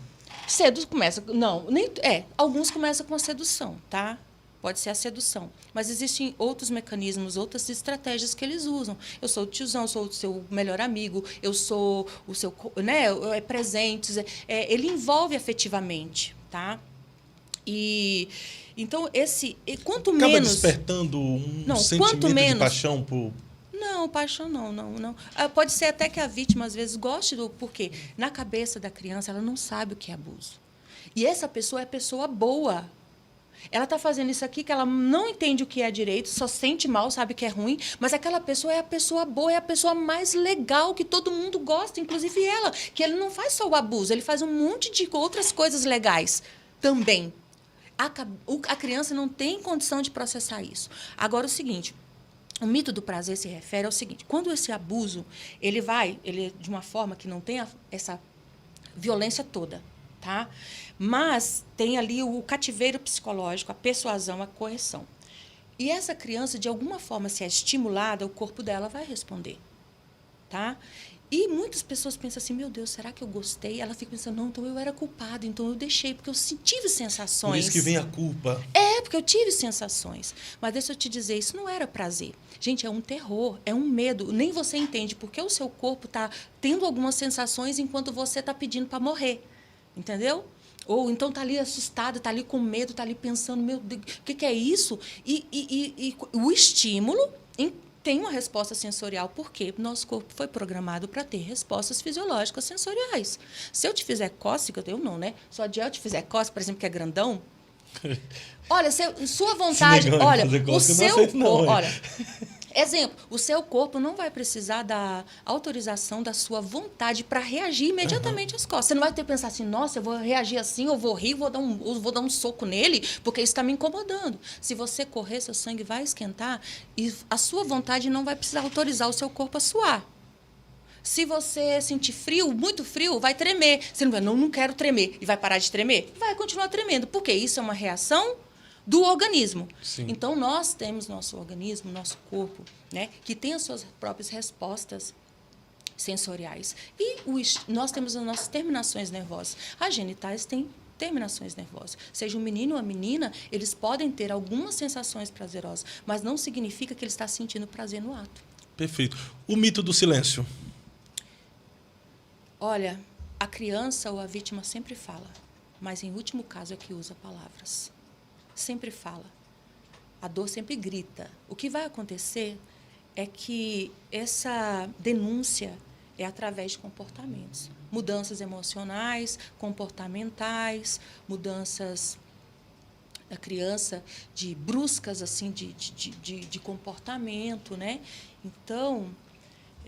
Começa, não, nem alguns começam com a sedução, tá? Pode ser a sedução, mas existem outros mecanismos, outras estratégias que eles usam. Eu sou o tiozão, eu sou o seu melhor amigo, eu sou o seu, né, presentes, ele envolve afetivamente, tá? E então quanto Acaba menos despertando não, sentimento de paixão por... Não, paixão não. Pode ser até que a vítima, às vezes, goste do... Porque na cabeça da criança, ela não sabe o que é abuso. E essa pessoa é pessoa boa. Ela está fazendo isso aqui que ela não entende o que é direito, só sente mal, sabe que é ruim, mas aquela pessoa é a pessoa boa, é a pessoa mais legal, que todo mundo gosta, inclusive ela, que ele não faz só o abuso, ele faz um monte de outras coisas legais também. A criança não tem condição de processar isso. Agora, o seguinte... O mito do prazer se refere ao seguinte: quando esse abuso ele é de uma forma que não tem essa violência toda, tá? Mas tem ali o cativeiro psicológico, a persuasão, a correção. E essa criança, de alguma forma, se é estimulada, o corpo dela vai responder, tá? E muitas pessoas pensam assim, meu Deus, será que eu gostei? Ela fica pensando, não, então eu era culpada, então eu deixei, porque eu tive sensações. Por isso que vem a culpa. Porque eu tive sensações. Mas deixa eu te dizer, isso não era prazer. Gente, é um terror, é um medo. Nem você entende porque o seu corpo está tendo algumas sensações enquanto você está pedindo para morrer. Entendeu? Ou então está ali assustado, está ali com medo, está ali pensando, meu Deus, o que é isso? E o estímulo tem uma resposta sensorial, porque nosso corpo foi programado para ter respostas fisiológicas sensoriais. Se eu te fizer cócega, eu não, né? Se o Adiel te fizer cócega, por exemplo, que é grandão, olha, sua vontade, olha, o seu corpo, olha, exemplo, o seu corpo não vai precisar da autorização da sua vontade para reagir imediatamente às costas. Você não vai ter que pensar assim, nossa, eu vou reagir assim, eu vou rir, vou dar um soco nele, porque isso está me incomodando. Se você correr, seu sangue vai esquentar e a sua vontade não vai precisar autorizar o seu corpo a suar. Se você sentir frio, muito frio, vai tremer. Você não vai, não quero tremer, e vai parar de tremer? Vai continuar tremendo, porque isso é uma reação do organismo. Sim. Então, nós temos nosso organismo, nosso corpo, né, que tem as suas próprias respostas sensoriais. E nós temos as nossas terminações nervosas. As genitais têm terminações nervosas. Seja um menino ou uma menina, eles podem ter algumas sensações prazerosas, mas não significa que ele está sentindo prazer no ato. Perfeito. O mito do silêncio. Olha, a criança ou a vítima sempre fala, mas, em último caso, é que usa palavras. Sempre fala. A dor sempre grita. O que vai acontecer é que essa denúncia é através de comportamentos. Mudanças emocionais, comportamentais, mudanças da criança, de bruscas assim, de comportamento, né? Então,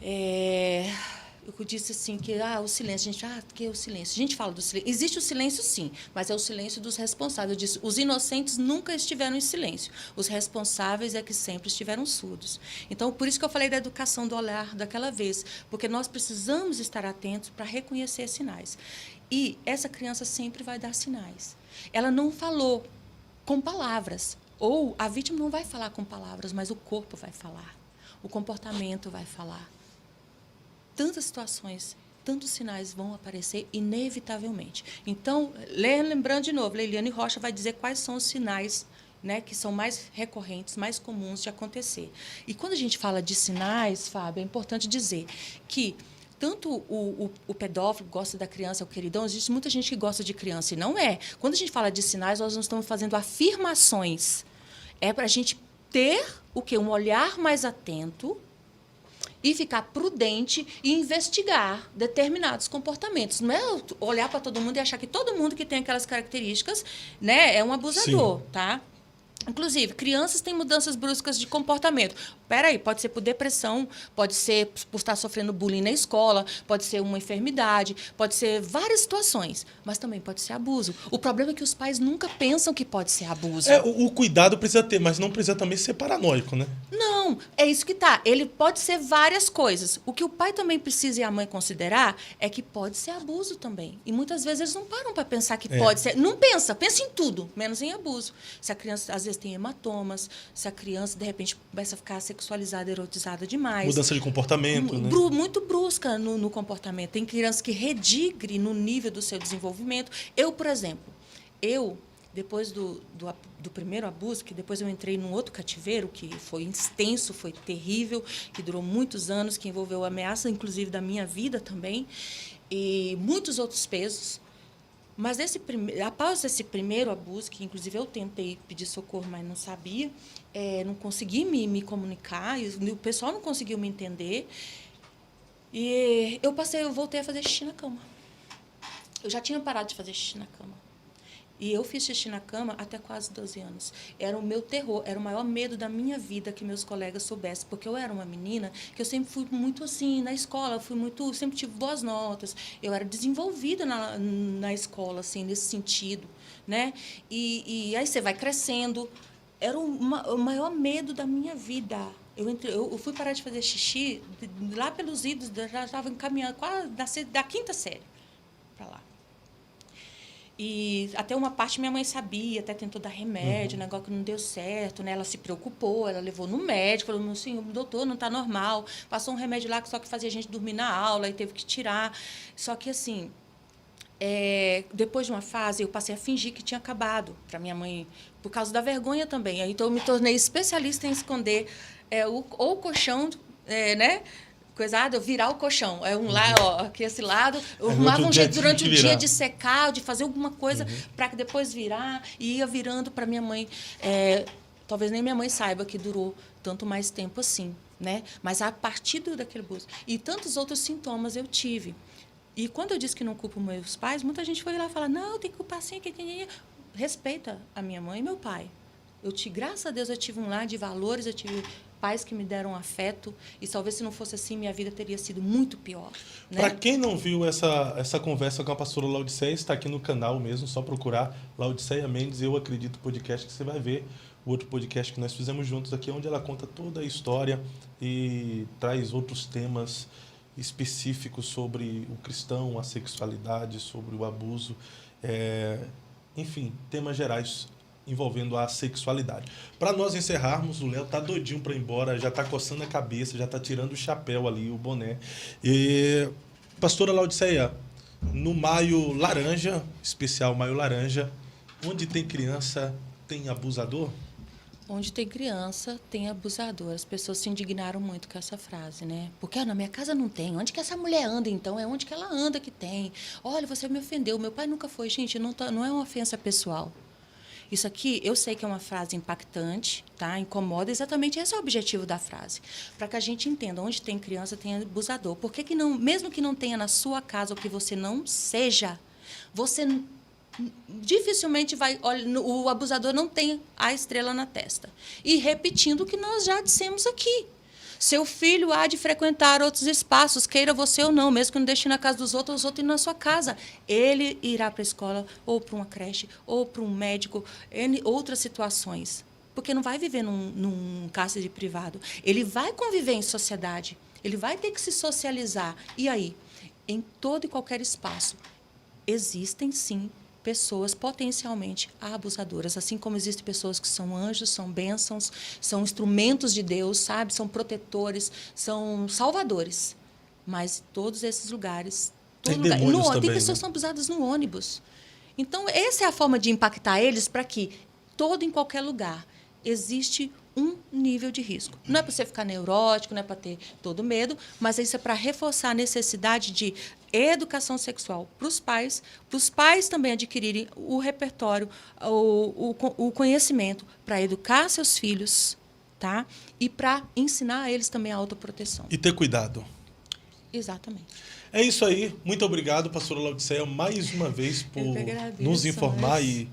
eu disse assim, que o silêncio, que é o silêncio? A gente fala do silêncio. Existe o silêncio, sim, mas é o silêncio dos responsáveis. Eu disse, os inocentes nunca estiveram em silêncio. Os responsáveis é que sempre estiveram surdos. Então, por isso que eu falei da educação do olhar daquela vez, porque nós precisamos estar atentos para reconhecer sinais. E essa criança sempre vai dar sinais. Ela não falou com palavras, ou a vítima não vai falar com palavras, mas o corpo vai falar, o comportamento vai falar. Tantas situações, tantos sinais vão aparecer inevitavelmente. Então, lembrando de novo, Leiliane Rocha vai dizer quais são os sinais, né, que são mais recorrentes, mais comuns de acontecer. E quando a gente fala de sinais, Fábio, é importante dizer que tanto o pedófilo gosta da criança, o queridão, existe muita gente que gosta de criança, e não é. Quando a gente fala de sinais, nós não estamos fazendo afirmações. É para a gente ter o quê? Um olhar mais atento e ficar prudente e investigar determinados comportamentos. Não é olhar para todo mundo e achar que todo mundo que tem aquelas características, né, é um abusador, tá? Inclusive, crianças têm mudanças bruscas de comportamento. Peraí, pode ser por depressão, pode ser por estar sofrendo bullying na escola, pode ser uma enfermidade, pode ser várias situações, mas também pode ser abuso. O problema é que os pais nunca pensam que pode ser abuso. O cuidado precisa ter, mas não precisa também ser paranoico, né? Não, é isso que tá. Ele pode ser várias coisas. O que o pai também precisa e a mãe considerar é que pode ser abuso também. E muitas vezes eles não param para pensar que pode ser. Não pensa em tudo, menos em abuso. Se a criança, às vezes, tem hematomas, se a criança, de repente, começa a ficar sexualizada, erotizada demais. Mudança de comportamento, né? Muito brusca no comportamento. Tem crianças que redigre no nível do seu desenvolvimento. Eu, por exemplo, depois do primeiro abuso, que depois eu entrei num outro cativeiro, que foi extenso, foi terrível, que durou muitos anos, que envolveu ameaça, inclusive, da minha vida também, e muitos outros pesos. Mas após esse primeiro abuso, que inclusive eu tentei pedir socorro, mas não sabia, não consegui me comunicar, o pessoal não conseguiu me entender, e eu voltei a fazer xixi na cama. Eu já tinha parado de fazer xixi na cama. E eu fiz xixi na cama até quase 12 anos. Era o meu terror, era o maior medo da minha vida que meus colegas soubessem, porque eu era uma menina que eu sempre fui muito assim, na escola, sempre tive boas notas, eu era desenvolvida na escola, assim, nesse sentido, né? E aí você vai crescendo, era o maior medo da minha vida. Eu fui parar de fazer xixi lá pelos idos, já estava encaminhando quase da 5ª série para lá. E até uma parte minha mãe sabia, até tentou dar remédio, negócio que não deu certo, né? Ela se preocupou, ela levou no médico, falou assim, doutor, não está normal. Passou um remédio lá que só que fazia a gente dormir na aula e teve que tirar. Só que, assim, depois de uma fase, eu passei a fingir que tinha acabado para minha mãe, por causa da vergonha também. Então, eu me tornei especialista em esconder o colchão, né? Coisado, eu virar o colchão. Aqui esse lado, eu arrumava um jeito durante o dia de secar, de fazer alguma coisa para depois virar, e ia virando para minha mãe. Talvez nem minha mãe saiba que durou tanto mais tempo assim, né? Mas a partir daquele abuso. E tantos outros sintomas eu tive. E quando eu disse que não culpo meus pais, muita gente foi lá falar, não, tem que culpar sim, respeita a minha mãe e meu pai. Graças a Deus, eu tive um lar de valores, eu tive pais que me deram afeto, e talvez se não fosse assim, minha vida teria sido muito pior. Né? Para quem não viu essa conversa com a pastora Laodiceia, está aqui no canal mesmo, só procurar Laodiceia Mendes, Eu Acredito Podcast, que você vai ver o outro podcast que nós fizemos juntos aqui, onde ela conta toda a história e traz outros temas específicos sobre o cristão, a sexualidade, sobre o abuso, enfim, temas gerais envolvendo a sexualidade. Para nós encerrarmos, o Léo tá doidinho para ir embora, já tá coçando a cabeça, já tá tirando o chapéu ali, o boné. E, pastora Laodiceia, no Maio Laranja, especial Maio Laranja, onde tem criança, tem abusador? Onde tem criança, tem abusador. As pessoas se indignaram muito com essa frase, né? Porque na minha casa não tem. Onde que essa mulher anda, então? É onde que ela anda que tem. Olha, você me ofendeu. Meu pai nunca foi. Gente, não é uma ofensa pessoal. Isso aqui, eu sei que é uma frase impactante, tá? Incomoda, exatamente esse é o objetivo da frase. Para que a gente entenda, onde tem criança, tem abusador. Por que não, mesmo que não tenha na sua casa, ou que você não seja, você dificilmente vai... Olha, o abusador não tem a estrela na testa. E repetindo o que nós já dissemos aqui. Seu filho há de frequentar outros espaços, queira você ou não, mesmo que não deixe na casa dos outros, os outros irão na sua casa. Ele irá para a escola, ou para uma creche, ou para um médico, outras situações. Porque não vai viver num cárcere privado. Ele vai conviver em sociedade. Ele vai ter que se socializar. E aí, em todo e qualquer espaço, existem, sim, pessoas potencialmente abusadoras, assim como existem pessoas que são anjos, são bênçãos, são instrumentos de Deus, sabe? São protetores, são salvadores. Mas todos esses lugares... Tem demônios também, tem pessoas que são abusadas no ônibus. Então, essa é a forma de impactar eles para que, em qualquer lugar, existe um nível de risco. Não é para você ficar neurótico, não é para ter todo medo, mas isso é para reforçar a necessidade de educação sexual para os pais também adquirirem o repertório, o conhecimento para educar seus filhos, tá? E para ensinar a eles também a autoproteção. E ter cuidado. Exatamente. É isso aí. Muito obrigado, pastora Laodiceia, mais uma vez por nos informar e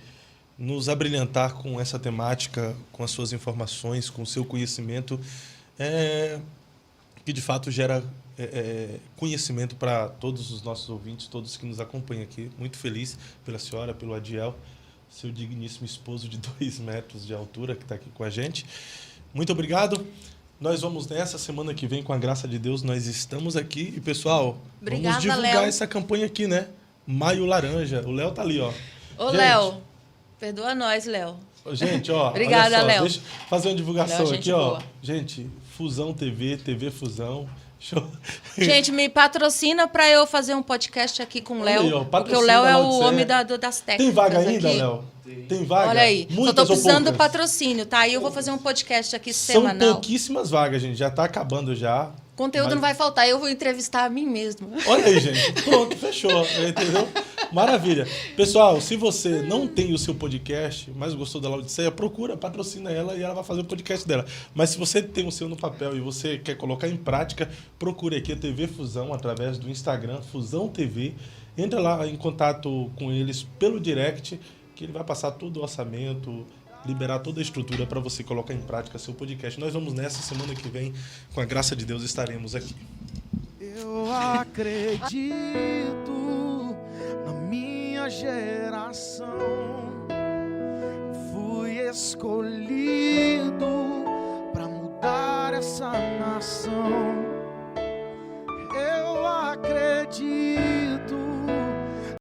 nos abrilhantar com essa temática, com as suas informações, com o seu conhecimento, que de fato gera conhecimento para todos os nossos ouvintes, todos que nos acompanham aqui. Muito feliz pela senhora, pelo Adiel, seu digníssimo esposo de 2 metros de altura que está aqui com a gente. Muito obrigado. Nós vamos nessa semana que vem, com a graça de Deus, nós estamos aqui. E, pessoal, Obrigada, vamos divulgar Léo. essa campanha aqui, né? Maio Laranja. O Léo tá ali, ó. Ô, Gente, Léo, perdoa nós, Léo. Gente, ó. Obrigada, olha só, Léo. deixa eu fazer uma divulgação Léo, gente aqui, ó. boa. Gente, Fusão TV, TV Fusão. Show. Gente, me patrocina para eu fazer um podcast aqui com o Olha aí, ó, Léo, porque o patrocina Léo é lá o onde você homem é. das técnicas. Tem vaga aqui. ainda, Léo? Tem vaga? Olha aí, Muitas eu tô precisando ou do poucas? patrocínio, tá? Aí eu vou fazer um podcast aqui São semanal. pouquíssimas vagas, gente. Já tá acabando já. Conteúdo Mas- não vai faltar, eu vou entrevistar a mim mesma. Olha aí, gente. Pronto, fechou. Entendeu? Maravilha. Pessoal, se você não tem o seu podcast, mas gostou da Laodiceia, procura, patrocina ela e ela vai fazer o podcast dela. Mas se você tem o seu no papel e você quer colocar em prática, procure aqui a TV Fusão através do Instagram, Fusão TV. Entra lá em contato com eles pelo direct, que ele vai passar todo o orçamento, liberar toda a estrutura para você colocar em prática seu podcast. Nós vamos nessa semana que vem, com a graça de Deus, estaremos aqui. Eu acredito na minha geração. Fui escolhido para mudar essa nação. Eu acredito